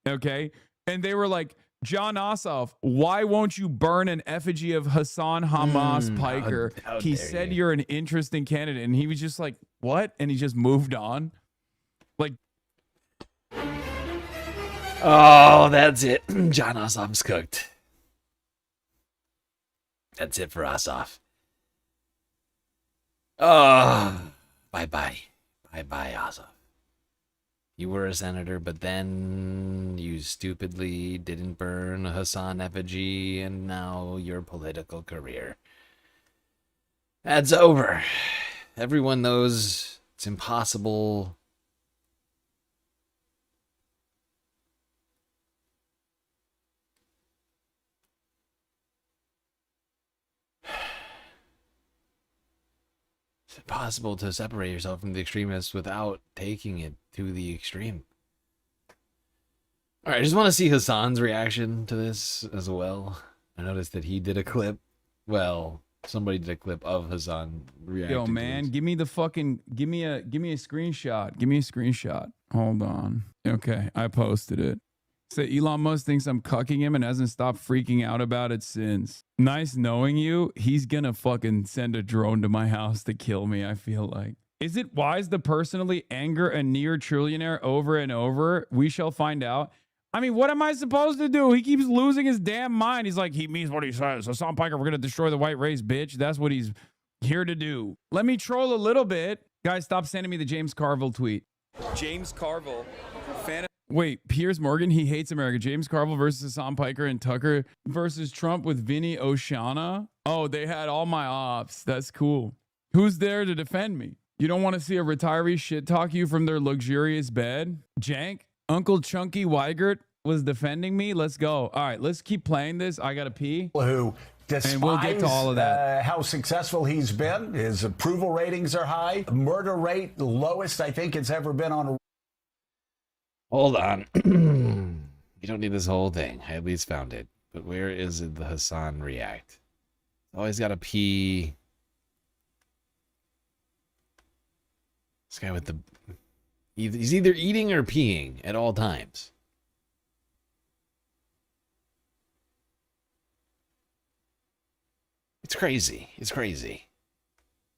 [SPEAKER 22] Okay. And they were like, John Ossoff, why won't you burn an effigy of Hasan Hamas Piker? He said you're an interesting candidate. And he was just like, what? And he just moved on. Like,
[SPEAKER 1] oh, that's it. John Ossoff's cooked. That's it for Ossoff. Oh, bye-bye. Bye-bye, Ossoff. You were a senator, but then you stupidly didn't burn a Hasan effigy, and now your political career. That's over. Everyone knows it's impossible. It's impossible to separate yourself from the extremists without taking it to the extreme. All right, I just want to see Hasan's reaction to this as well. I noticed that he did a clip. Well, somebody did a clip of Hasan reacting.
[SPEAKER 22] yo, man, give me a screenshot. Give me a screenshot. Hold on. Okay, I posted it. So Elon Musk thinks I'm cucking him and hasn't stopped freaking out about it since. Nice knowing you. He's gonna fucking send a drone to my house to kill me, I feel like. Is it wise to personally anger a near trillionaire over and over? We shall find out. I mean, what am I supposed to do? He keeps losing his damn mind. He's like, he means what he says. Hasan Piker, we're gonna destroy the white race, bitch. That's what he's here to do. Let me troll a little bit. Guys, stop sending me the James Carville tweet.
[SPEAKER 14] James Carville, fan of...
[SPEAKER 22] Wait, Piers Morgan, he hates America. James Carville versus Hasan Piker and Tucker versus Trump with Vinny Oshana. Oh, they had all my ops. That's cool. Who's there to defend me? You don't want to see a retiree shit talk you from their luxurious bed? Jank? Uncle Chunky Weigert was defending me? Let's go. All right, let's keep playing this. I got to pee.
[SPEAKER 18] Who despise
[SPEAKER 22] and we'll get to all of that.
[SPEAKER 18] How successful he's been. His approval ratings are high. Murder rate, the lowest I think it's ever been on a...
[SPEAKER 1] Hold on. You don't need this whole thing. I at least found it. But where is it the Hasan react? Always gotta pee. This guy with the... He's either eating or peeing at all times. It's crazy. It's crazy.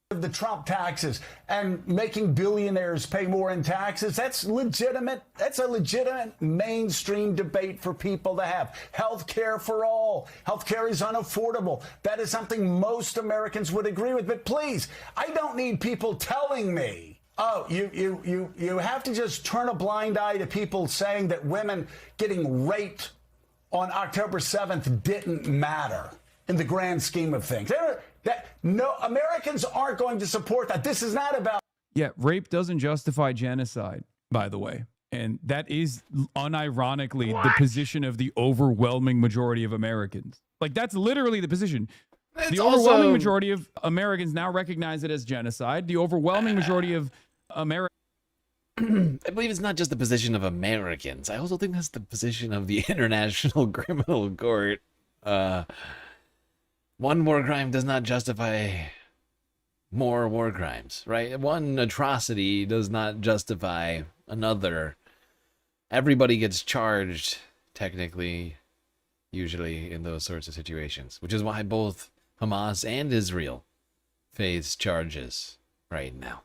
[SPEAKER 18] The Trump taxes and making billionaires pay more in taxes, that's legitimate. That's a legitimate mainstream debate for people to have. Health care for all. Health care is unaffordable. That is something most Americans would agree with. But please, I don't need people telling me, oh, you have to just turn a blind eye to people saying that women getting raped on October 7th didn't matter in the grand scheme of things. No, Americans aren't going to support that. This is not about...
[SPEAKER 22] Yeah, rape doesn't justify genocide, by the way. And that is unironically the position of the overwhelming majority of Americans. Like, that's literally the position. The overwhelming majority of Americans now recognize it as genocide. The overwhelming majority of Americans...
[SPEAKER 1] I believe it's not just the position of Americans. I also think that's the position of the International Criminal Court. One war crime does not justify more war crimes, right? One atrocity does not justify another. Everybody gets charged, technically, usually in those sorts of situations, which is why both Hamas and Israel face charges right now.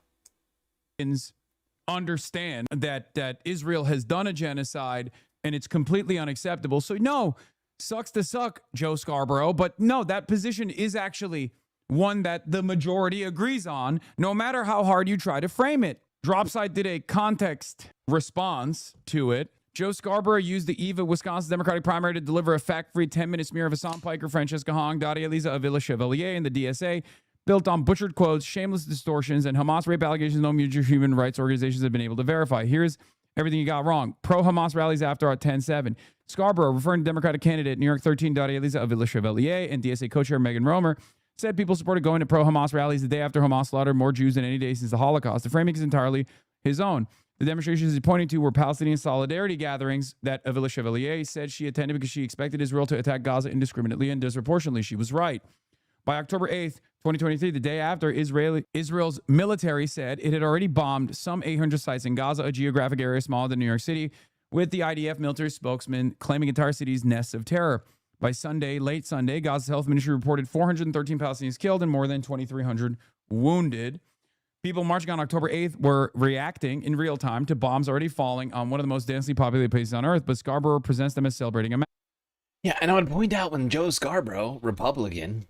[SPEAKER 22] Understand that Israel has done a genocide and it's completely unacceptable. So no, sucks to suck, Joe Scarborough, but no, that position is actually one that the majority agrees on, no matter how hard you try to frame it. Dropside did a context response to it. Joe Scarborough used the Eva, Wisconsin Democratic primary to deliver a fact-free 10-minute smear of Hasan Piker, Francesca Hong, Daria Eliza Avila Chevalier, and the DSA, built on butchered quotes, shameless distortions, and Hamas rape allegations no major human rights organizations have been able to verify. Here's everything you got wrong. Pro-Hamas rallies after at 10-7. Scarborough, referring to Democratic candidate New York 13 Daria Eliza Avila Chevalier and DSA co-chair Megan Romer, said people supported going to pro-Hamas rallies the day after Hamas slaughtered more Jews than any day since the Holocaust. The framing is entirely his own. The demonstrations he's pointing to were Palestinian solidarity gatherings that Avila Chevalier said she attended because she expected Israel to attack Gaza indiscriminately and disproportionately. She was right. By October 8th, 2023, the day after, Israel's military said it had already bombed some 800 sites in Gaza, a geographic area smaller than New York City, with the IDF military spokesman claiming entire cities nests of terror. By Sunday, late Sunday, Gaza's health ministry reported 413 Palestinians killed and more than 2,300 wounded. People marching on October 8th were reacting in real time to bombs already falling on one of the most densely populated places on earth, but Scarborough presents them as celebrating a...
[SPEAKER 1] Yeah, and I would point out when Joe Scarborough, Republican,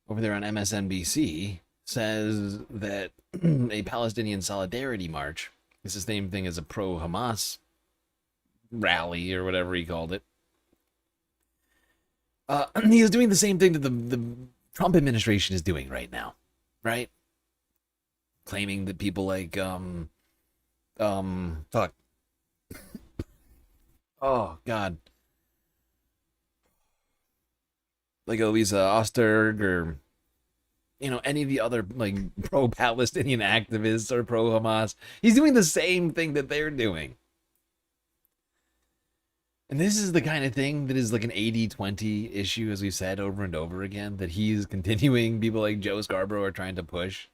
[SPEAKER 1] over there on MSNBC, says that a Palestinian solidarity march is the same thing as a pro-Hamas rally or whatever he called it. He is doing the same thing that the Trump administration is doing right now, right? Claiming that people like, fuck. Oh, God. Like Elisa Osterg or, you know, any of the other, like, pro-Palestinian activists or pro-Hamas. He's doing the same thing that they're doing. And this is the kind of thing that is like an 80-20 issue, as we've said over and over again, that he's continuing, people like Joe Scarborough are trying to push.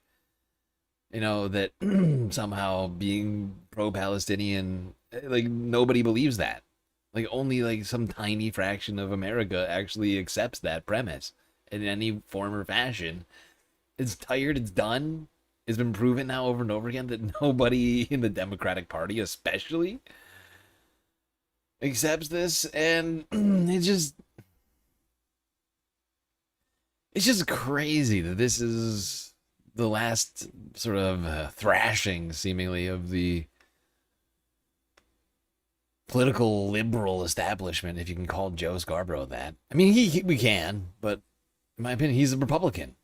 [SPEAKER 1] You know, that somehow being pro-Palestinian, like, nobody believes that. Like, only, like, some tiny fraction of America actually accepts that premise in any form or fashion. It's tired, it's done. It's been proven now over and over again that nobody in the Democratic Party, especially, accepts this, and it's just crazy that this is the last sort of thrashing, seemingly, of the political liberal establishment, if you can call Joe Scarborough that. I mean, we can, but in my opinion, he's a Republican,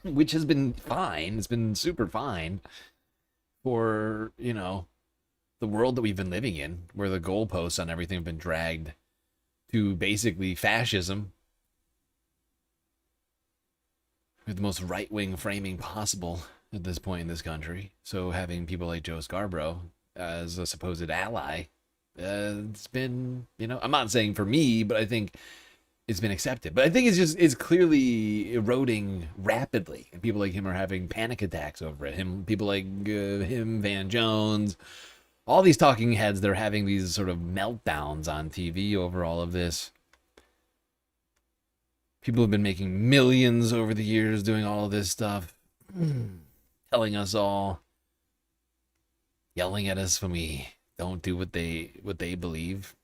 [SPEAKER 1] which has been fine. It's been super fine for, you know, the world that we've been living in, where the goalposts on everything have been dragged to basically fascism with the most right-wing framing possible at this point in this country. So having people like Joe Scarborough as a supposed ally, it's been, you know, I'm not saying for me, but I think it's been accepted. But I think it's clearly eroding rapidly, and people like him are having panic attacks over it. People like him, Van Jones, all these talking heads, they're having these sort of meltdowns on TV over all of this. People have been making millions over the years doing all of this stuff, telling us all, yelling at us when we don't do what they believe.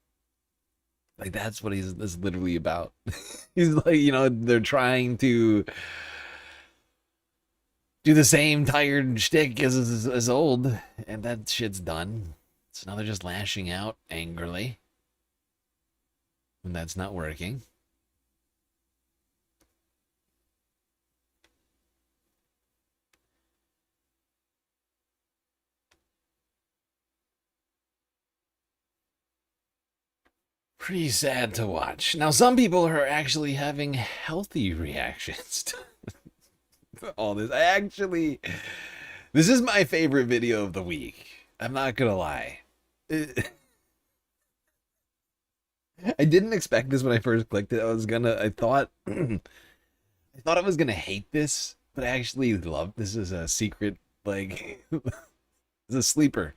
[SPEAKER 1] Like, that's what this literally about. He's like, they're trying to do the same tired shtick as old, and that shit's done. So now they're just lashing out angrily, and that's not working. Pretty sad to watch. Now, some people are actually having healthy reactions to all this. This is my favorite video of the week. I'm not gonna lie. I didn't expect this when I first clicked it. I thought I was gonna hate this, but I actually love this. Is a secret, like, it's a sleeper.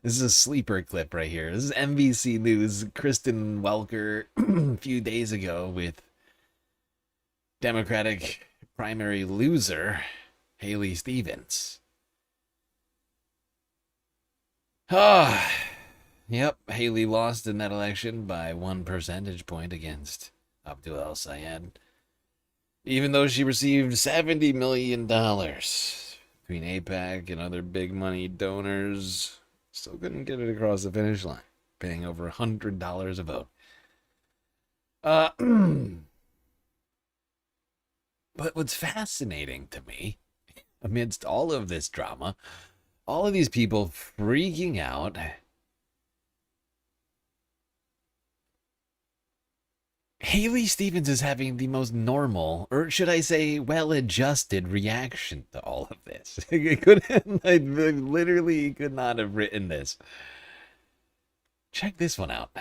[SPEAKER 1] This is a sleeper clip right here. This is NBC News. Kristen Welker a few days ago with Democratic primary loser Haley Stevens. Yep, Haley lost in that election by 1 percentage point against Abdul al-Sayed, even though she received $70 million between AIPAC and other big money donors. Still couldn't get it across the finish line, paying over $100 a vote. But what's fascinating to me, amidst all of this drama, all of these people freaking out, Haley Stevens is having the most normal, or should I say, well-adjusted reaction to all of this. I literally could not have written this. Check this one out.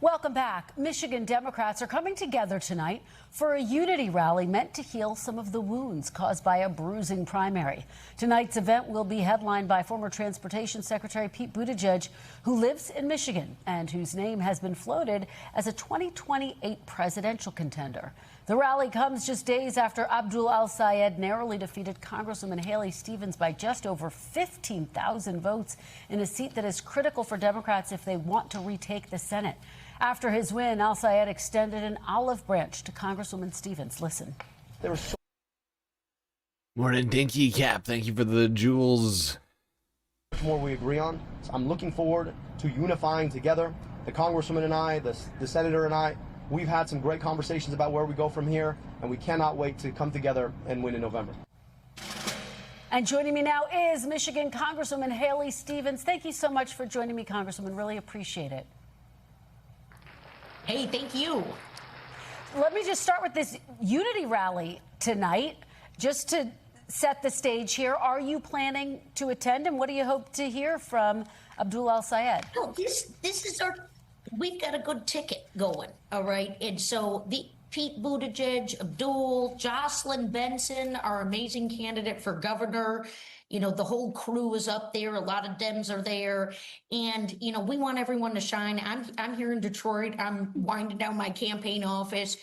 [SPEAKER 12] Welcome back. Michigan Democrats are coming together tonight for a unity rally meant to heal some of the wounds caused by a bruising primary. Tonight's event will be headlined by former Transportation Secretary Pete Buttigieg, who lives in Michigan and whose name has been floated as a 2028 presidential contender. The rally comes just days after Abdul al-Sayed narrowly defeated Congresswoman Haley Stevens by just over 15,000 votes in a seat that is critical for Democrats if they want to retake the Senate. After his win, al-Sayed extended an olive branch to Congresswoman Stevens. Listen.
[SPEAKER 1] Morning, Dinky Cap. Thank you for the jewels.
[SPEAKER 17] Much more we agree on. So I'm looking forward to unifying together. The Congresswoman and I, the Senator and I, we've had some great conversations about where we go from here, and we cannot wait to come together and win in November.
[SPEAKER 12] And joining me now is Michigan Congresswoman Haley Stevens. Thank you so much for joining me, Congresswoman. Really appreciate it.
[SPEAKER 20] Hey, thank you.
[SPEAKER 12] Let me just start with this unity rally tonight, just to set the stage here. Are you planning to attend, and what do you hope to hear from Abdul al-Sayed?
[SPEAKER 20] Oh, this is we've got a good ticket going, all right? And so Pete Buttigieg, Abdul, Jocelyn Benson, our amazing candidate for governor. The whole crew is up there. A lot of Dems are there. And, we want everyone to shine. I'm here in Detroit. I'm winding down my campaign office.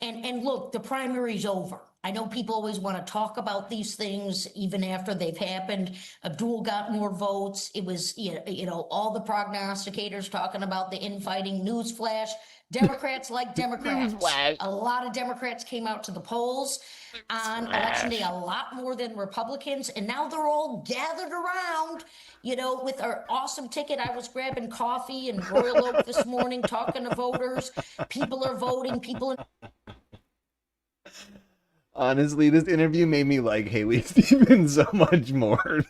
[SPEAKER 20] And look, the primary's over. I know people always want to talk about these things even after they've happened. Abdul got more votes. It was, all the prognosticators talking about the infighting. Newsflash. Democrats like Democrats. A lot of Democrats came out to the polls on election day, a lot more than Republicans, and now they're all gathered around, with our awesome ticket. I was grabbing coffee in Royal Oak this morning, talking to voters. People are voting.
[SPEAKER 1] Honestly, this interview made me like Haley Stevens so much more.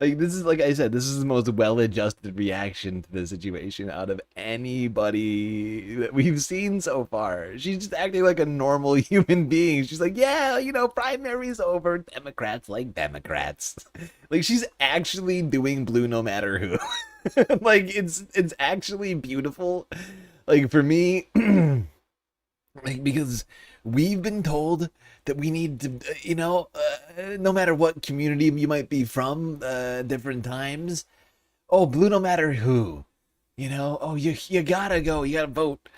[SPEAKER 1] Like I said, this is the most well-adjusted reaction to the situation out of anybody that we've seen so far. She's just acting like a normal human being. She's like, yeah, primary's over. Democrats like Democrats. Like, she's actually doing blue no matter who. Like, it's actually beautiful. Like for me, like because we've been told that we need to, no matter what community you might be from, different times. Oh, blue, no matter who, Oh, you gotta go, you gotta vote.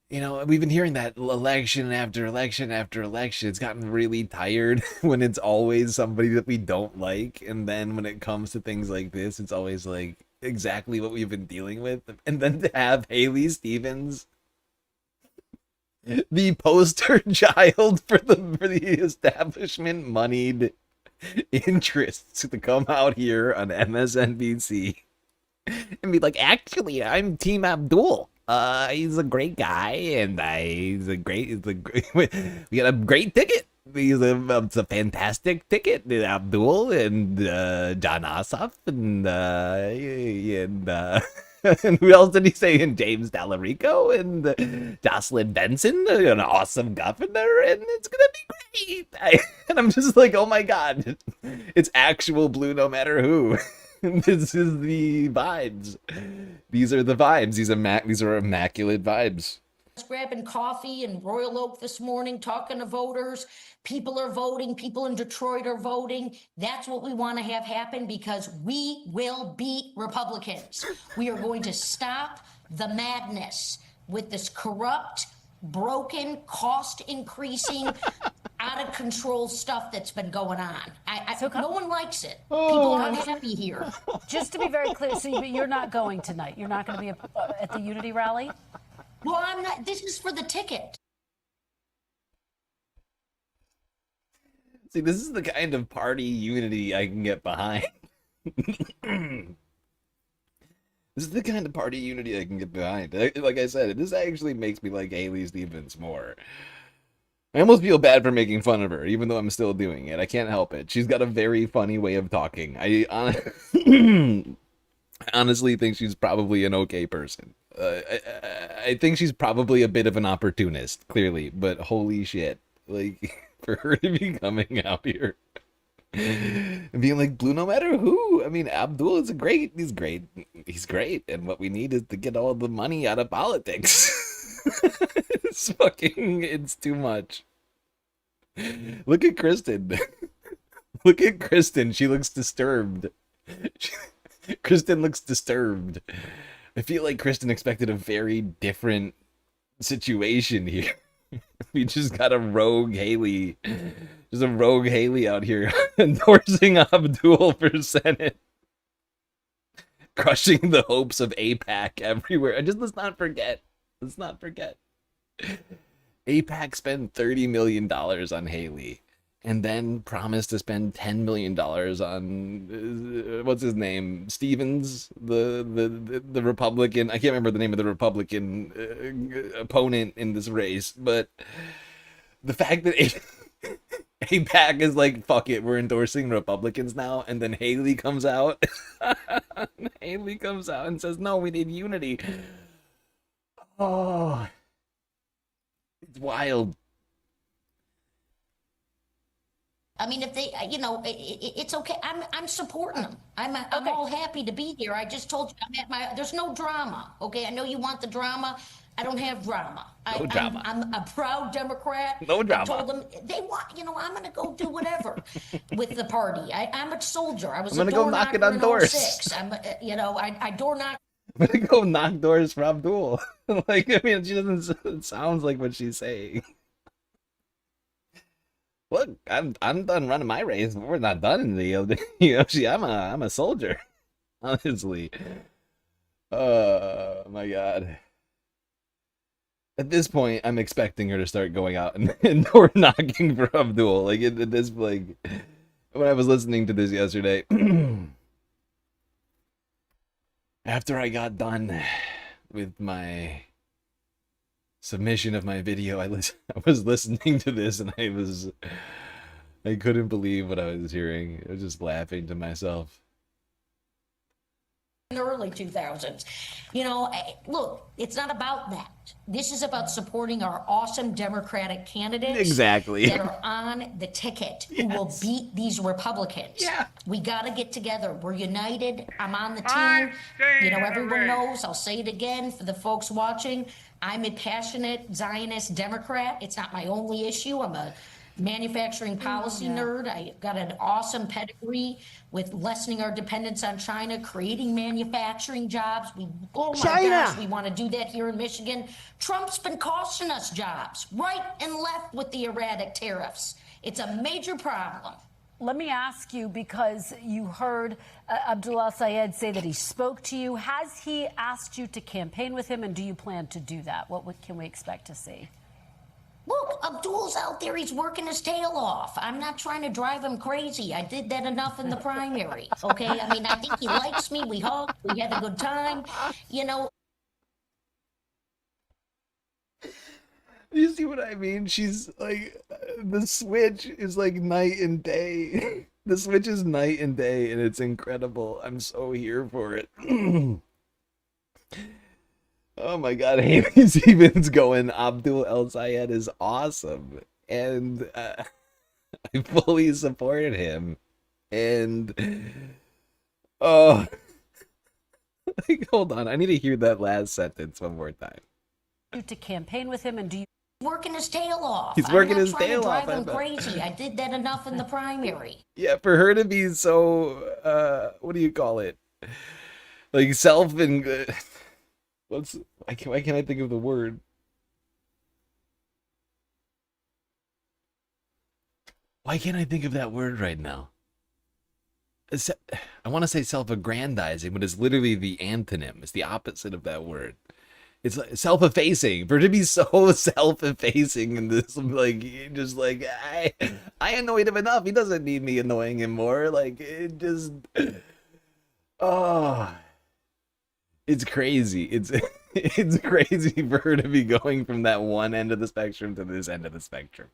[SPEAKER 1] We've been hearing that election after election after election. It's gotten really tired when it's always somebody that we don't like. And then when it comes to things like this, it's always like exactly what we've been dealing with. And then to have Haley Stevens, the poster child for the establishment moneyed interests, to come out here on MSNBC and be like, actually, I'm Team Abdul. He's a great guy, and we got a great ticket. It's a fantastic ticket. Abdul and John Ossoff and and who else did he say? And James Dallarico and Jocelyn Benson, an awesome governor, and it's gonna be great. And I'm just like, oh my god, it's actual blue, no matter who. This is the vibes. These are the vibes. These are immaculate vibes.
[SPEAKER 20] Grabbing coffee in Royal Oak this morning, talking to voters. People are voting. People in Detroit are voting. That's what we want to have happen, because we will beat Republicans. We are going to stop the madness with this corrupt, broken, cost increasing, out of control stuff that's been going on. No one likes it. People are unhappy here.
[SPEAKER 12] Just to be very clear, so you're not going tonight. You're not going to be at the Unity rally?
[SPEAKER 20] Well, I'm not. This is for the ticket.
[SPEAKER 1] See, this is the kind of party unity I can get behind. This is the kind of party unity I can get behind. Like I said, this actually makes me like Haley Stevens more. I almost feel bad for making fun of her, even though I'm still doing it. I can't help it. She's got a very funny way of talking. I honestly think she's probably an okay person. I think she's probably a bit of an opportunist, clearly, but holy shit. Like, for her to be coming out here and being like, blue no matter who. I mean, Abdul is he's great. And what we need is to get all the money out of politics. It's too much. Look at Kristen. Look at Kristen. She looks disturbed. Kristen looks disturbed. I feel like Kristen expected a very different situation here. We just got a rogue Haley. Just a rogue Haley out here endorsing Abdul for Senate. Crushing the hopes of AIPAC everywhere. Let's not forget. AIPAC spent $30 million on Haley, and then promised to spend $10 million on what's his name, Stevens, the Republican. I can't remember the name of the Republican opponent in this race, but the fact that AIPAC is like, fuck it, we're endorsing Republicans now, and then Haley comes out. Haley comes out and says, no, we need unity. Oh, it's wild.
[SPEAKER 20] I mean, if they, it's okay. I'm supporting them. I'm all happy to be here. I just told you there's no drama. Okay, I know you want the drama. I don't have drama.
[SPEAKER 1] No drama.
[SPEAKER 20] I'm a proud Democrat.
[SPEAKER 1] No drama.
[SPEAKER 20] I told them they want. I'm going to go do whatever with the party. I'm a soldier. I was.
[SPEAKER 1] I'm gonna go knocking on doors.
[SPEAKER 20] 06. I door knock.
[SPEAKER 1] I'm gonna go knock doors for Abdul. Like, I mean, it sounds like what she's saying. Look, I'm done running my race. We're not done in the I'm a soldier. Honestly. Oh my god. At this point, I'm expecting her to start going out and door knocking for Abdul. Like when I was listening to this yesterday, after I got done with my submission of my video, I was listening to this and I couldn't believe what I was hearing. I was just laughing to myself.
[SPEAKER 20] in the early 2000s. You know, look, it's not about that. This is about supporting our awesome Democratic candidates
[SPEAKER 1] Exactly.
[SPEAKER 20] that are on the ticket who will beat these Republicans.
[SPEAKER 1] Yeah.
[SPEAKER 20] We got to get together. We're united. I'm on the team. You know, everyone knows, I'll say it again for the folks watching, I'm a passionate Zionist Democrat. It's not my only issue. I'm a manufacturing policy nerd. I got an awesome pedigree with lessening our dependence on China, creating manufacturing jobs. Oh my gosh, we want to do that here in Michigan. Trump's been costing us jobs, right and left with the erratic tariffs. It's a major problem.
[SPEAKER 12] Let me ask you, because you heard Abdul al-Sayed say that he spoke to you. Has he asked you to campaign with him, and do you plan to do that? What can we expect to see?
[SPEAKER 20] Look, Abdul's out there. He's working his tail off. I'm not trying to drive him crazy. I did that enough in the primary, okay? I mean, I think he likes me. We hugged. We had a good time. You know.
[SPEAKER 1] You see what I mean? She's like, the switch is like night and day. The switch is night and day, and it's incredible. I'm so here for it. Oh my god, Haley Stevens going, Abdul el-Sayed is awesome. And I fully supported him. And, oh, like, hold on, I need to hear that last sentence one more time.
[SPEAKER 12] To campaign with him, and do you
[SPEAKER 20] Working his tail off.
[SPEAKER 1] He's working his
[SPEAKER 20] tail off.
[SPEAKER 1] tail
[SPEAKER 20] I'm not
[SPEAKER 1] off,
[SPEAKER 20] trying to drive him crazy. I did that enough in the primary.
[SPEAKER 1] Yeah, for her to be so, what do you call it? Like why can't I think of the word? Why can't I think of that word right now? I want to say self-aggrandizing, but it's literally the antonym. It's the opposite of that word. It's like self-effacing. For it to be so self-effacing and this, like, just like, I annoyed him enough. He doesn't need me annoying him more. Like, it just, oh, it's crazy. It's crazy for her to be going from that one end of the spectrum to this end of the spectrum.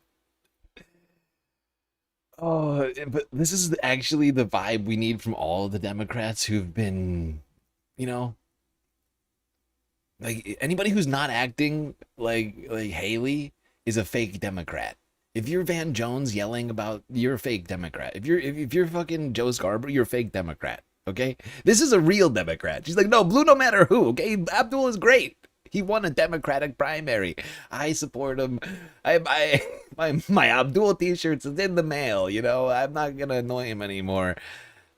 [SPEAKER 1] Oh, but this is actually the vibe we need from all of the Democrats who've been, you know, like, anybody who's not acting like Haley is a fake Democrat. If you're Van Jones yelling about, you're a fake Democrat. If you're fucking Joe Scarborough, you're a fake Democrat. Okay, this is a real Democrat. She's like, no, blue no matter who. Okay, Abdul is great. He won a Democratic primary. I support him. My Abdul t-shirts is in the mail. You know, I'm not gonna annoy him anymore.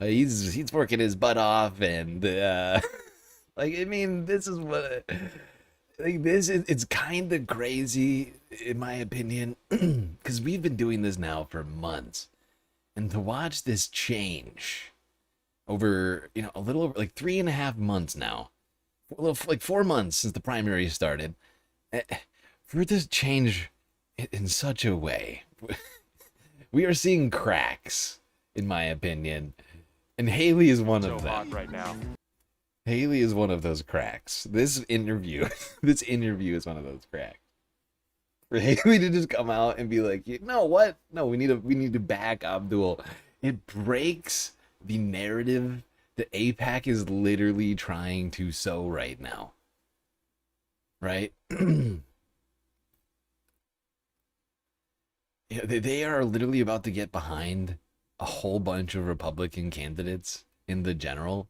[SPEAKER 1] He's working his butt off, and like, I mean, this is what, like, it's kind of crazy in my opinion, because we've been doing this now for months, and to watch this change over, you know, a little over like 3.5 months now, a little like 4 months since the primary started, for this change in such a way, we are seeing cracks, in my opinion, and Haley is one of them. Hot right now. Haley is one of those cracks. This interview is one of those cracks. For Haley to just come out and be like, you know what? No, we need to back Abdul. It breaks the narrative that AIPAC is literally trying to sow right now. Right? Yeah, they are literally about to get behind a whole bunch of Republican candidates in the general.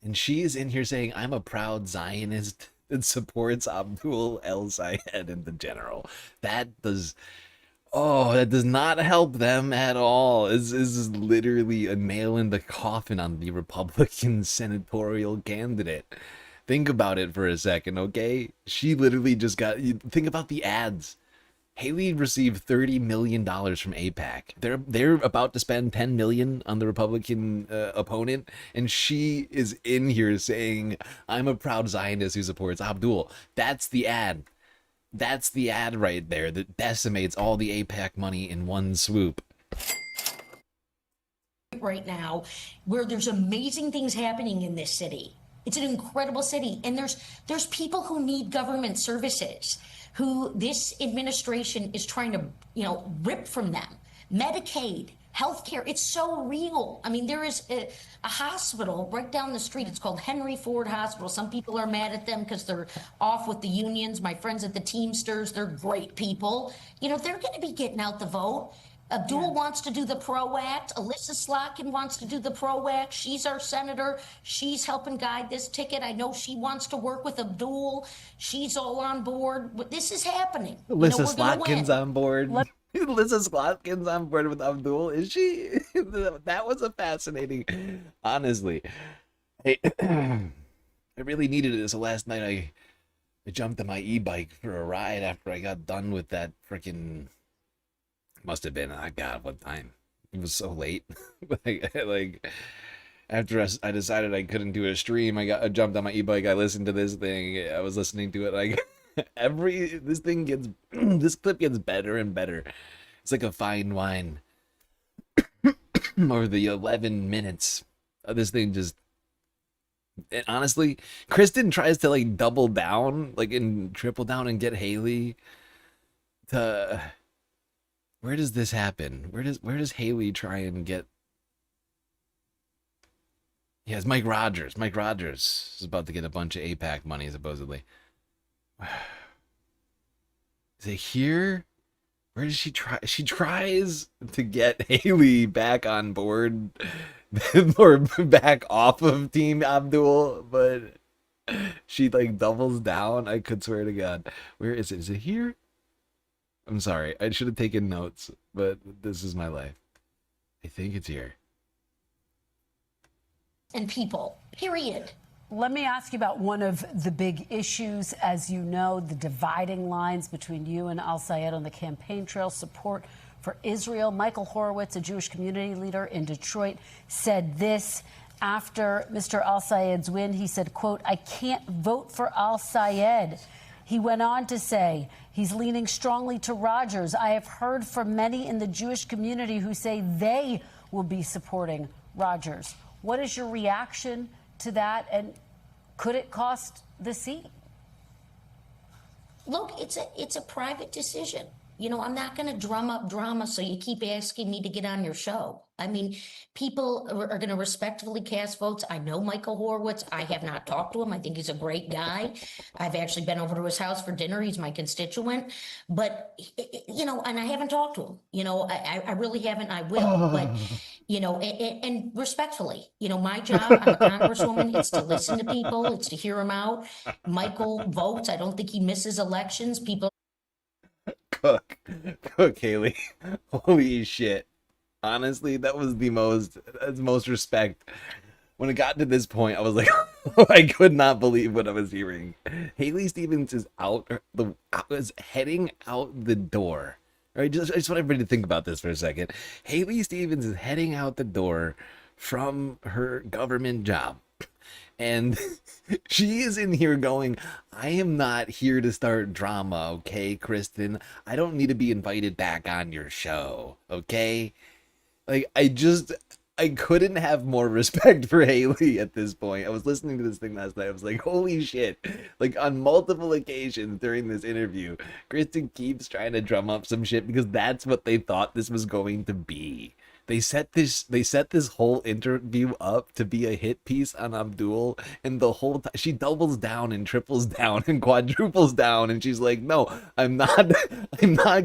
[SPEAKER 1] And she is in here saying, I'm a proud Zionist that supports Abdul el-Sayed in the general. That does not help them at all. This is literally a nail in the coffin on the Republican senatorial candidate. Think about it for a second, okay? She literally just got, think about the ads. Haley received $30 million from AIPAC. They're about to spend $10 million on the Republican opponent, and she is in here saying, I'm a proud Zionist who supports Abdul. That's the ad. That's the ad right there that decimates all the AIPAC money in one swoop.
[SPEAKER 20] Right now, where there's amazing things happening in this city. It's an incredible city, and there's people who need government services, who this administration is trying to, rip from them. Medicaid Healthcare, it's so real. I mean, there is a hospital right down the street. It's called Henry Ford Hospital. Some people are mad at them because they're off with the unions. My friends at the Teamsters, they're great people. You know, they're going to be getting out the vote. Abdul wants to do the PRO Act. Alyssa Slotkin wants to do the PRO Act. She's our senator. She's helping guide this ticket. I know she wants to work with Abdul. She's all on board. But this is happening.
[SPEAKER 1] Alyssa Slotkin's on board. Alyssa Slotkin's on board with Abdul. Is she? That was a fascinating. Honestly, I really needed it. So last night I jumped on my e-bike for a ride after I got done with that freaking. Must have been, God, what time? It was so late. like after I decided I couldn't do a stream, I jumped on my e-bike. I listened to this thing. I was listening to it. This clip gets better and better. It's like a fine wine. Over the 11 minutes, this thing just. And honestly, Kristen tries to like double down, and triple down and get Haley to. Where does this happen? Where does Haley try and get? Yeah, it's Mike Rogers. Mike Rogers is about to get a bunch of APAC money, supposedly. Is it here? Where does she try? She tries to get Haley back on board or back off of Team Abdul, but she like doubles down. I could swear to God. Where is it? Is it here? I'm sorry. I should have taken notes, but this is my life. I think it's here.
[SPEAKER 20] And people, period.
[SPEAKER 12] Let me ask you about one of the big issues. As you know, the dividing lines between you and al-Sayed on the campaign trail, support for Israel. Michael Horowitz, a Jewish community leader in Detroit, said this after Mr. al-Sayed's win. He said, quote, "I can't vote for al-Sayed." He went on to say he's leaning strongly to Rogers. "I have heard from many in the Jewish community who say they will be supporting Rogers." What is your reaction to that, and could it cost the seat?
[SPEAKER 20] Look, it's a private decision. You know, I'm not going to drum up drama so you keep asking me to get on your show. I mean, people are going to respectfully cast votes. I know Michael Horowitz. I have not talked to him. I think he's a great guy. I've actually been over to his house for dinner. He's my constituent. But, you know, and I haven't talked to him. You know, I really haven't. I will. But, you know, and respectfully, you know, my job, I'm a congresswoman. It's to listen to people. It's to hear them out. Michael votes. I don't think he misses elections. People.
[SPEAKER 1] Cook, Haley. Holy shit. Honestly, that was that's most respect. When it got to this point, I was like, I could not believe what I was hearing. Haley Stevens is heading out the door. All right, I just want everybody to think about this for a second. Haley Stevens is heading out the door from her government job. And she is in here going, I am not here to start drama, okay, Kristen? I don't need to be invited back on your show, okay? Like, I couldn't have more respect for Haley at this point. I was listening to this thing last night. I was like, holy shit. Like, on multiple occasions during this interview, Kristen keeps trying to drum up some shit because that's what they thought this was going to be. They set this whole interview up to be a hit piece on Abdul, and the whole time she doubles down and triples down and quadruples down, and she's like, "No, I'm not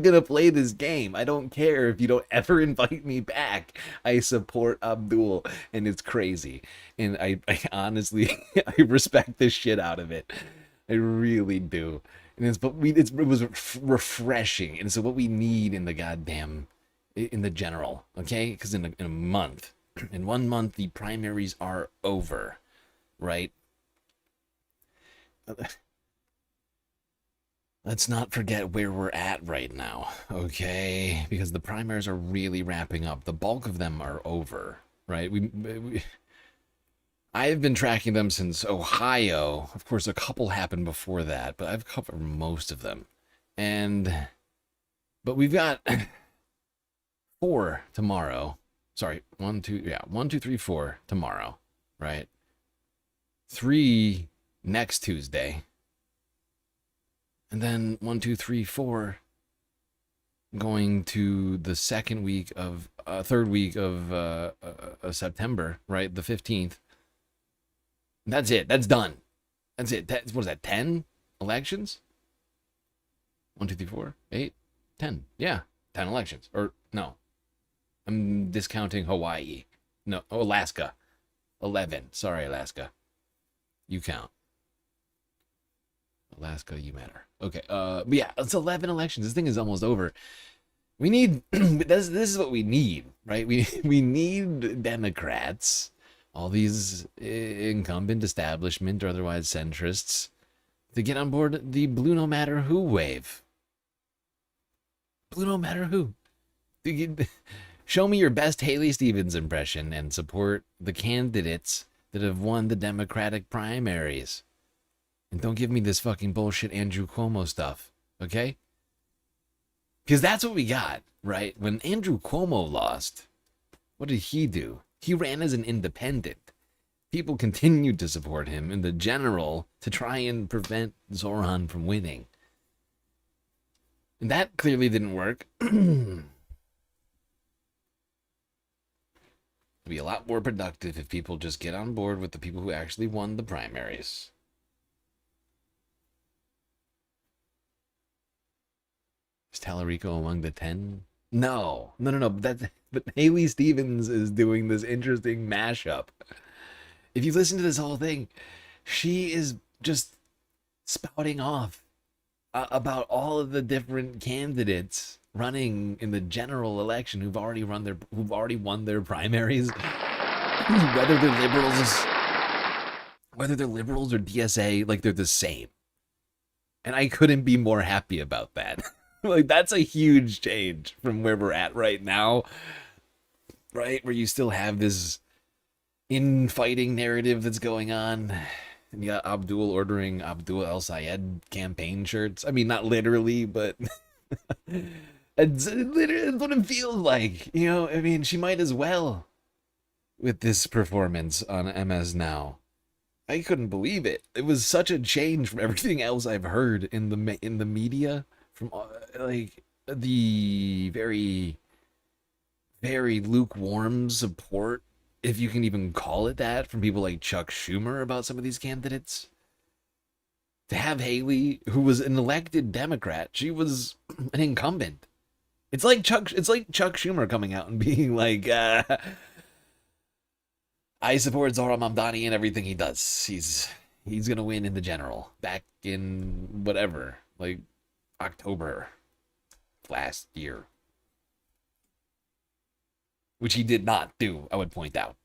[SPEAKER 1] gonna play this game. I don't care if you don't ever invite me back. I support Abdul," and it's crazy. And I honestly I respect the shit out of it. I really do. And it was refreshing, and so what we need in the goddamn. In the general, okay? Because in a month, in 1 month, the primaries are over, right? Let's not forget where we're at right now, okay? Because the primaries are really wrapping up. The bulk of them are over, right? I have been tracking them since Ohio. Of course, a couple happened before that, but I've covered most of them. But we've got... 4 tomorrow. Sorry, 1, 2, 3, 4 tomorrow, right? 3 next Tuesday. And then 1, 2, 3, 4 going to the third week of September, right? The 15th. That's it. That's done. That's it. What is that? 10 elections? 1, 2, 3, 4, 8, 10. Yeah, 10 elections. Or no, I'm discounting Hawaii. No, Alaska. 11. Sorry, Alaska. You count. Alaska, you matter. Okay. But yeah, it's 11 elections. This thing is almost over. We need. this is what we need, right? We need Democrats, all these incumbent establishment or otherwise centrists, to get on board the blue no matter who wave. Blue no matter who. Show me your best Haley Stevens impression and support the candidates that have won the Democratic primaries. And don't give me this fucking bullshit Andrew Cuomo stuff, okay? Because that's what we got, right? When Andrew Cuomo lost, what did he do? He ran as an independent. People continued to support him in the general to try and prevent Zoran from winning. And that clearly didn't work. It'd be a lot more productive if people just get on board with the people who actually won the primaries. Is Tallarico among the 10? No. But Haley Stevens is doing this interesting mashup. If you listen to this whole thing, she is just spouting off about all of the different candidates running in the general election who've already won their primaries, whether they're liberals or DSA, like they're the same. And I couldn't be more happy about that. Like, that's a huge change from where we're at right now, right? Where you still have this infighting narrative that's going on. And you got Abdul ordering Abdul El Sayed campaign shirts. I mean, not literally, but it's what it feels like. You know, I mean, she might as well with this performance on MS Now. I couldn't believe it. It was such a change from everything else I've heard in the media. From like the very, very lukewarm support, if you can even call it that, from people like Chuck Schumer about some of these candidates. To have Haley, who was an elected Democrat, she was an incumbent. It's like Chuck Schumer coming out and being like, I support Zohran Mamdani and everything he does. He's gonna win in the general. Back in whatever, like October last year, which he did not do, I would point out.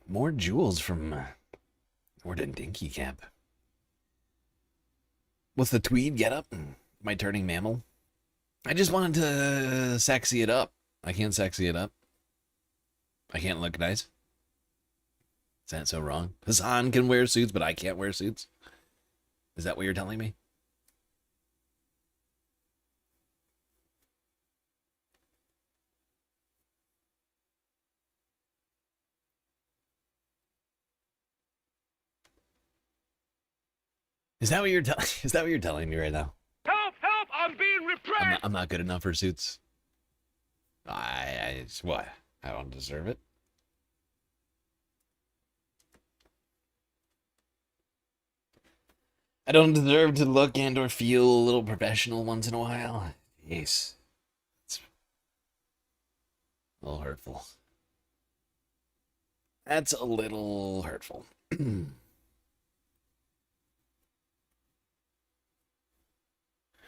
[SPEAKER 1] More jewels from Gordon Dinky Camp. What's the tweed getup? Am I turning mammal? I just wanted to sexy it up. I can't sexy it up. I can't look nice. Is that so wrong? Hasan can wear suits, but I can't wear suits. Is that what you're telling me? Is that what you're telling me right now?
[SPEAKER 13] Help! Help! I'm being repressed!
[SPEAKER 1] I'm not good enough for suits. What? I don't deserve it. I don't deserve to look and or feel a little professional once in a while. Jeez. It's a little hurtful. That's a little hurtful.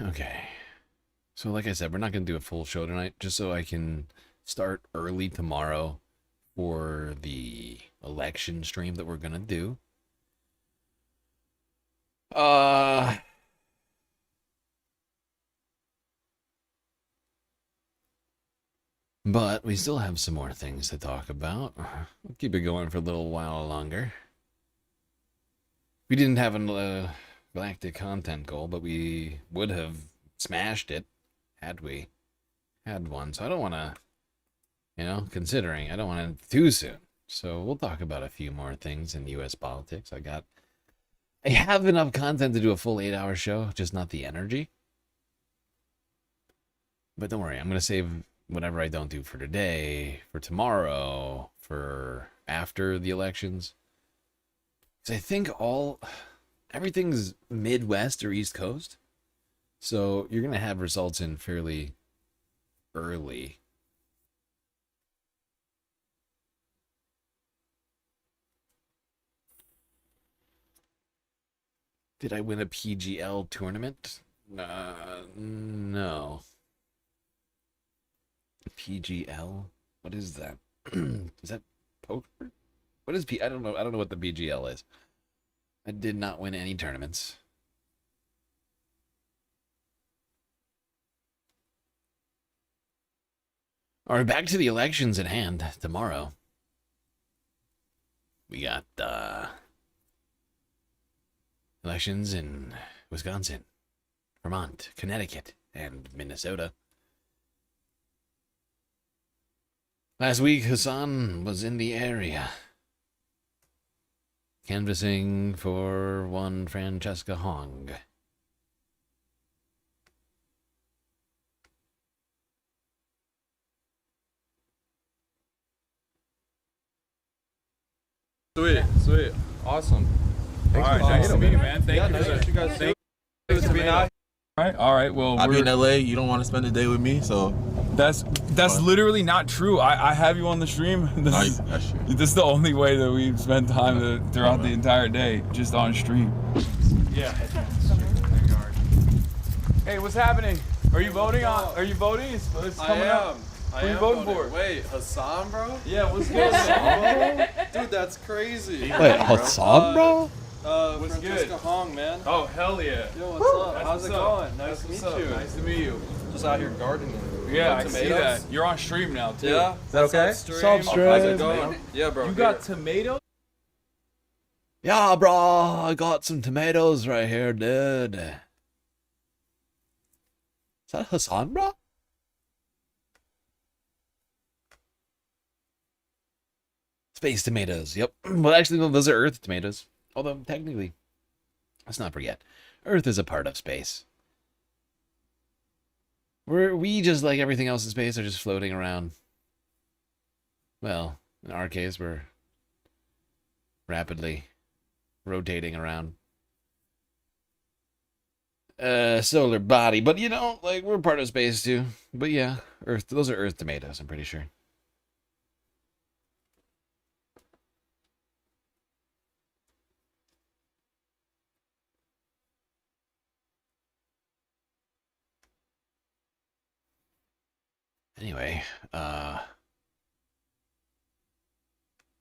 [SPEAKER 1] Okay. So like I said, we're not going to do a full show tonight, just so I can start early tomorrow for the election stream that we're going to do. But we still have some more things to talk about. We'll keep it going for a little while longer. We didn't have a galactic content goal, but we would have smashed it had we had one. So I don't want to, considering, I don't want to too soon. So we'll talk about a few more things in U.S. politics. I got I have enough content to do a full 8-hour show, just not the energy. But don't worry, I'm going to save whatever I don't do for today, for tomorrow, for after the elections. Because I think everything's Midwest or East Coast. So you're going to have results in fairly early. Did I win a PGL tournament? No. PGL? What is that? Is that poker? What is I don't know. I don't know what the PGL is. I did not win any tournaments. All right, back to the elections at hand tomorrow. We got elections in Wisconsin, Vermont, Connecticut, and Minnesota. Last week, Hasan was in the area, canvassing for one Francesca Hong.
[SPEAKER 14] Sweet. Awesome.
[SPEAKER 3] Thanks
[SPEAKER 14] all right, nice to meet you, man. Thank you for
[SPEAKER 3] you guys.
[SPEAKER 14] Thank you for being out. All right. Well,
[SPEAKER 3] I'll be in LA. You don't want to spend the day with me, so
[SPEAKER 14] that's literally not true. I have you on the stream. This is the only way that we've spent time throughout the entire day, just on stream. Yeah. Hey, what's happening? Are you voting on? Are you voting? It's coming up. Who are you voting for?
[SPEAKER 3] Wait, Hasan, bro?
[SPEAKER 14] Yeah, what's good, man?
[SPEAKER 3] Dude, that's crazy.
[SPEAKER 1] Wait, Hasan, bro?
[SPEAKER 14] What's
[SPEAKER 3] Francesca
[SPEAKER 14] good?
[SPEAKER 3] Hong, man.
[SPEAKER 14] Oh, hell yeah.
[SPEAKER 3] Yo, what's up?
[SPEAKER 14] That's
[SPEAKER 3] How's it
[SPEAKER 14] what's up.
[SPEAKER 3] going? Nice to meet you.
[SPEAKER 14] Nice to meet you.
[SPEAKER 3] Just out here gardening.
[SPEAKER 14] Yeah, I
[SPEAKER 3] tomatoes?
[SPEAKER 14] see that. You're on stream now, too.
[SPEAKER 3] Yeah.
[SPEAKER 14] Is that okay?
[SPEAKER 3] How's it going? Yeah, bro.
[SPEAKER 14] You got tomatoes?
[SPEAKER 1] Yeah, bro, I got some tomatoes right here, dude. Is that Hasan, bro? Space tomatoes, yep. Well, actually, no, those are Earth tomatoes. Although, technically, let's not forget, Earth is a part of space. We just like everything else in space are just floating around. Well, in our case, we're rapidly rotating around solar body, but you know, like we're part of space too. But yeah, Earth. Those are Earth tomatoes. I'm pretty sure. Anyway,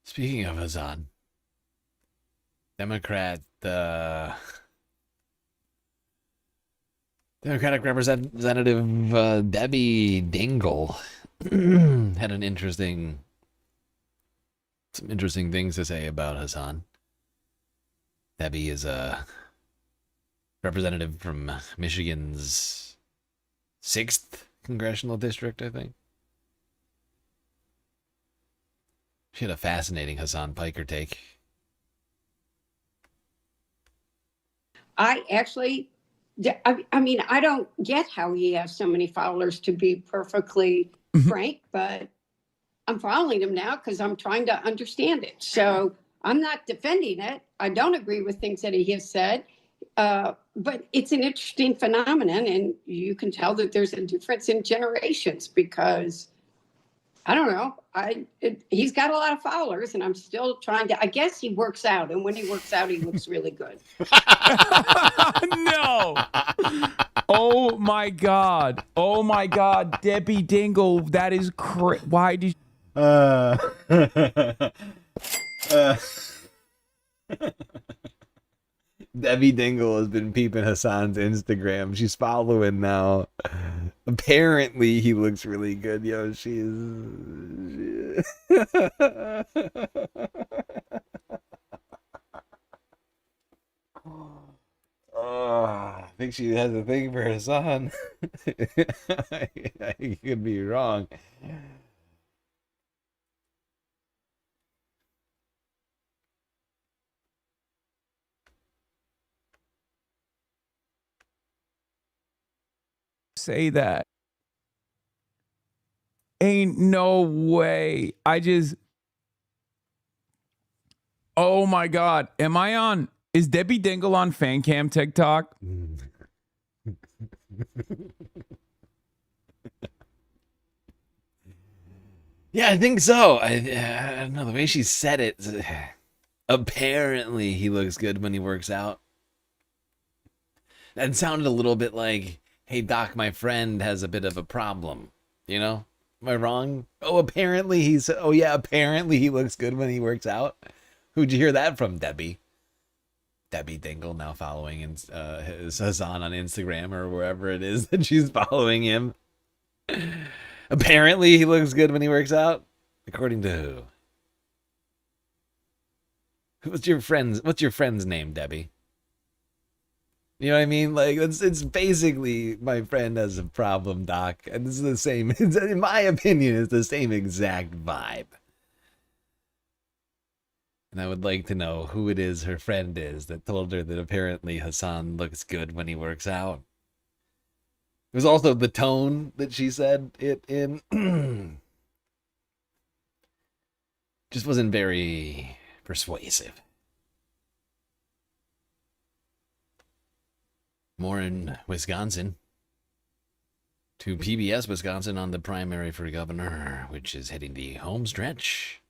[SPEAKER 1] speaking of Hasan, Democratic Representative Debbie Dingell had some interesting things to say about Hasan. Debbie is a representative from Michigan's 6th congressional district, I think. She had a fascinating Hasan Piker take.
[SPEAKER 4] I actually, I mean, I don't get how he has so many followers, to be perfectly frank, but I'm following him now because I'm trying to understand it. So I'm not defending it. I don't agree with things that he has said, but it's an interesting phenomenon, and you can tell that there's a difference in generations because, I don't know, he's got a lot of followers, and I'm still trying to, I guess he works out, and when he works out, he looks really good.
[SPEAKER 22] No. Oh my God. Oh my God. Debbie Dingell. That is why did
[SPEAKER 1] Debbie Dingell has been peeping Hasan's Instagram. She's following now. Apparently, he looks really good. Yo, I think she has a thing for Hasan. I could be wrong.
[SPEAKER 22] say that. Ain't no way. Oh my God. Is Debbie Dingle on fan cam TikTok?
[SPEAKER 1] Yeah, I think so. I don't know, the way she said it. Apparently, he looks good when he works out. That sounded a little bit like, hey, Doc, my friend has a bit of a problem. You know? Am I wrong? Oh, apparently he looks good when he works out. Who'd you hear that from, Debbie? Debbie Dingle now following his Hasan on Instagram or wherever it is that she's following him. Apparently he looks good when he works out. According to who? What's your friend's name, Debbie? You know what I mean? Like, it's basically my friend has a problem, Doc. And this is the same, in my opinion, it's the same exact vibe. And I would like to know who it is her friend is that told her that apparently Hasan looks good when he works out. It was also the tone that she said it in. Just wasn't very persuasive. More in Wisconsin. To PBS Wisconsin on the primary for governor, which is hitting the home stretch.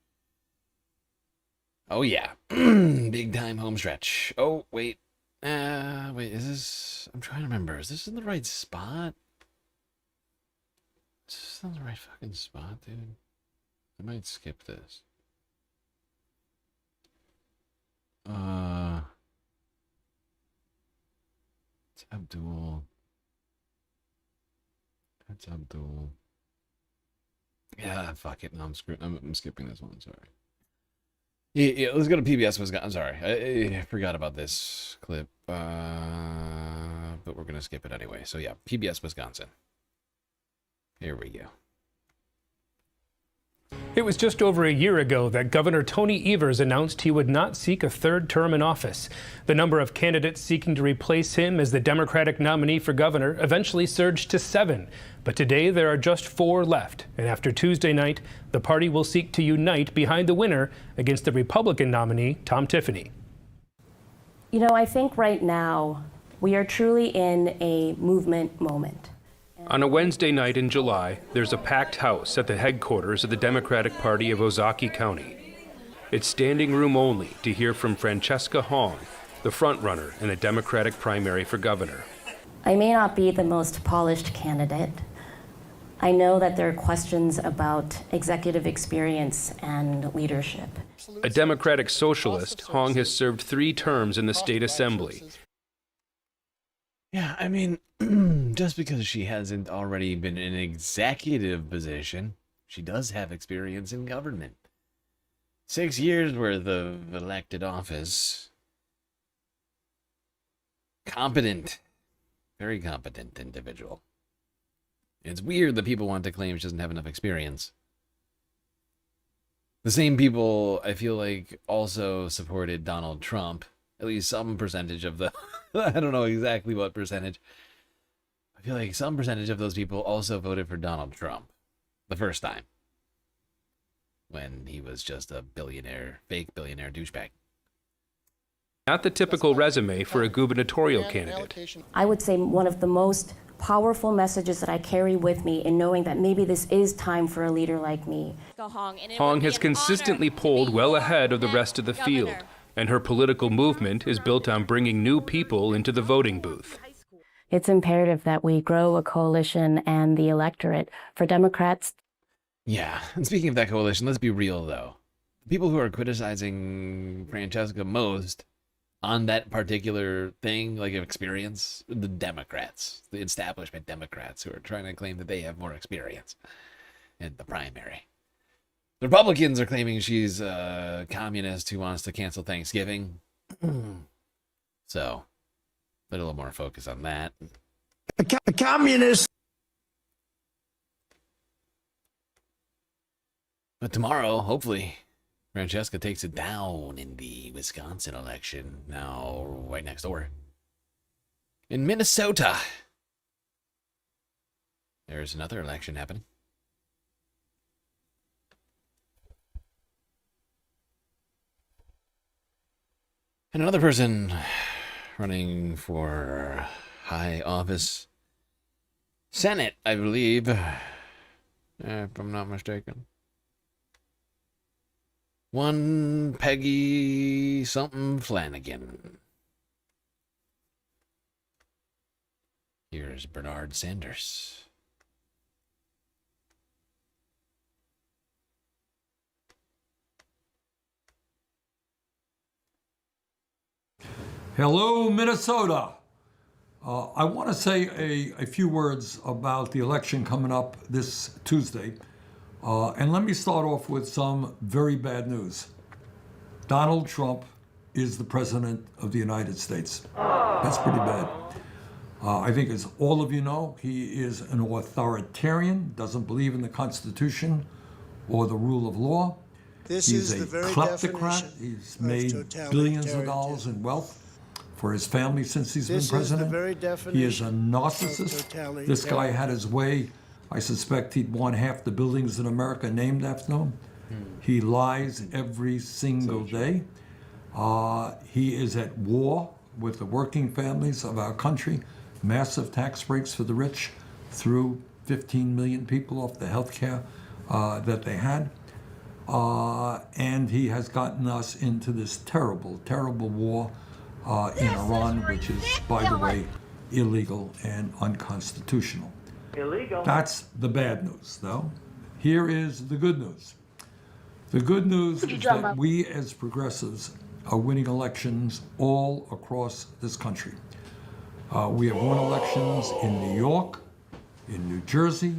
[SPEAKER 1] Oh yeah, big time home stretch. Oh wait, is this? I'm trying to remember. Is this in the right spot? Is this in the right fucking spot, dude? I might skip this. It's Abdul. That's Abdul. Yeah, fuck it. No, I'm skipping this one. Sorry. Yeah, let's go to PBS Wisconsin. I'm sorry, I forgot about this clip, but we're gonna skip it anyway. So yeah, PBS Wisconsin. Here we go.
[SPEAKER 5] It was just over a year ago that Governor Tony Evers announced he would not seek a third term in office. The number of candidates seeking to replace him as the Democratic nominee for governor eventually surged to 7. But today there are just 4 left. And after Tuesday night, the party will seek to unite behind the winner against the Republican nominee, Tom Tiffany.
[SPEAKER 11] You know, I think right now we are truly in a movement moment.
[SPEAKER 5] On a Wednesday night in July, there's a packed house at the headquarters of the Democratic Party of Ozaukee County. It's standing room only to hear from Francesca Hong, the frontrunner in a Democratic primary for governor.
[SPEAKER 11] I may not be the most polished candidate. I know that there are questions about executive experience and leadership.
[SPEAKER 5] A Democratic socialist, Hong has served 3 terms in the state assembly.
[SPEAKER 1] Yeah, I mean, just because she hasn't already been in an executive position, she does have experience in government. 6 years worth of elected office. Competent. Very competent individual. It's weird that people want to claim she doesn't have enough experience. The same people, I feel like, also supported Donald Trump. At least some percentage of the... I don't know exactly what percentage. I feel like some percentage of those people also voted for Donald Trump. The first time. When he was just a billionaire, fake billionaire douchebag.
[SPEAKER 5] Not the typical resume for a gubernatorial candidate.
[SPEAKER 11] I would say one of the most powerful messages that I carry with me in knowing that maybe this is time for a leader like me.
[SPEAKER 5] Hong has consistently polled well ahead of the rest of the field, and her political movement is built on bringing new people into the voting booth.
[SPEAKER 11] It's imperative that we grow a coalition and the electorate for Democrats.
[SPEAKER 1] Yeah, and speaking of that coalition, let's be real though. The people who are criticizing Francesca most on that particular thing, like experience, the Democrats, the establishment Democrats who are trying to claim that they have more experience in the primary. The Republicans are claiming she's a communist who wants to cancel Thanksgiving. So, a little more focus on that.
[SPEAKER 18] A communist.
[SPEAKER 1] But tomorrow, hopefully, Francesca takes it down in the Wisconsin election, now right next door. In Minnesota, There's another election happening. And another person running for high office. Senate, I believe. If I'm not mistaken. One Peggy something Flanagan. Here's Bernard Sanders.
[SPEAKER 2] Hello, Minnesota. I want to say a few words about the election coming up this Tuesday. And let me start off with some very bad news. Donald Trump is the President of the United States. That's pretty bad. I think, as all of you know, he is an authoritarian, doesn't believe in the Constitution or the rule of law. He's a kleptocrat. He's made billions of dollars in wealth for his family since he's been president. He is a narcissist. This guy had his way. I suspect he'd want half the buildings in America named after him. He lies every single day. He is at war with the working families of our country. Massive tax breaks for the rich, threw 15 million people off the health care that they had. And he has gotten us into this terrible, terrible war in Iran, which is, by the way, illegal and unconstitutional. Illegal. That's the bad news, though. Here is the good news. The good news is that we as progressives are winning elections all across this country. We have won elections in New York, in New Jersey,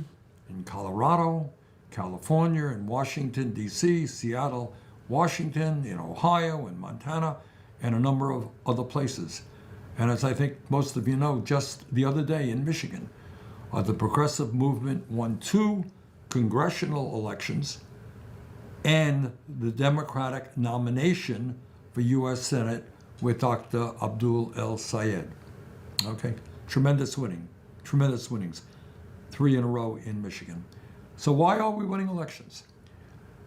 [SPEAKER 2] in Colorado, California, in Washington, D.C., Seattle, Washington, in Ohio, in Montana, and a number of other places. And as I think most of you know, just the other day in Michigan, the progressive movement won 2 congressional elections and the Democratic nomination for U.S. Senate with Dr. Abdul El-Sayed. Okay, tremendous winnings, 3 in a row in Michigan. So why are we winning elections?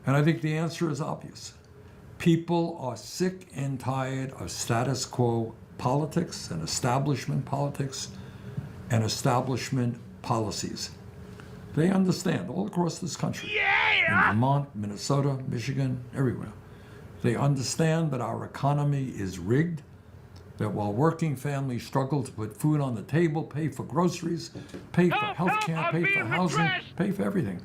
[SPEAKER 2] And I think the answer is obvious. People are sick and tired of status quo politics and establishment politics and establishment policies. They understand all across this country, in Vermont, Minnesota, Michigan, everywhere. They understand that our economy is rigged, that while working families struggle to put food on the table, pay for groceries, pay for health care, pay for housing, pay for everything,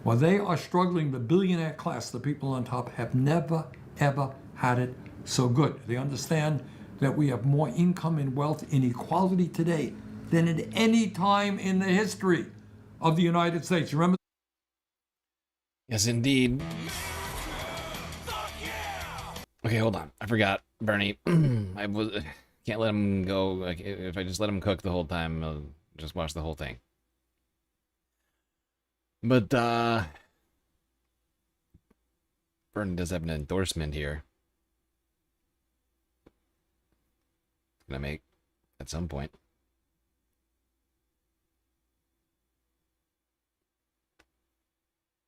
[SPEAKER 2] while they are struggling, the billionaire class, the people on top, have never, ever had it so good. They understand that we have more income and wealth inequality today than at any time in the history of the United States. Remember?
[SPEAKER 1] Yes, indeed. Okay, hold on. I forgot, Bernie. Can't let him go. Like, if I just let him cook the whole time, I'll just watch the whole thing. But Bernie does have an endorsement here. Gonna make at some point.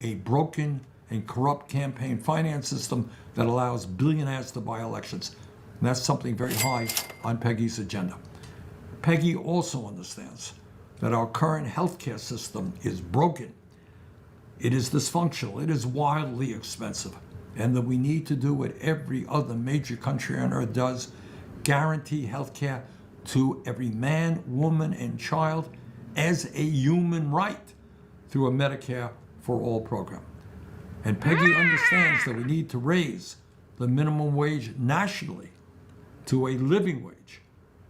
[SPEAKER 2] A broken and corrupt campaign finance system that allows billionaires to buy elections. And that's something very high on Peggy's agenda. Peggy also understands that our current healthcare system is broken. It is dysfunctional. It is wildly expensive. And that we need to do what every other major country on earth does, guarantee healthcare to every man, woman, and child as a human right through a Medicare for All program. And Peggy understands that we need to raise the minimum wage nationally to a living wage,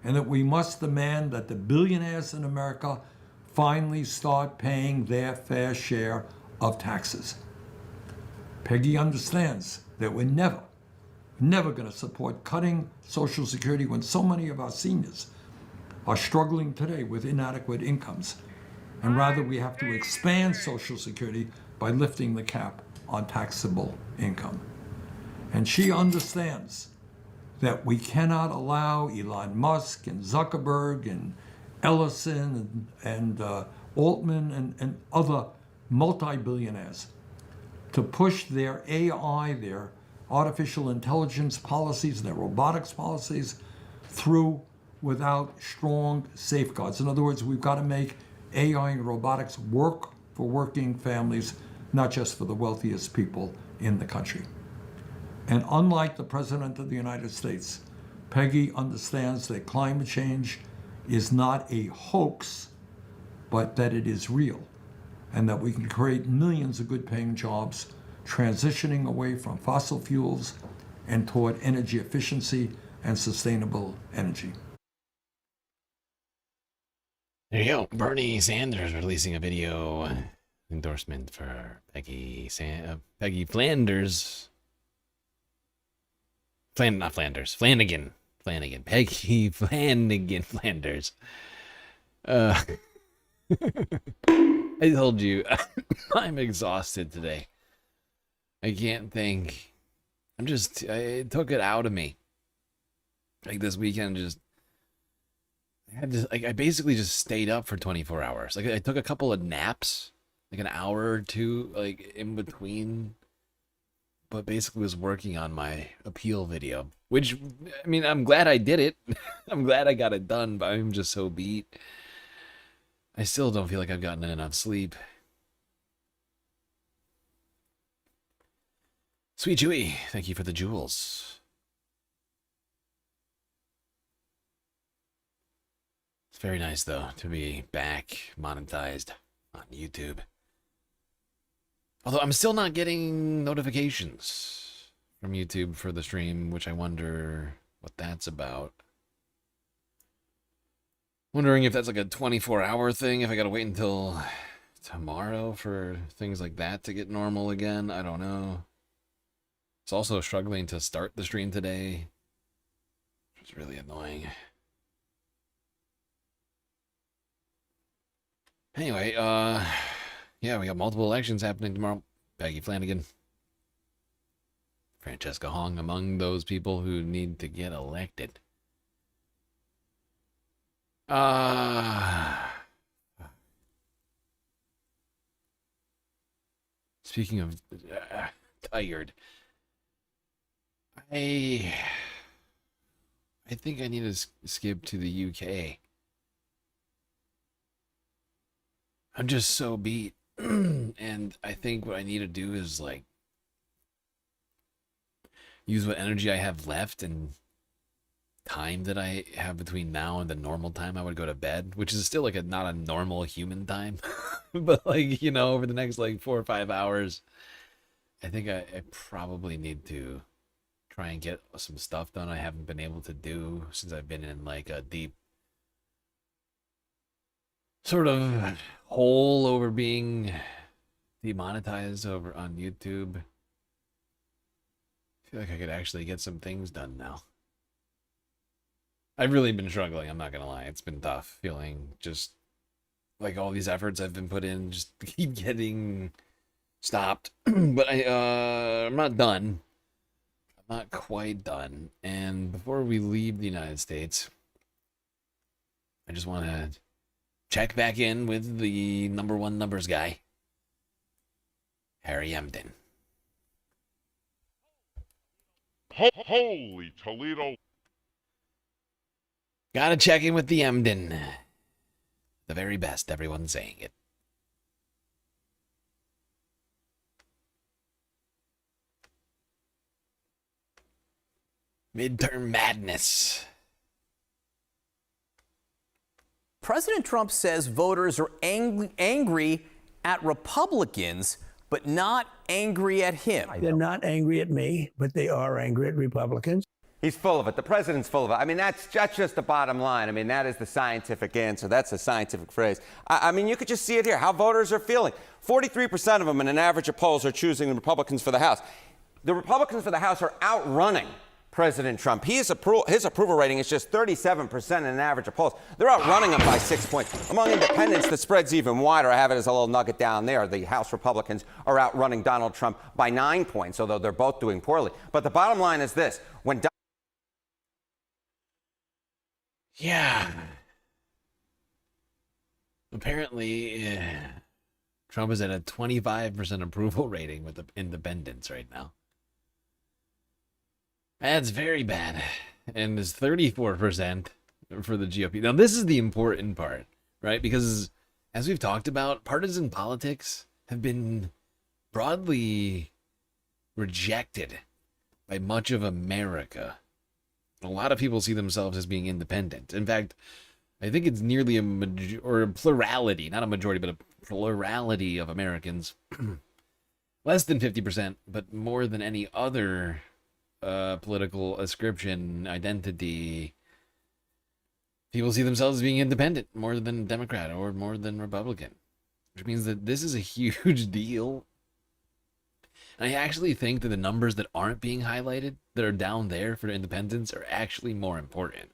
[SPEAKER 2] and that we must demand that the billionaires in America finally start paying their fair share of taxes. Peggy understands that we're never going to support cutting Social Security when so many of our seniors are struggling today with inadequate incomes. And rather, we have to expand Social Security by lifting the cap on taxable income. And she understands that we cannot allow Elon Musk and Zuckerberg and Ellison and Altman and other multi-billionaires to push their AI, their artificial intelligence policies, their robotics policies through without strong safeguards. In other words, we've got to make AI and robotics work for working families, not just for the wealthiest people in the country. And unlike the President of the United States, Peggy understands that climate change is not a hoax, but that it is real, and that we can create millions of good-paying jobs, transitioning away from fossil fuels and toward energy efficiency and sustainable energy.
[SPEAKER 1] There you go. Bernie Sanders releasing a video endorsement for Peggy Flanders. Flanagan. Peggy Flanagan Flanders. I told you, I'm exhausted today. I can't think. It took it out of me. Like this weekend, I basically just stayed up for 24 hours. Like I took a couple of naps, like an hour or two, like in between, but basically was working on my appeal video, which, I mean, I'm glad I did it. I'm glad I got it done, but I'm just so beat. I still don't feel like I've gotten enough sleep. Sweet Chewy, thank you for the jewels. It's very nice, though, to be back monetized on YouTube. Although I'm still not getting notifications from YouTube for the stream, which I wonder what that's about. Wondering if that's like a 24-hour thing, if I gotta wait until tomorrow for things like that to get normal again. I don't know. It's also struggling to start the stream today, which is really annoying. Anyway, yeah, we got multiple elections happening tomorrow. Peggy Flanagan, Francesca Hong among those people who need to get elected. Speaking of tired, I think I need to skip to the UK. I'm just so beat. And I think what I need to do is like use what energy I have left and time that I have between now and the normal time I would go to bed, which is still like not a normal human time. But like, you know, over the next like 4 or 5 hours, I think I probably need to try and get some stuff done I haven't been able to do since I've been in like a deep sort of hole over being demonetized over on YouTube. I feel like I could actually get some things done now. I've really been struggling, I'm not gonna lie. It's been tough feeling just like all these efforts I've been put in just keep getting stopped. But I'm not done. I'm not quite done. And before we leave the United States, I just want to check back in with the #1 numbers guy, Harry Emden.
[SPEAKER 7] Holy Toledo.
[SPEAKER 1] Gotta check in with the Emden. The very best, everyone's saying it. Midterm madness.
[SPEAKER 19] President Trump says voters are angry at Republicans, but not angry at him.
[SPEAKER 23] They're not angry at me, but they are angry at Republicans.
[SPEAKER 24] He's full of it. The president's full of it. I mean, that's just the bottom line. I mean, that is the scientific answer. That's a scientific phrase. I mean, you could just see it here, how voters are feeling. 43% of them in an average of polls are choosing the Republicans for the House. The Republicans for the House are outrunning President Trump. His approval rating is just 37% in an average of polls. They're outrunning him by 6 points. Among independents, the spread's even wider. I have it as a little nugget down there. The House Republicans are outrunning Donald Trump by 9 points, although they're both doing poorly. But the bottom line is this.
[SPEAKER 1] Yeah. Apparently, Trump is at a 25% approval rating with the independents right now. That's very bad. And it's 34% for the GOP. Now, this is the important part, right? Because as we've talked about, partisan politics have been broadly rejected by much of America. A lot of people see themselves as being independent. In fact, I think it's nearly a plurality, not a majority, but a plurality of Americans, less than 50%, but more than any other political ascription, identity, people see themselves as being independent more than Democrat or more than Republican, which means that this is a huge deal. And I actually think that the numbers that aren't being highlighted, that are down there for independents, are actually more important.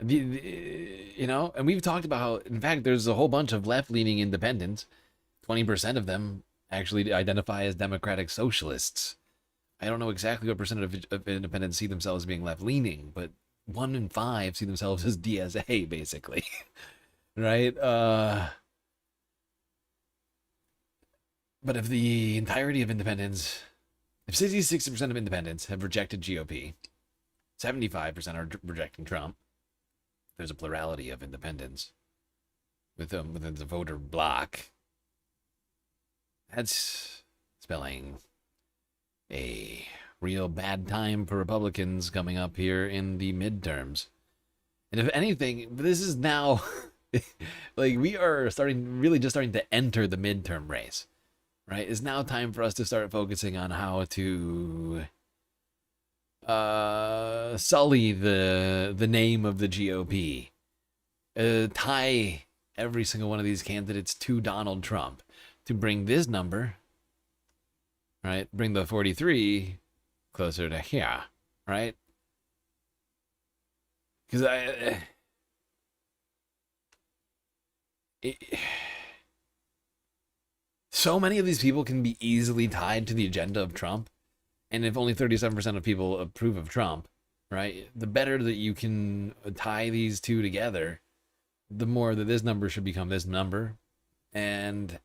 [SPEAKER 1] You know, and we've talked about how, in fact, there's a whole bunch of left-leaning independents. 20% of them actually identify as democratic socialists. I don't know exactly what percent of independents see themselves being left-leaning, but 1 in 5 see themselves as DSA, basically. Right? But if the entirety of independents, if 60% of independents have rejected GOP, 75% are rejecting Trump. There's a plurality of independents within the voter bloc. That's spelling a real bad time for Republicans coming up here in the midterms. And if anything, this is now like we are just starting to enter the midterm race, right? It's now time for us to start focusing on how to sully the name of the GOP, tie every single one of these candidates to Donald Trump, to bring this number, right? Bring the 43 closer to here, right? Because so many of these people can be easily tied to the agenda of Trump. And if only 37% of people approve of Trump, right, the better that you can tie these two together, the more that this number should become this number. And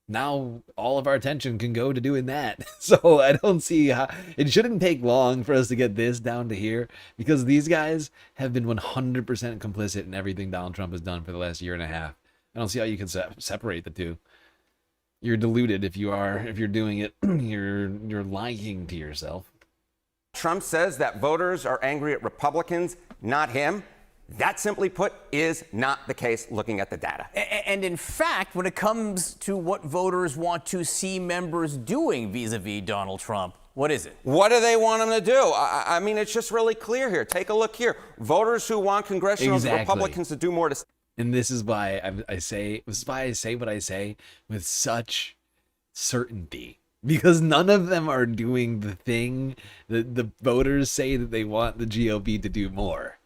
[SPEAKER 1] now all of our attention can go to doing that. So I don't see how it shouldn't take long for us to get this down to here, because these guys have been 100% complicit in everything Donald Trump has done for the last year and a half. I don't see how you can separate the two. You're deluded if you're doing it. You're lying to yourself.
[SPEAKER 24] Trump says that voters are angry at Republicans, not him. That, simply put, is not the case looking at the data.
[SPEAKER 19] And in fact, when it comes to what voters want to see members doing vis-a-vis Donald Trump, what is it?
[SPEAKER 24] What do they want him to do? I mean, it's just really clear here. Take a look here. Voters who want congressional Republicans to do more to...
[SPEAKER 1] And this is why I say what I say with such certainty. Because none of them are doing the thing that the voters say that they want the GOP to do more.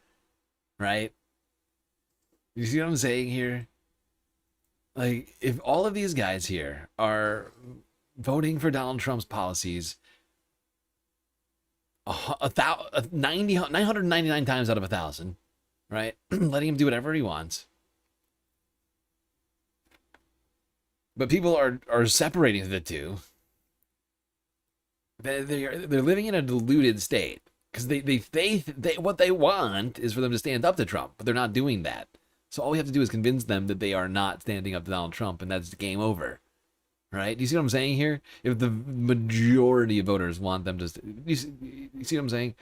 [SPEAKER 1] Right? You see what I'm saying here? Like, if all of these guys here are voting for Donald Trump's policies 999 times out of 1,000, right? Letting him do whatever he wants. But people are separating the two. They're living in a deluded state. Because they what they want is for them to stand up to Trump, but they're not doing that. So all we have to do is convince them that they are not standing up to Donald Trump, and that's game over. Right? Do you see what I'm saying here? If the majority of voters want them to, you see what I'm saying?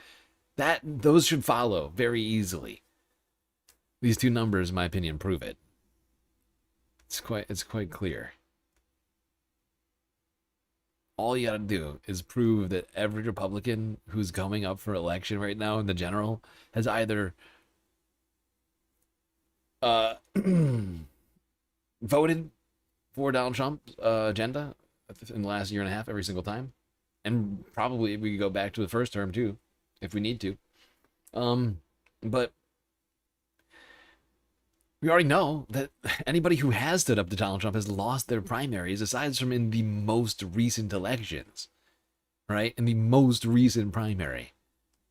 [SPEAKER 1] Those should follow very easily. These two numbers, in my opinion, prove it. It's quite clear. All you gotta do is prove that every Republican who's coming up for election right now in the general has either voted for Donald Trump's agenda in the last year and a half every single time. And probably we could go back to the first term too, if we need to. But we already know that anybody who has stood up to Donald Trump has lost their primaries, aside from in the most recent elections, right? In the most recent primary.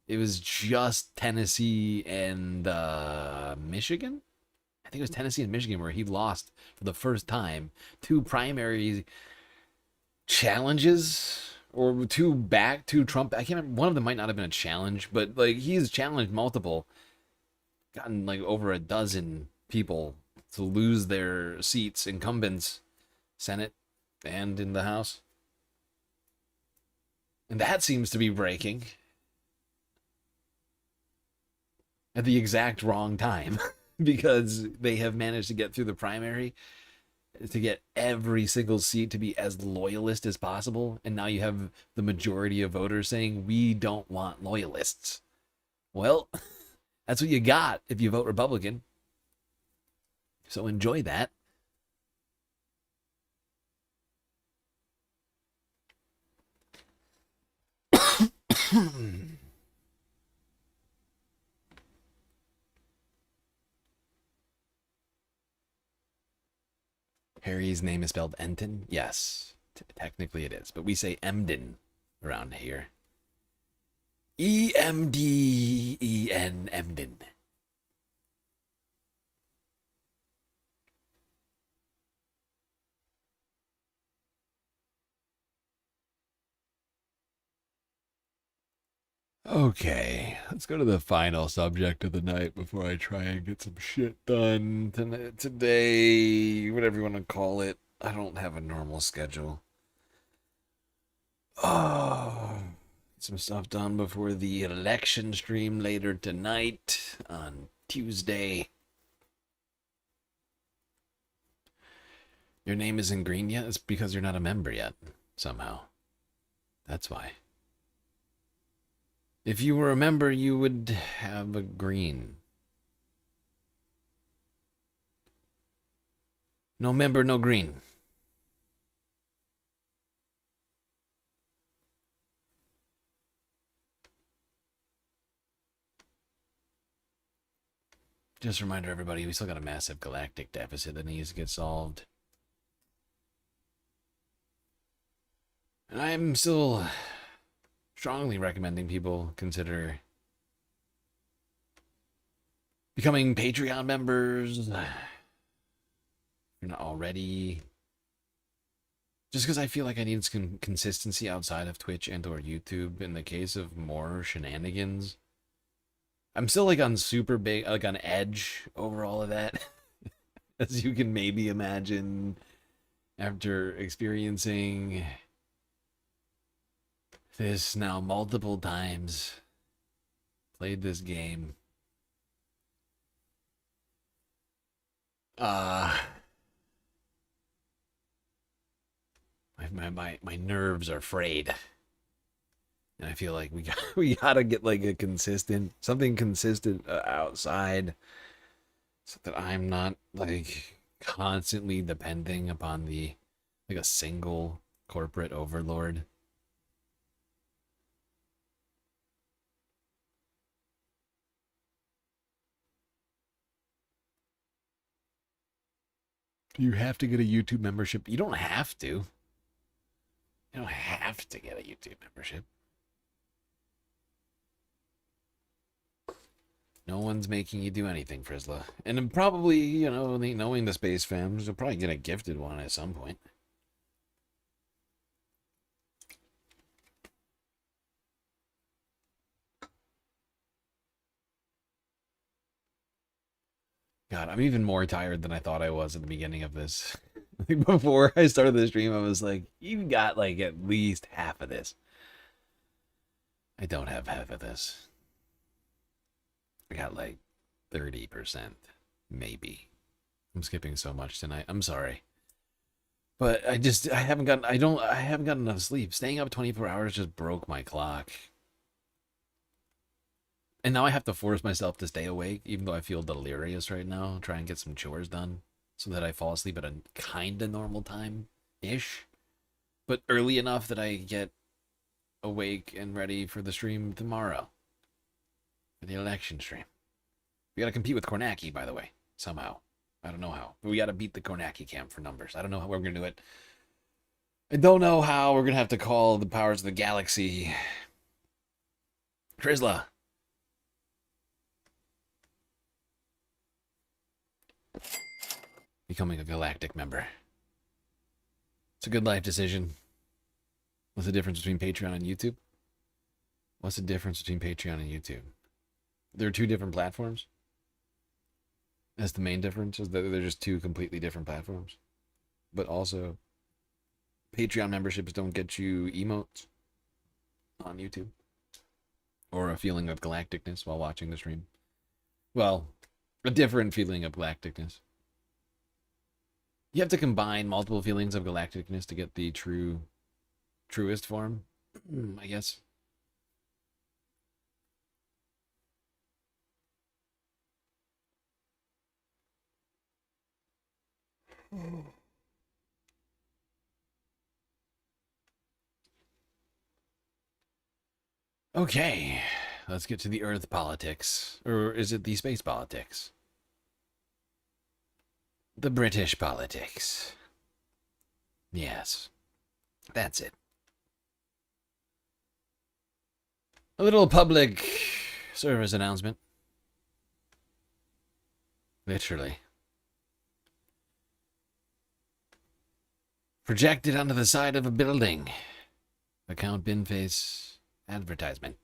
[SPEAKER 1] It was just Tennessee and Michigan? I think it was Tennessee and Michigan, where he lost for the first time 2 primary challenges, or 2 Trump. I can't remember. One of them might not have been a challenge, but like he's challenged multiple, gotten like over a dozen people to lose their seats, incumbents, Senate and in the House. And that seems to be breaking at the exact wrong time because they have managed to get through the primary to get every single seat to be as loyalist as possible. And now you have the majority of voters saying, we don't want loyalists. Well, that's what you got if you vote Republican. So enjoy that. Harry's name is spelled Enton? Yes, technically it is, but we say Emden around here. E-M-D-E-N, Emden. Okay, let's go to the final subject of the night before I try and get some shit done today, whatever you want to call it. I don't have a normal schedule. Oh, get some stuff done before the election stream later tonight on Tuesday. Your name isn't green yet? It's because you're not a member yet, somehow. That's why. If you were a member, you would have a green. No member, no green. Just a reminder, everybody, we still got a massive galactic deficit that needs to get solved. And I'm still strongly recommending people consider becoming Patreon members if you're not already. Just because I feel like I need some consistency outside of Twitch and or YouTube in the case of more shenanigans. I'm still like on super big, like on edge over all of that, as you can maybe imagine after experiencing this now multiple times. Played this game. My nerves are frayed. And I feel like we gotta get like a something consistent outside, so that I'm not like constantly depending upon like a single corporate overlord. Do you have to get a YouTube membership? You don't have to. You don't have to get a YouTube membership. No one's making you do anything, Frizzla. And then probably, you know, knowing the Space Fams, you'll probably get a gifted one at some point. God, I'm even more tired than I thought I was at the beginning of this. Like before I started the stream, I was like, you got like at least half of this. I don't have half of this. I got like 30%, maybe. I'm skipping so much tonight. I'm sorry. But I haven't gotten enough sleep. Staying up 24 hours just broke my clock. And now I have to force myself to stay awake, even though I feel delirious right now, try and get some chores done so that I fall asleep at a kind of normal time-ish, but early enough that I get awake and ready for the stream tomorrow, for the election stream. We got to compete with Kornacki, by the way, somehow. I don't know how, but we got to beat the Kornacki camp for numbers. I don't know how we're going to do it. I don't know how. We're going to have to call the powers of the galaxy. Frizzla. becoming a Galactic member. It's a good life decision. What's the difference between Patreon and YouTube? What's the difference between Patreon and YouTube? There are two different platforms. That's the main difference, is that they're just two completely different platforms. But also, Patreon memberships don't get you emotes on YouTube. Or a feeling of galacticness while watching the stream. Well, a different feeling of galacticness. You have to combine multiple feelings of galacticness to get the truest form, I guess. Okay, let's get to the Earth politics. Or is it the space politics? The British politics. Yes, that's it. A little public service announcement. Literally. Projected onto the side of a building. Account Binface advertisement.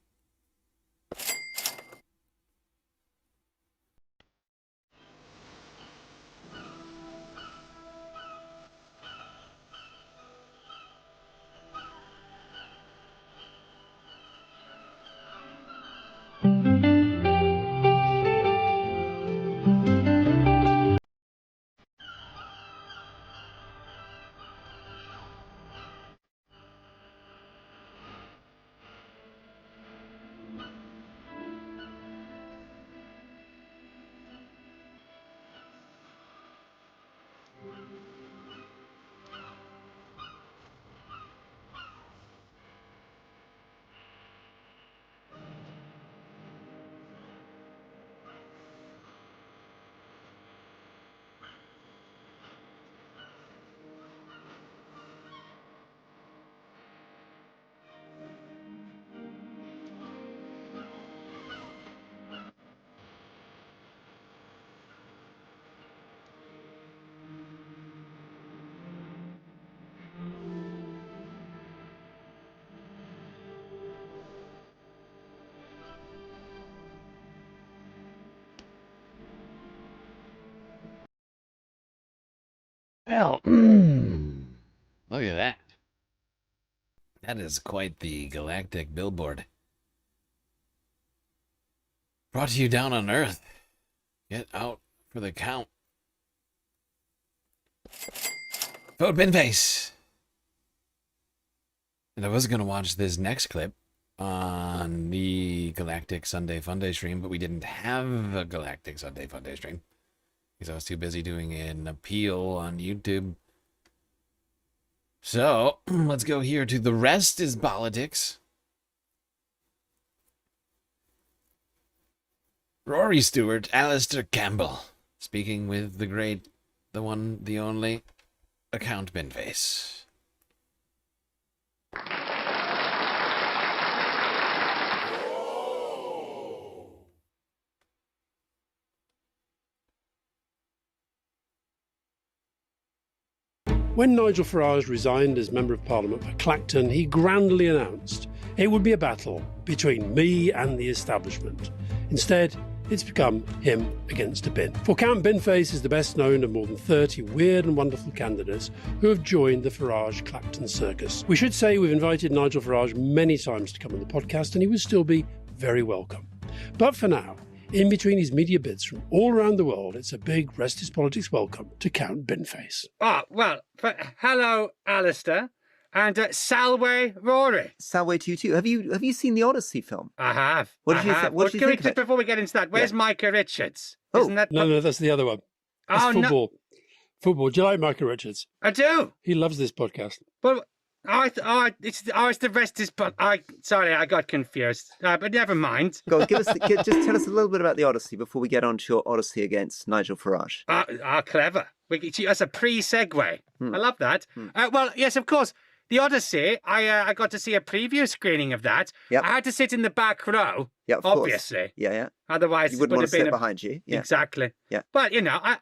[SPEAKER 1] Well, look at that. That is quite the galactic billboard. Brought to you down on Earth. Get out for the count. Vote Binface. And I was going to watch this next clip on the Galactic Sunday Funday stream, but we didn't have a Galactic Sunday Funday stream because I was too busy doing an appeal on YouTube. So, let's go here to The Rest is Politics. Rory Stewart, Alistair Campbell, speaking with the great, the one, the only, Account Binface.
[SPEAKER 6] When Nigel Farage resigned as Member of Parliament for Clacton, he grandly announced it would be a battle between me and the establishment. Instead, it's become him against a bin. For Count Binface is the best known of more than 30 weird and wonderful candidates who have joined the Farage-Clacton circus. We should say we've invited Nigel Farage many times to come on the podcast, and he would still be very welcome. But for now, in between his media bids from all around the world, it's a big Rest is Politics welcome to Count Binface.
[SPEAKER 7] Ah, well, hello, Alistair, and salve, Rory.
[SPEAKER 8] Salve to you too. Have you seen the Odyssey film?
[SPEAKER 7] I have.
[SPEAKER 8] What did you think of it?
[SPEAKER 7] Just before we get into that, where's Micah Richards? Isn't that
[SPEAKER 6] No, that's the other one. That's football.
[SPEAKER 7] No.
[SPEAKER 6] Football. Do you like Michael Richards?
[SPEAKER 7] I do.
[SPEAKER 6] He loves this podcast.
[SPEAKER 7] Well, it's the Rest is. Sorry, I got confused. But never mind.
[SPEAKER 8] Go, just tell us a little bit about the Odyssey before we get on to your Odyssey against Nigel Farage.
[SPEAKER 7] Clever. That's a pre-segue. I love that. Well, yes, of course. the Odyssey, I got to see a preview screening of that.
[SPEAKER 8] Yep.
[SPEAKER 7] I had to sit in the back row,
[SPEAKER 8] Yeah, of
[SPEAKER 7] obviously.
[SPEAKER 8] course. Yeah.
[SPEAKER 7] Otherwise,
[SPEAKER 8] You
[SPEAKER 7] it
[SPEAKER 8] wouldn't
[SPEAKER 7] would
[SPEAKER 8] want
[SPEAKER 7] have
[SPEAKER 8] to
[SPEAKER 7] been
[SPEAKER 8] sit behind you. Yeah.
[SPEAKER 7] Exactly.
[SPEAKER 8] Yeah.
[SPEAKER 7] But,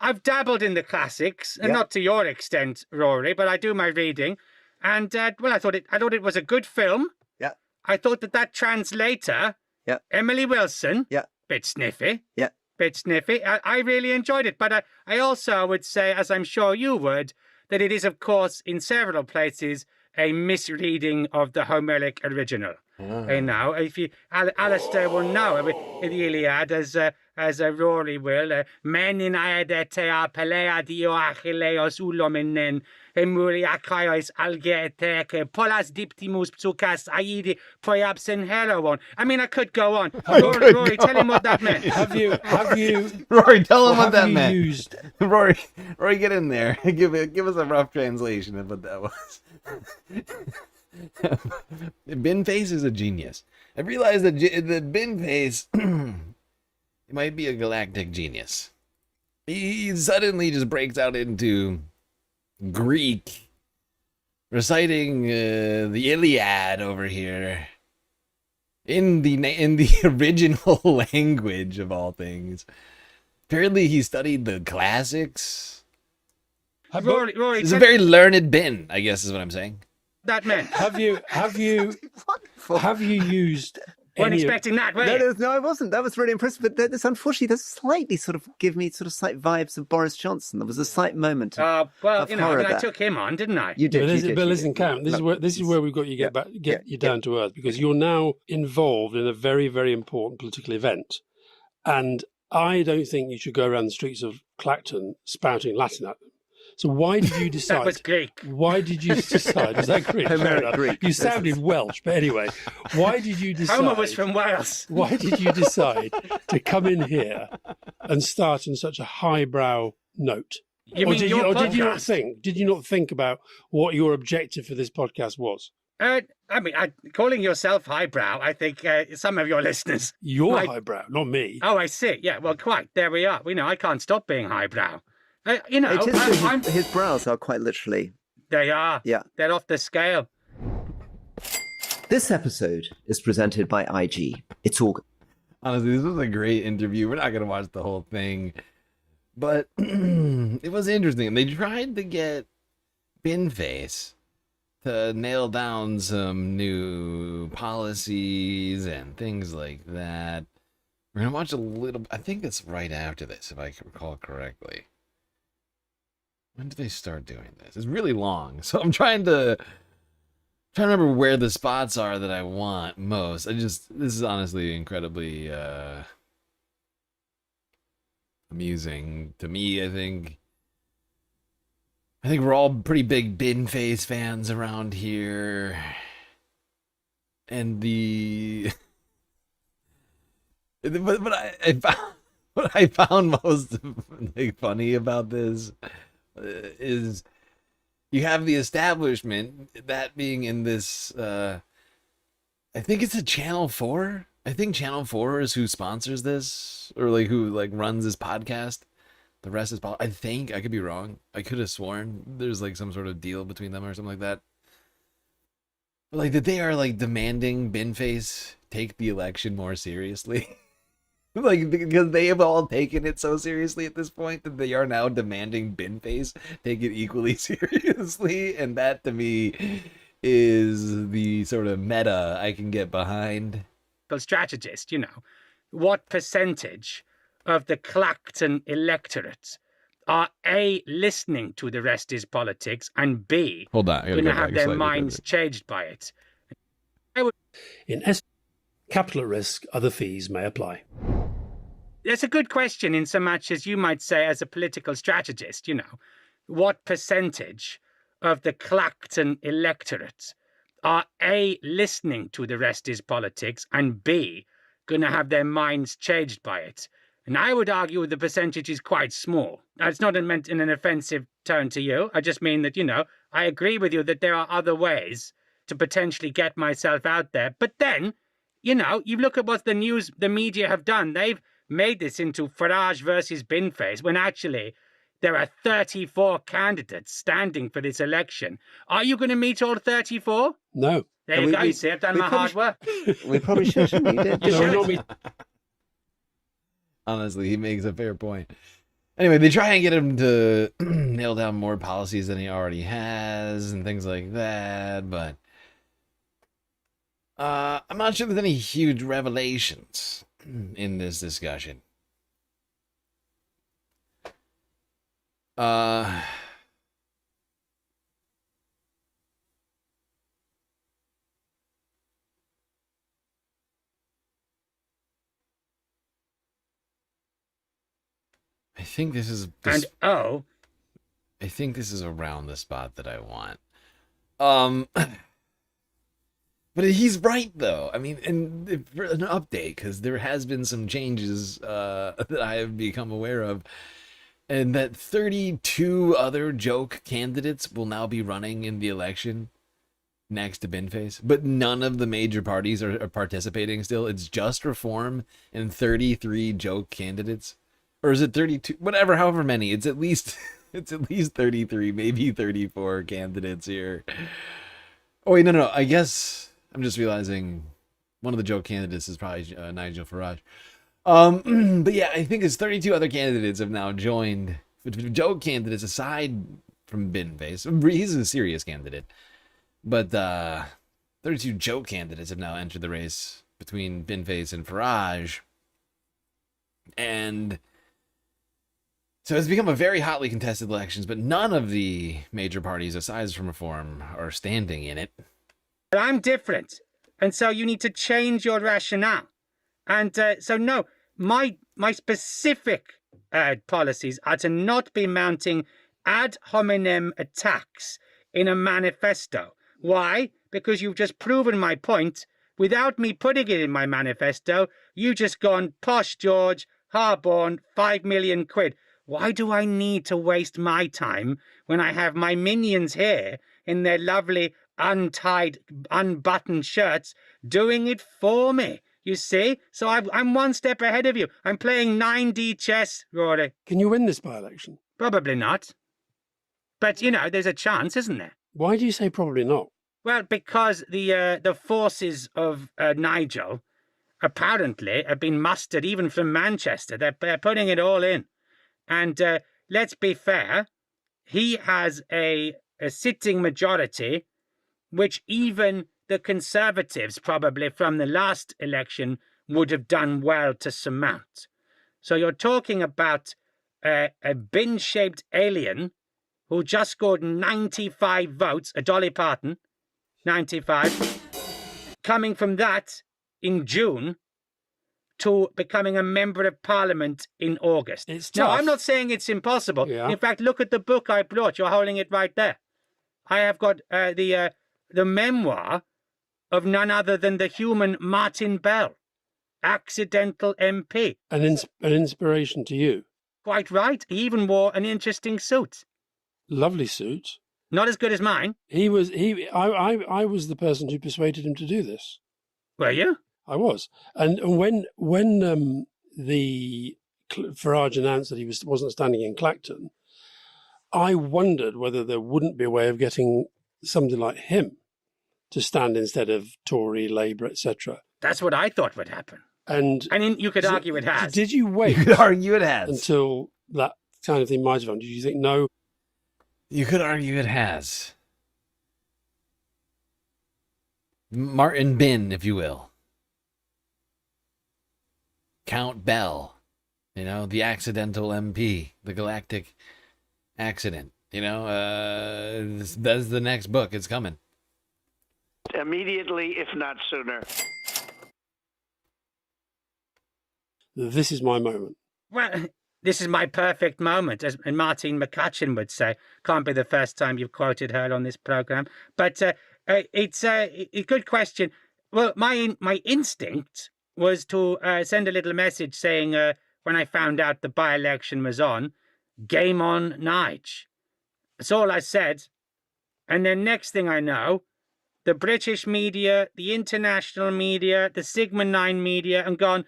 [SPEAKER 7] I've dabbled in the classics, and
[SPEAKER 8] Yeah.
[SPEAKER 7] not to your extent, Rory, but I do my reading. And, I thought it was a good film.
[SPEAKER 8] Yeah.
[SPEAKER 7] I thought that translator,
[SPEAKER 8] Yeah.
[SPEAKER 7] Emily Wilson,
[SPEAKER 8] Yeah.
[SPEAKER 7] bit sniffy.
[SPEAKER 8] Yeah.
[SPEAKER 7] Bit sniffy. I really enjoyed it. But I also would say, as I'm sure you would, that it is, of course, in several places, a misreading of the Homeric original. If you, Alistair will know in the Iliad, as Rory will, men in aedetea pelea dio achilleos ulominen, emuri akaios algeeteke, polas diptimus psukas aidi poiabsen heroon. I mean, I could go on. Rory, tell him what that meant.
[SPEAKER 23] Have you,
[SPEAKER 1] Rory, tell him what that meant.
[SPEAKER 23] Used...
[SPEAKER 1] Rory, get in there. Give us a rough translation of what that was. Binface is a genius. I realized that Binface might be a galactic genius. He suddenly just breaks out into Greek, reciting the Iliad over here in the original language of all things. Apparently, he studied the classics.
[SPEAKER 7] Rory,
[SPEAKER 1] He's a very learned bin, I guess is what I'm saying.
[SPEAKER 7] That meant.
[SPEAKER 23] Have you used?
[SPEAKER 7] Weren't expecting that, were you?
[SPEAKER 8] No, I wasn't. That was really impressive. But this, unfortunately, does slightly sort of give me sort of slight vibes of Boris Johnson. There was a slight moment.
[SPEAKER 7] Well,
[SPEAKER 8] of horror
[SPEAKER 7] I
[SPEAKER 8] there.
[SPEAKER 7] took him on, didn't I?
[SPEAKER 8] You did.
[SPEAKER 23] But listen, Cam, this is where we've got you get you down to earth, because you're now involved in a very, very important political event, and I don't think you should go around the streets of Clacton spouting Latin at them. So why did you decide?
[SPEAKER 7] That was Greek.
[SPEAKER 23] Why did you decide? Was that Greek?
[SPEAKER 8] Homeric Greek.
[SPEAKER 23] You sounded Welsh, but anyway, why did you decide?
[SPEAKER 7] Homer was from Wales.
[SPEAKER 23] Why did you decide to come in here and start on such a highbrow note?
[SPEAKER 7] Did
[SPEAKER 23] you not think about what your objective for this podcast was?
[SPEAKER 7] Calling yourself highbrow, I think some of your listeners.
[SPEAKER 23] You're highbrow, not me.
[SPEAKER 7] Oh, I see. Yeah, well, quite. There we are. I can't stop being highbrow.
[SPEAKER 8] His brows are quite literally.
[SPEAKER 7] They are.
[SPEAKER 8] Yeah.
[SPEAKER 7] They're off the scale.
[SPEAKER 8] This episode is presented by IG. It's all.
[SPEAKER 1] Honestly, this was a great interview. We're not going to watch the whole thing, but it was interesting. They tried to get Binface to nail down some new policies and things like that. We're going to watch a little. I think it's right after this, if I can recall correctly. When did they start doing this? It's really long, so I'm trying to remember where the spots are that I want most. This is honestly incredibly amusing to me. I think we're all pretty big Binface fans around here, and what I found most funny about this is you have the establishment, that being in this I think it's a Channel 4. I think Channel 4 is who sponsors this, or who runs this podcast. The rest is I think, I could be wrong. I could have sworn there's some sort of deal between them or something like that. But that they are demanding Binface take the election more seriously. Because they have all taken it so seriously at this point that they are now demanding Binface take it equally seriously. And that, to me, is the sort of meta I can get behind.
[SPEAKER 7] Strategist, what percentage of the Clacton electorate are A, listening to the rest is politics, and B,
[SPEAKER 1] going to
[SPEAKER 7] have their minds changed by it?
[SPEAKER 6] In essence, capital at risk, other fees may apply.
[SPEAKER 7] That's a good question, in so much as you might say, as a political strategist, what percentage of the Clacton electorate are A, listening to the rest is politics, and B, going to have their minds changed by it? And I would argue the percentage is quite small. Now, it's not meant in an offensive tone to you. I just mean that, I agree with you that there are other ways to potentially get myself out there. But then, you look at what the media have done. They've made this into Farage versus Binface, when actually there are 34 candidates standing for this election. Are you going to meet all 34?
[SPEAKER 23] No.
[SPEAKER 7] There you go. You see, I've done my hard work.
[SPEAKER 8] We probably should, shouldn't we?
[SPEAKER 23] No, not me.
[SPEAKER 1] Honestly, he makes a fair point. Anyway, they try and get him to nail down more policies than he already has and things like that, but I'm not sure there's any huge revelations in this discussion. I think this is I think this is around the spot that I want. But he's right though. I mean, and for an update, because there has been some changes that I have become aware of, and that 32 other joke candidates will now be running in the election next to Binface, but none of the major parties are participating still. It's just Reform and 33 joke candidates. Or is it 32? Whatever, however many. It's at least 33, maybe 34 candidates here. Oh wait, no. I guess I'm just realizing one of the joke candidates is probably Nigel Farage. But yeah, I think it's 32 other candidates have now joined. Joke candidates aside from Binface, he's a serious candidate. But 32 joke candidates have now entered the race between Binface and Farage, and so it's become a very hotly contested elections, but none of the major parties, aside from Reform, are standing in it.
[SPEAKER 7] But I'm different, and so you need to change your rationale. And so no, my specific policies are to not be mounting ad hominem attacks in a manifesto. Why? Because you've just proven my point. Without me putting it in my manifesto, you just gone, posh George, hard-born, 5 million quid. Why do I need to waste my time when I have my minions here in their lovely untied, unbuttoned shirts doing it for me? You see? So I'm one step ahead of you. I'm playing 9D chess, Rory.
[SPEAKER 23] Can you win this by-election?
[SPEAKER 7] Probably not. But, you know, there's a chance, isn't there?
[SPEAKER 23] Why do you say probably not?
[SPEAKER 7] Well, because the forces of Nigel apparently have been mustered even from Manchester. They're putting it all in. And let's be fair, he has a sitting majority, which even the Conservatives, probably from the last election, would have done well to surmount. So you're talking about a bin-shaped alien who just scored 95 votes, a Dolly Parton, 95, coming from that in June to becoming a member of parliament in August.
[SPEAKER 23] It's
[SPEAKER 7] now,
[SPEAKER 23] tough.
[SPEAKER 7] I'm not saying it's impossible.
[SPEAKER 23] Yeah.
[SPEAKER 7] In fact, look at the book I brought. You're holding it right there. I have got the memoir of none other than the human Martin Bell, accidental MP.
[SPEAKER 23] An inspiration to you.
[SPEAKER 7] Quite right. He even wore an interesting suit.
[SPEAKER 23] Lovely suit.
[SPEAKER 7] Not as good as mine.
[SPEAKER 23] I was the person who persuaded him to do this.
[SPEAKER 7] Were you?
[SPEAKER 23] I was. And when the Farage announced that he wasn't standing in Clacton, I wondered whether there wouldn't be a way of getting somebody like him to stand instead of Tory, Labour, etc.
[SPEAKER 7] That's what I thought would happen.
[SPEAKER 23] And
[SPEAKER 7] you could argue it has.
[SPEAKER 23] Did you wait?
[SPEAKER 1] You could argue it has.
[SPEAKER 23] Until that kind of thing might have happened. Did you think no?
[SPEAKER 1] You could argue it has. Martin Bin, if you will. Count Bell. You know, the accidental MP. The galactic accident. You know, that's the next book. It's coming.
[SPEAKER 9] Immediately, if not sooner.
[SPEAKER 23] This is my moment.
[SPEAKER 7] Well, this is my perfect moment, as Martine McCutcheon would say. Can't be the first time you've quoted her on this program. But it's a good question. Well, my instinct was to send a little message saying, when I found out the by-election was on, game on, Nige. That's all I said. And then next thing I know, the British media, the international media, the Sigma 9 media, and gone,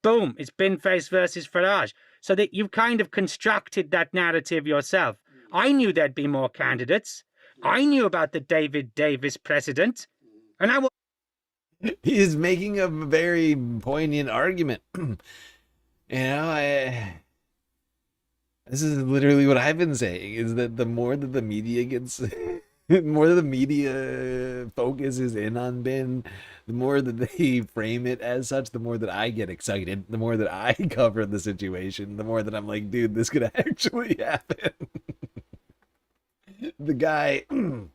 [SPEAKER 7] boom, it's Binface versus Farage. So that you've kind of constructed that narrative yourself. I knew there'd be more candidates. I knew about the David Davis precedent. And I
[SPEAKER 1] He is making a very poignant argument. This is literally what I've been saying, is that the more that the media gets, the more that the media focuses in on Ben, the more that they frame it as such, the more that I get excited, the more that I cover the situation, the more that I'm like, dude, this could actually happen. The guy who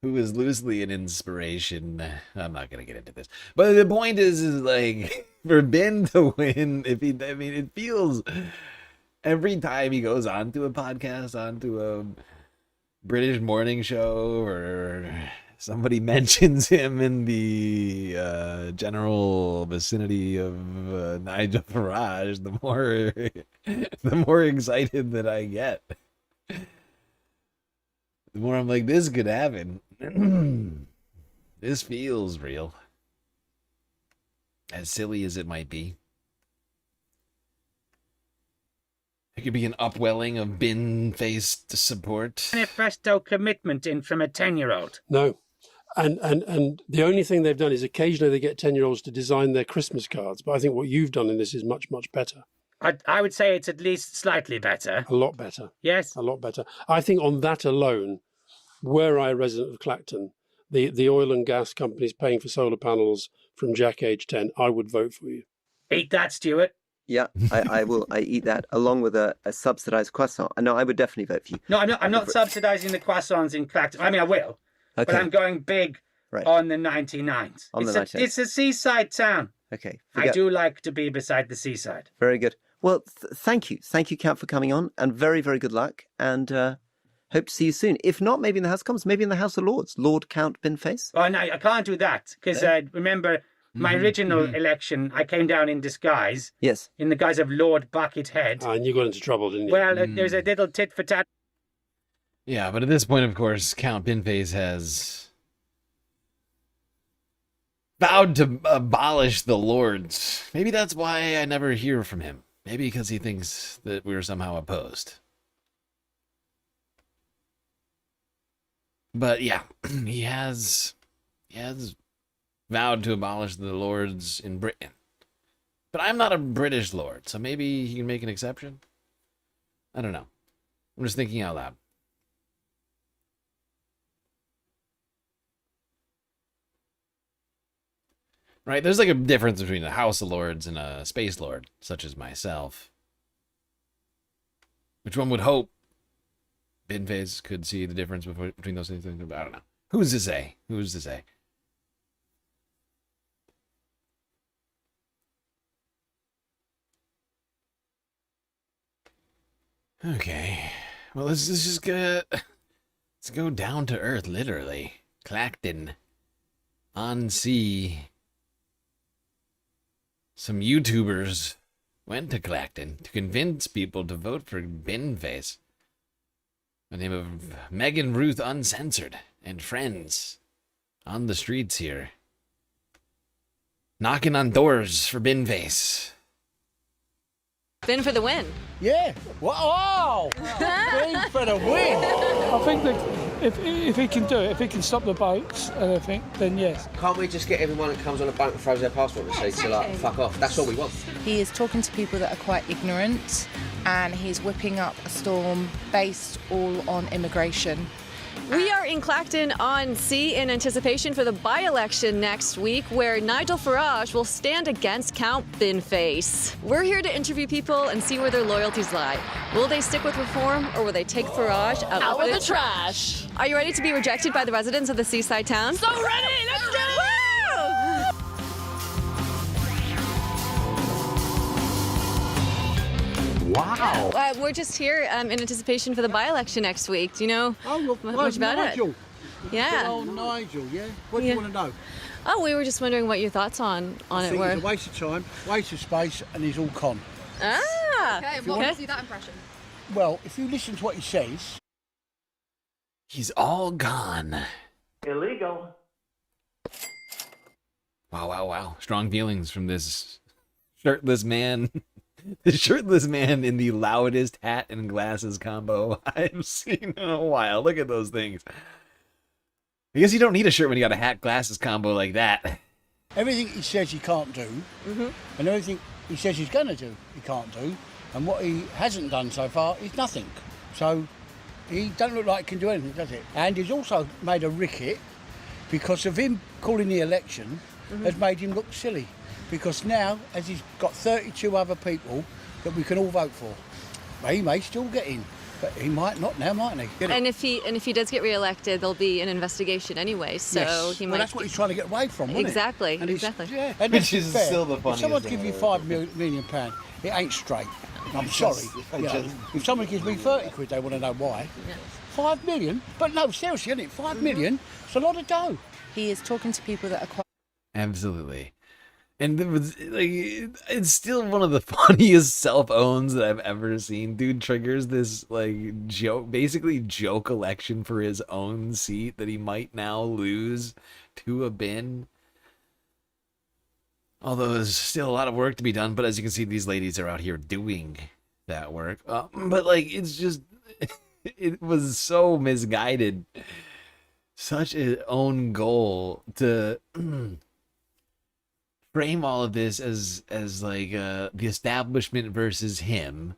[SPEAKER 1] is loosely an inspiration, I'm not going to get into this, but the point is like, for Ben to win, it feels every time he goes onto a podcast, onto a British morning show, or somebody mentions him in the general vicinity of Nigel Farage, the more excited that I get. The more I'm like, this could happen. This feels real. As silly as it might be. It could be an upwelling of bin-faced support.
[SPEAKER 7] manifesto commitment in from a 10-year-old.
[SPEAKER 23] No. And the only thing they've done is occasionally they get 10-year-olds to design their Christmas cards. But I think what you've done in this is much, much better.
[SPEAKER 7] I would say it's at least slightly better.
[SPEAKER 23] A lot better.
[SPEAKER 7] Yes.
[SPEAKER 23] A lot better. I think on that alone, were I a resident of Clacton, the oil and gas companies paying for solar panels from Jack Age 10, I would vote for you.
[SPEAKER 7] Eat that, Stuart.
[SPEAKER 8] Yeah, I will. I eat that along with a subsidised croissant. No, I would definitely vote for you.
[SPEAKER 7] No, I'm not subsidising the croissants in Clacton. I mean, I will.
[SPEAKER 8] Okay.
[SPEAKER 7] But I'm going big on the 99s.
[SPEAKER 8] On the 99s.
[SPEAKER 7] It's a seaside town.
[SPEAKER 8] Okay.
[SPEAKER 7] I do like to be beside the seaside.
[SPEAKER 8] Very good. Well, thank you. Thank you, Count, for coming on, and very, very good luck. And hope to see you soon. If not, maybe in the House of Commons, maybe in the House of Lords. Lord Count Binface.
[SPEAKER 7] Oh, no, I can't do that. Because remember, my original election, I came down in disguise.
[SPEAKER 8] Yes.
[SPEAKER 7] In the guise of Lord Buckethead.
[SPEAKER 23] And you got into trouble, didn't you?
[SPEAKER 7] Well, there's a little tit for tat.
[SPEAKER 1] Yeah, but at this point, of course, Count Binface has vowed to abolish the Lords. Maybe that's why I never hear from him. Maybe because he thinks that we're somehow opposed. But yeah, he has vowed to abolish the Lords in Britain. But I'm not a British Lord, so maybe he can make an exception? I don't know. I'm just thinking out loud. Right, there's like a difference between a House of Lords and a Space Lord, such as myself. Which one would hope Binface could see the difference between those things? I don't know. Who's to say? Who's to say? Okay. Well, let's just let's go down to earth, literally. Clacton. On sea. Some YouTubers went to Clacton to convince people to vote for Binface. By the name of Megan Ruth Uncensored and friends on the streets here. Knocking on doors for Binface.
[SPEAKER 9] Bin for the win.
[SPEAKER 15] Yeah. Wow. Bin for the win.
[SPEAKER 16] I think that if he can do it, if he can stop the boats and everything, then yes.
[SPEAKER 21] Can't we just get everyone that comes on a boat and throws their passport and says to like, fuck off? That's all we want.
[SPEAKER 25] He is talking to people that are quite ignorant, and he's whipping up a storm based all on immigration.
[SPEAKER 9] We are in Clacton on Sea in anticipation for the by-election next week, where Nigel Farage will stand against Count Binface. We're here to interview people and see where their loyalties lie. Will they stick with reform, or will they take Farage out
[SPEAKER 26] with the trash?
[SPEAKER 9] Are you ready to be rejected by the residents of the seaside town?
[SPEAKER 26] So ready! Let's do it!
[SPEAKER 18] Wow.
[SPEAKER 9] We're just here in anticipation for the by-election next week. Do you know much about
[SPEAKER 15] Nigel.
[SPEAKER 9] it? Yeah.
[SPEAKER 15] Good old Nigel, yeah? What do you want to know?
[SPEAKER 9] Oh, we were just wondering what your thoughts on
[SPEAKER 15] I
[SPEAKER 9] it
[SPEAKER 15] think
[SPEAKER 9] were.
[SPEAKER 15] it's a waste of time, waste of space, and he's all con.
[SPEAKER 9] Ah.
[SPEAKER 26] Okay, what gives you that impression?
[SPEAKER 15] Well, if you listen to what he says...
[SPEAKER 1] He's all gone.
[SPEAKER 27] Illegal.
[SPEAKER 1] Wow. Strong feelings from this shirtless man. The shirtless man in the loudest hat and glasses combo I've seen in a while. Look at those things. I guess you don't need a shirt when you got a hat glasses combo like that.
[SPEAKER 15] Everything he says he can't do, and everything he says he's going to do, he can't do. And what he hasn't done so far is nothing. So he don't look like he can do anything, does it? And he's also made a ricket because of him calling the election has made him look silly. Because now, as he's got 32 other people that we can all vote for, he may still get in, but he might not now, mightn't he?
[SPEAKER 9] And if he does get re-elected, there'll be an investigation anyway. So
[SPEAKER 15] yes.
[SPEAKER 9] he
[SPEAKER 15] well,
[SPEAKER 9] might.
[SPEAKER 15] That's what he's trying to get away from, isn't
[SPEAKER 9] Exactly.
[SPEAKER 15] it?
[SPEAKER 9] Exactly.
[SPEAKER 15] Yeah. And
[SPEAKER 24] Which is
[SPEAKER 15] fair.
[SPEAKER 24] still the
[SPEAKER 15] If
[SPEAKER 24] funniest
[SPEAKER 15] someone
[SPEAKER 24] thing
[SPEAKER 15] gives you
[SPEAKER 24] I've
[SPEAKER 15] £5 million, it ain't straight. I'm sorry. You know, if someone gives me 30 quid, they want to know why.
[SPEAKER 9] Yeah.
[SPEAKER 15] 5 million? But no, seriously, isn't it? 5 million? It's a lot of dough.
[SPEAKER 25] He is talking to people that are quite.
[SPEAKER 1] Absolutely. And it was, like, it's still one of the funniest self-owns that I've ever seen. Dude triggers this, like, basically joke election for his own seat that he might now lose to a bin. Although there's still a lot of work to be done, but as you can see, these ladies are out here doing that work. But, like, it's just, it was so misguided. Such an own goal to frame all of this as like the establishment versus him.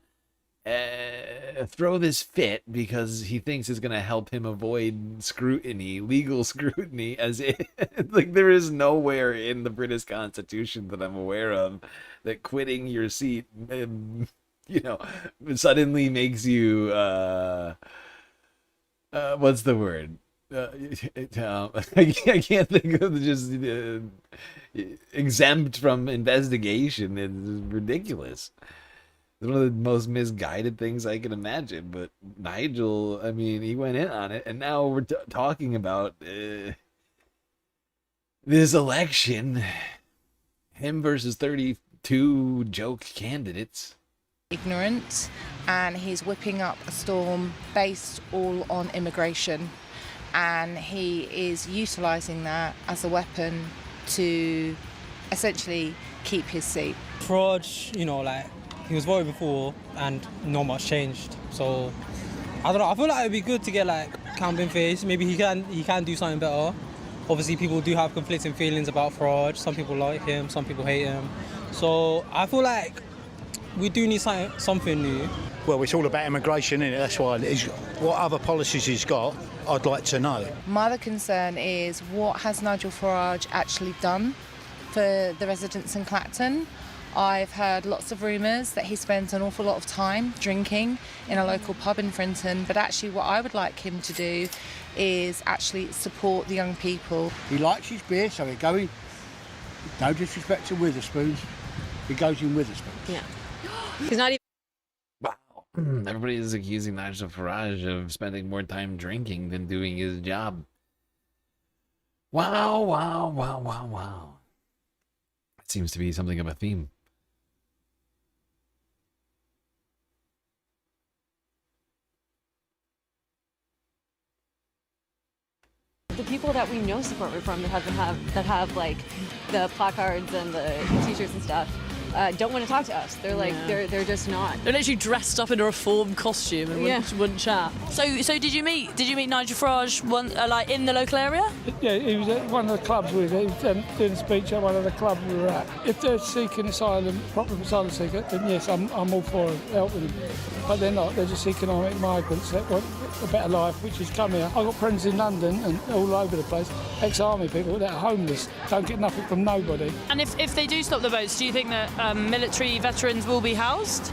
[SPEAKER 1] Throw this fit because he thinks it's gonna help him avoid scrutiny, legal scrutiny, as it like there is nowhere in the British Constitution that I'm aware of that quitting your seat, suddenly makes you what's the word? I can't think of just exempt from investigation. It's ridiculous. It's one of the most misguided things I can imagine. But Nigel, I mean, he went in on it, and now we're talking about this election, him versus 32 joke candidates.
[SPEAKER 25] Ignorant, and he's whipping up a storm based all on immigration. And he is utilising that as a weapon to essentially keep his seat.
[SPEAKER 3] Fraud, like he was voted before and not much changed. So I don't know. I feel like it'd be good to get like Count Binface. Maybe he can do something better. Obviously, people do have conflicting feelings about Fraud. Some people like him, some people hate him. So I feel like we do need something new.
[SPEAKER 15] Well, it's all about immigration, isn't it? That's why what other policies he's got, I'd like to know.
[SPEAKER 25] My other concern is what has Nigel Farage actually done for the residents in Clacton? I've heard lots of rumours that he spends an awful lot of time drinking in a local pub in Frinton, but actually what I would like him to do is actually support the young people.
[SPEAKER 15] He likes his beer, so he's going, no disrespect to Witherspoons, he goes in Witherspoons.
[SPEAKER 9] Yeah. He's not even.
[SPEAKER 1] Everybody is accusing Nigel Farage of spending more time drinking than doing his job. Wow. It seems to be something of a theme.
[SPEAKER 9] The people that we know support reform that have like the placards and the t-shirts and stuff don't want to talk to us. They're like they're just not.
[SPEAKER 26] They're literally dressed up in a reform costume and wouldn't chat. So did you meet Nigel Farage like in the local area?
[SPEAKER 16] Yeah, he was at one of the clubs we were. He was doing a speech at one of the clubs we were at. If they're seeking asylum, proper asylum seeker, then yes, I'm all for helping them. But they're not. They're just economic migrants that want a better life, which is come here. I've got friends in London and all over the place, ex-army people that are homeless, don't get nothing from nobody.
[SPEAKER 26] And if they do stop the votes, do you think that military veterans will be housed?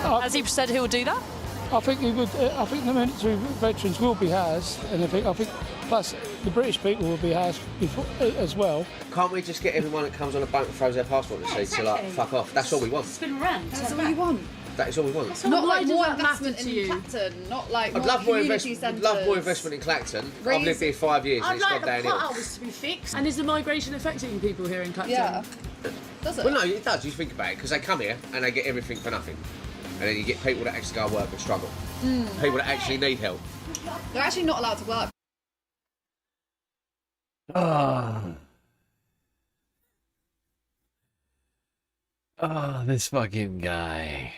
[SPEAKER 26] Has he said he will do that?
[SPEAKER 16] I think he would. I think the military veterans will be housed, and I think plus the British people will be housed as well.
[SPEAKER 21] Can't we just get everyone that comes on a boat and throws their passport and say to like fuck off? That's all we want.
[SPEAKER 26] Spin around.
[SPEAKER 10] That's what you want.
[SPEAKER 21] That is all we want.
[SPEAKER 10] Not like more investment in Clacton, not like
[SPEAKER 21] I'd
[SPEAKER 10] more
[SPEAKER 21] love more
[SPEAKER 10] community
[SPEAKER 21] investment.
[SPEAKER 10] centres.
[SPEAKER 21] Love more investment in Clacton. I've lived here 5 years and
[SPEAKER 10] I'd
[SPEAKER 21] it's
[SPEAKER 10] like
[SPEAKER 21] gone
[SPEAKER 10] the
[SPEAKER 21] downhill.
[SPEAKER 10] potholes to be fixed.
[SPEAKER 26] And is the migration affecting people here in Clacton?
[SPEAKER 10] Yeah. Does it?
[SPEAKER 21] Well, no, it does. You think about it because they come here and they get everything for nothing, and then you get people that actually go to work and struggle. People that actually need help.
[SPEAKER 10] They're actually not allowed to work.
[SPEAKER 1] Oh, this fucking guy.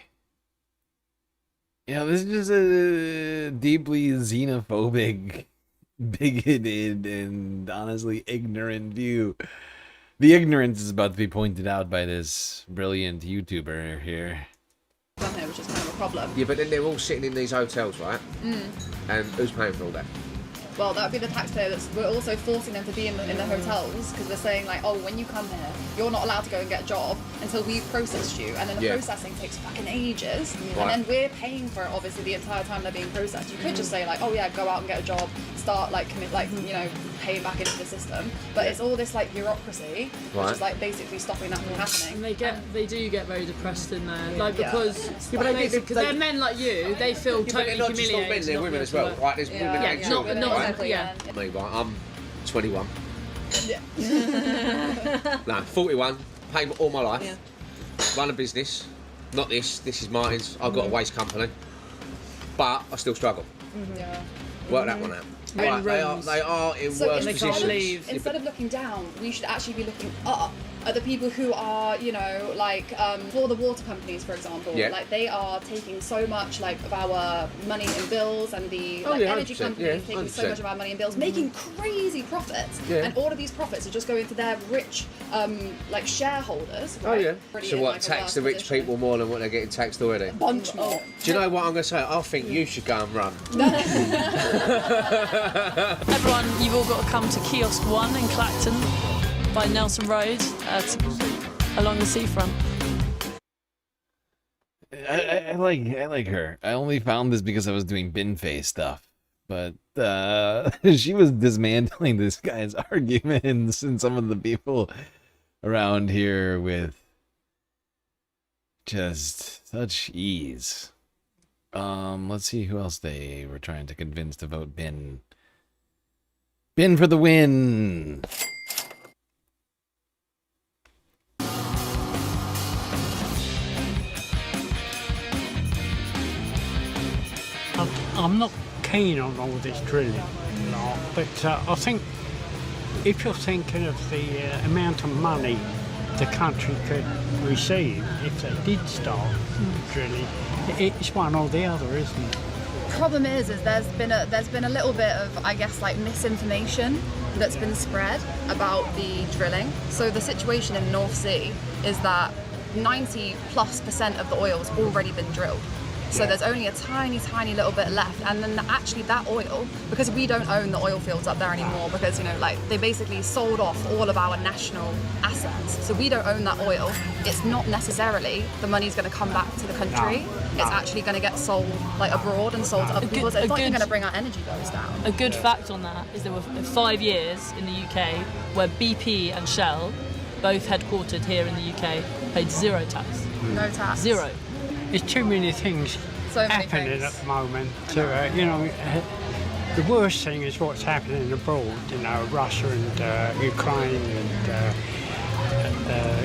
[SPEAKER 1] This is just a deeply xenophobic, bigoted, and honestly ignorant view. The ignorance is about to be pointed out by this brilliant YouTuber here.
[SPEAKER 10] Which is kind of a problem.
[SPEAKER 21] Yeah, but then they're all sitting in these hotels, right? And who's paying for all that?
[SPEAKER 10] Well, that would be the taxpayer. We're also forcing them to be in the hotels because we're saying like, oh, when you come here, you're not allowed to go and get a job until we've processed you, and then the processing takes fucking ages, and then we're paying for it obviously the entire time they're being processed. You could just say like, oh yeah, go out and get a job, start like paying back into the system, but it's all this like bureaucracy, which is like basically stopping that from happening.
[SPEAKER 26] And they do get very depressed in there, like because they're men like you, they feel totally humiliated.
[SPEAKER 21] Men, they're women as well, right? There's women and children, right?
[SPEAKER 10] Yeah.
[SPEAKER 21] I mean, right, I'm 21.
[SPEAKER 10] Yeah.
[SPEAKER 21] No, 41. Paid all my life. Run a business. Not this. This is Martin's. I've got a waste company, but I still struggle. Work that one out. Right, they are in worse positions.
[SPEAKER 10] Instead of looking down, we should actually be looking up at the people who are, for the water companies, for example, like they are taking so much like of our money in bills, and the energy companies taking so much of our money in bills, making crazy profits, and all of these profits are just going to their rich, shareholders. Right?
[SPEAKER 21] So what? Tax the rich people more than what they're getting taxed already?
[SPEAKER 10] A bunch more.
[SPEAKER 21] Do you know what I'm going to say? I think you should go and run.
[SPEAKER 26] Everyone, you've all got to come to Kiosk 1 in Clacton by Nelson Road along the seafront.
[SPEAKER 1] I like her. I only found this because I was doing Binface stuff, but she was dismantling this guy's arguments and some of the people around here with just such ease. Let's see who else they were trying to convince to vote Bin. Bin for the win!
[SPEAKER 4] I'm not keen on all this drilling, but I think if you're thinking of the amount of money the country could receive if they did start drilling, it's one or the other, isn't it?
[SPEAKER 10] Problem is there's been a little bit of, I guess, like misinformation that's been spread about the drilling. So the situation in the North Sea is that 90+% of the oil's already been drilled. So there's only a tiny little bit left, and then actually that oil, because we don't own the oil fields up there anymore, because they basically sold off all of our national assets, so we don't own that oil. It's not necessarily the money's going to come back to the country. It's actually going to get sold abroad and sold to other people. So it's not even going to bring our energy bills down.
[SPEAKER 26] A good fact on that is there were 5 years in the UK where BP and Shell, both headquartered here in the UK, paid zero tax.
[SPEAKER 10] No tax.
[SPEAKER 26] Zero.
[SPEAKER 4] There's too many things happening at the moment. The worst thing is what's happening abroad. Russia and Ukraine and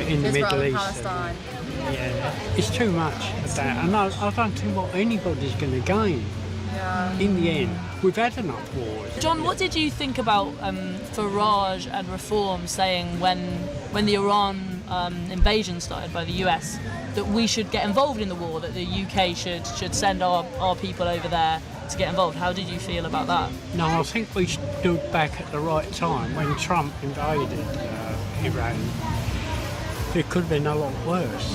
[SPEAKER 4] in the Middle East.
[SPEAKER 10] Palestine.
[SPEAKER 4] It's too much of that, and I don't think what anybody's going to gain. In the end, we've had enough wars.
[SPEAKER 26] John, what did you think about Farage and Reform saying when the Iran invasion started by the US that we should get involved in the war, that the UK should send our people over there to get involved? How did you feel about that?
[SPEAKER 4] No, I think we stood back at the right time when Trump invaded Iran. It could have been a lot worse.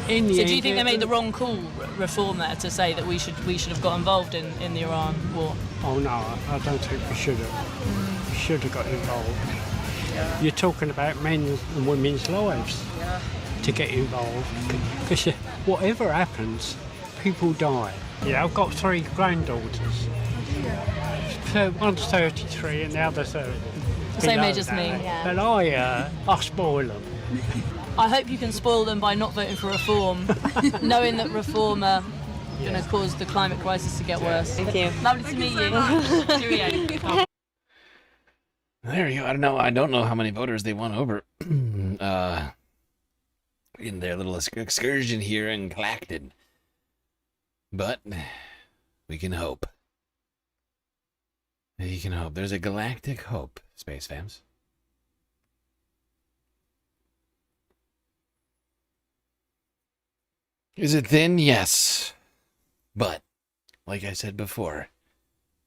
[SPEAKER 26] Do you think they made the wrong call, Reform, there, to say that we should have got involved in the Iran war?
[SPEAKER 4] Oh no, I don't think we should have. We should have got involved. You're talking about men's and women's lives to get involved. Because whatever happens, people die. I've got 3 granddaughters. One's 33 and the other's
[SPEAKER 26] the same age as me.
[SPEAKER 4] And I spoil them.
[SPEAKER 26] I hope you can spoil them by not voting for Reform, knowing that Reform are going to cause the climate crisis to get worse.
[SPEAKER 9] Thank you.
[SPEAKER 26] Lovely to meet you. Cheerio.
[SPEAKER 1] There you go. I don't know how many voters they won over in their little excursion here in Clacton. But we can hope. You can hope. There's a galactic hope, Space Fams. Is it thin? Yes. But, like I said before,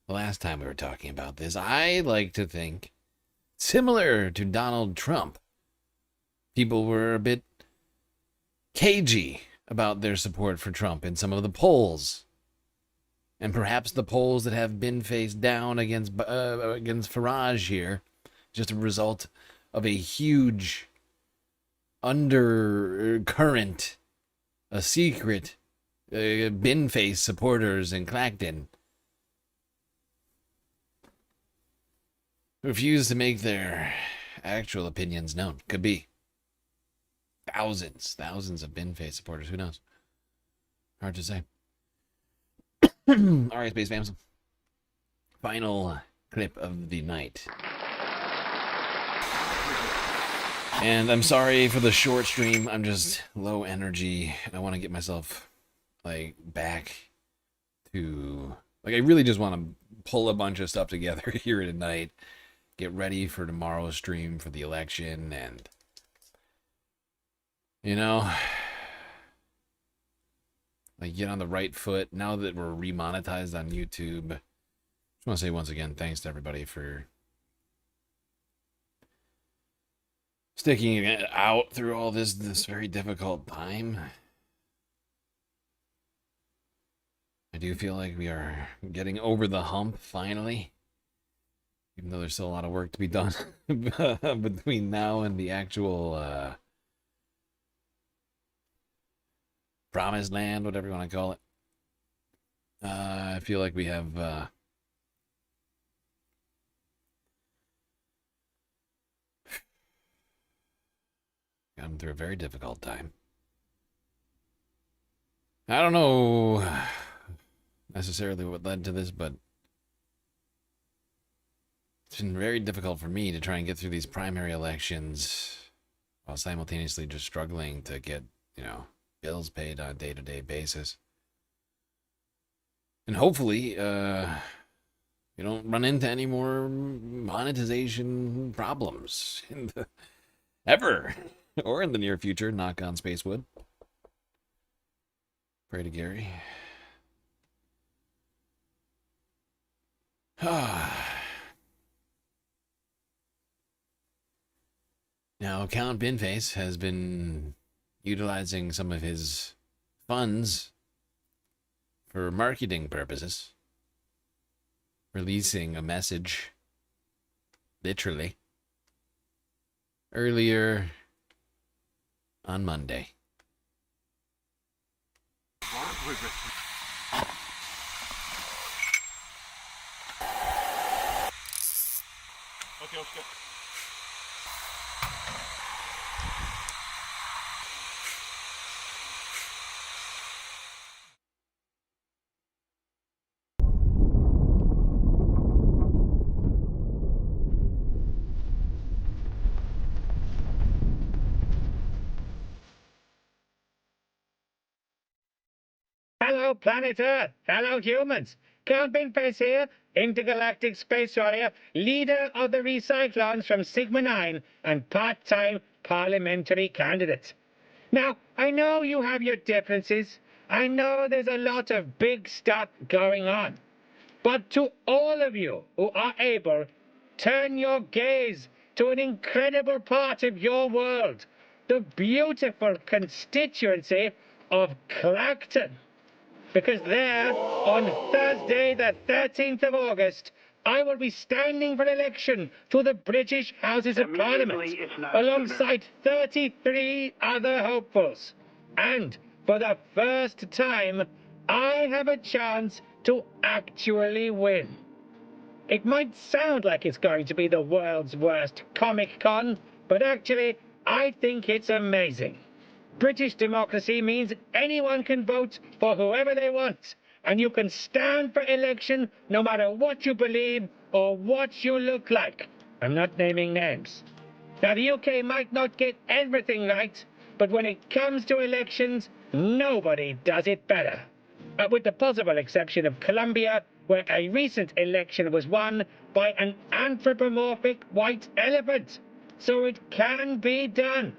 [SPEAKER 1] the last time we were talking about this, I like to think, similar to Donald Trump, people were a bit cagey about their support for Trump in some of the polls. And perhaps the polls that have Binface down against Farage here, just a result of a huge undercurrent, a secret Binface supporters in Clacton refuse to make their actual opinions known. Could be thousands of Binface supporters. Who knows? Hard to say. All right, Space Fams. Final clip of the night. And I'm sorry for the short stream. I'm just low energy. I want to get myself back to I really just want to pull a bunch of stuff together here tonight. Get ready for tomorrow's stream for the election, and get on the right foot now that we're remonetized on YouTube. Just want to say once again, thanks to everybody for sticking it out through all this very difficult time. I do feel like we are getting over the hump finally, even though there's still a lot of work to be done between now and the actual promised land, whatever you want to call it. I feel like we have gotten through a very difficult time. I don't know necessarily what led to this, but it's been very difficult for me to try and get through these primary elections while simultaneously just struggling to get, bills paid on a day-to-day basis. And hopefully, you don't run into any more monetization problems ever, or in the near future. Knock on Spacewood. Pray to Gary. Now, Count Binface has been utilizing some of his funds for marketing purposes, releasing a message, literally, earlier on Monday.
[SPEAKER 12] Okay.
[SPEAKER 7] Hello, planet Earth. Hello, humans. Count Binface here, intergalactic space warrior, leader of the Recyclons from Sigma 9, and part-time parliamentary candidate. Now, I know you have your differences. I know there's a lot of big stuff going on. But to all of you who are able, turn your gaze to an incredible part of your world, the beautiful constituency of Clacton. Because there, on Thursday the 13th of August, I will be standing for election to the British Houses of Parliament, alongside 33 other hopefuls. And for the first time, I have a chance to actually win. It might sound like it's going to be the world's worst Comic-Con, but actually, I think it's amazing. British democracy means anyone can vote for whoever they want, and you can stand for election no matter what you believe or what you look like. I'm not naming names. Now, the UK might not get everything right, but when it comes to elections, nobody does it better. With the possible exception of Colombia, where a recent election was won by an anthropomorphic white elephant. So it can be done.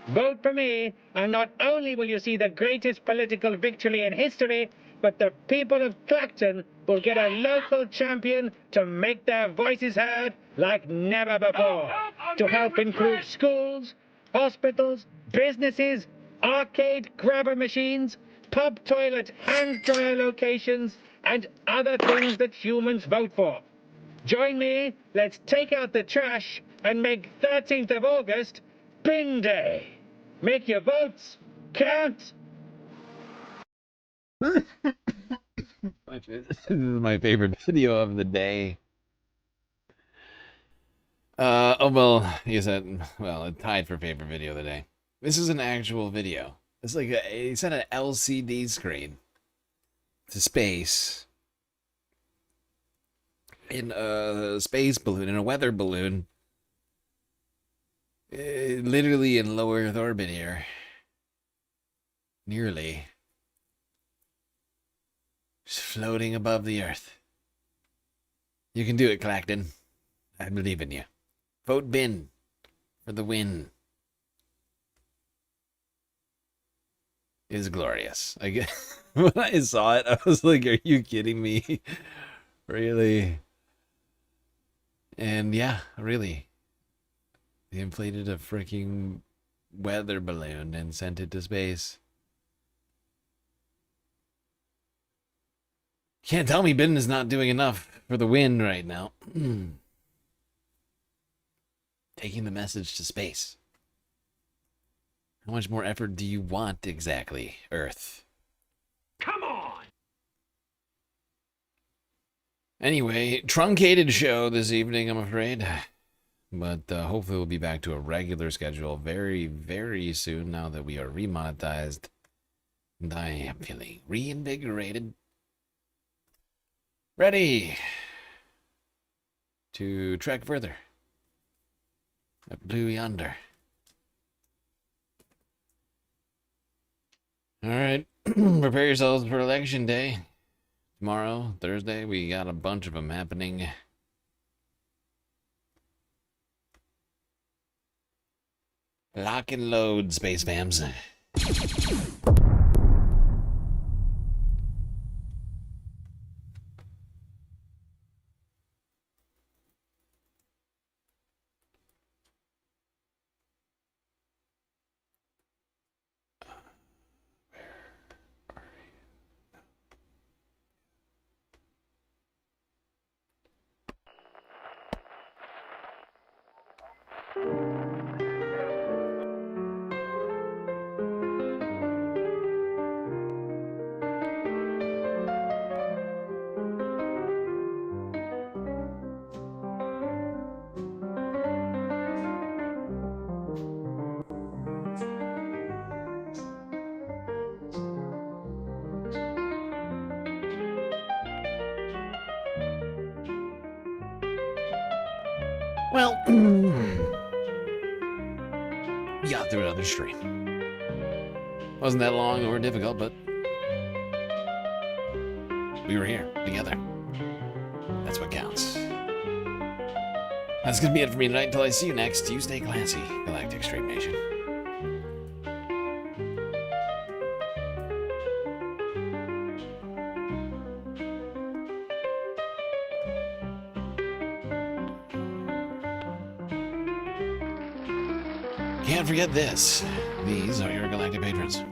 [SPEAKER 7] Vote for me, and not only will you see the greatest political victory in history, but the people of Clacton will get a local champion to make their voices heard like never before, to help improve schools, hospitals, businesses, arcade grabber machines, pub toilet hand dryer locations, and other things that humans vote for. Join me, let's take out the trash and make 13th of August Bin Day. Make your votes count.
[SPEAKER 1] This is my favorite video of the day. Oh, well, you said, well, it tied for favorite video of the day. This is an actual video. It's like he sent an LCD screen to space in a space balloon, in a weather balloon, literally in low Earth orbit here. Nearly. Just floating above the Earth. You can do it, Clacton. I believe in you. Vote Bin for the win. It is glorious. When I saw it, I was like, are you kidding me? Really? And yeah, really. They inflated a freaking weather balloon and sent it to space. Can't tell me Bin is not doing enough for the win right now. Taking the message to space. How much more effort do you want exactly, Earth? Come on! Anyway, truncated show this evening, I'm afraid. But hopefully we'll be back to a regular schedule very, very soon now that we are remonetized. And I am feeling reinvigorated. Ready to trek further. Up blue yonder. Alright, prepare yourselves for election day. Tomorrow, Thursday, we got a bunch of them happening. Lock and load, space fams. Well, we got through another stream. Wasn't that long or difficult, but we were here together. That's what counts. That's gonna be it for me tonight. Until I see you next, you stay classy, Galactic Stream Nation. Can't forget this. These are your galactic patrons.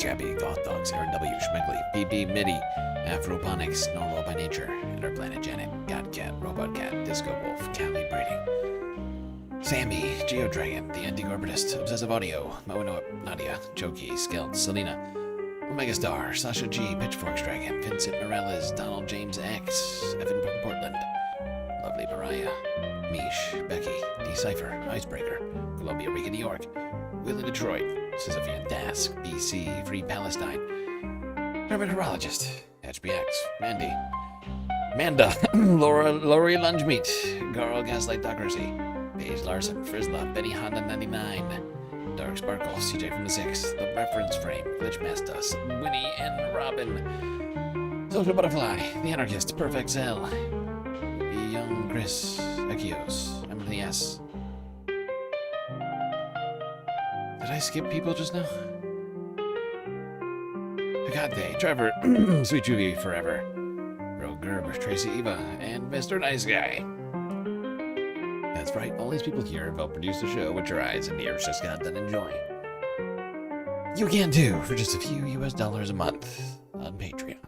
[SPEAKER 1] Jabby, Goth Dogs, Aaron W, Schmeckley, BB Midi, Afroponics, Normal by Nature, and our planet Janet, Godcat, Robot Cat, Disco Wolf, Cali Breeding, Sammy, Geodragon, The Anti-Orbitist, Obsessive Audio, Moanoa, Nadia, Choki, Skelt, Selena, Omega Star, Sasha G, Pitchforks Dragon, Vincent Morales, Donald James X, Evan from Portland, Lovely Mariah, Mish, Becky, Decipher, Icebreaker, Columbia Riga, New York, Will in Detroit, Sisyphean Dask, BC, Free Palestine, Hermit Horologist, HBX, Mandy, Manda, Lori Lungemeat, Garl Gaslightocracy, Paige Larson, Frizzla, Benny Honda 99, Dark Sparkle, CJ from the 6, The Reference Frame, Glitchmaster, Winnie and Robin, Social Butterfly, The Anarchist, Perfect Zell, Young Chris, Ekios, Emily S. I skip people just now? Agate, Trevor, Sweet Juvie Forever, Rogue Gerb, Tracy Eva, and Mr. Nice Guy. That's right, all these people here have helped produce the show with your eyes and ears just got done enjoying. You can too, for just a few US dollars a month on Patreon.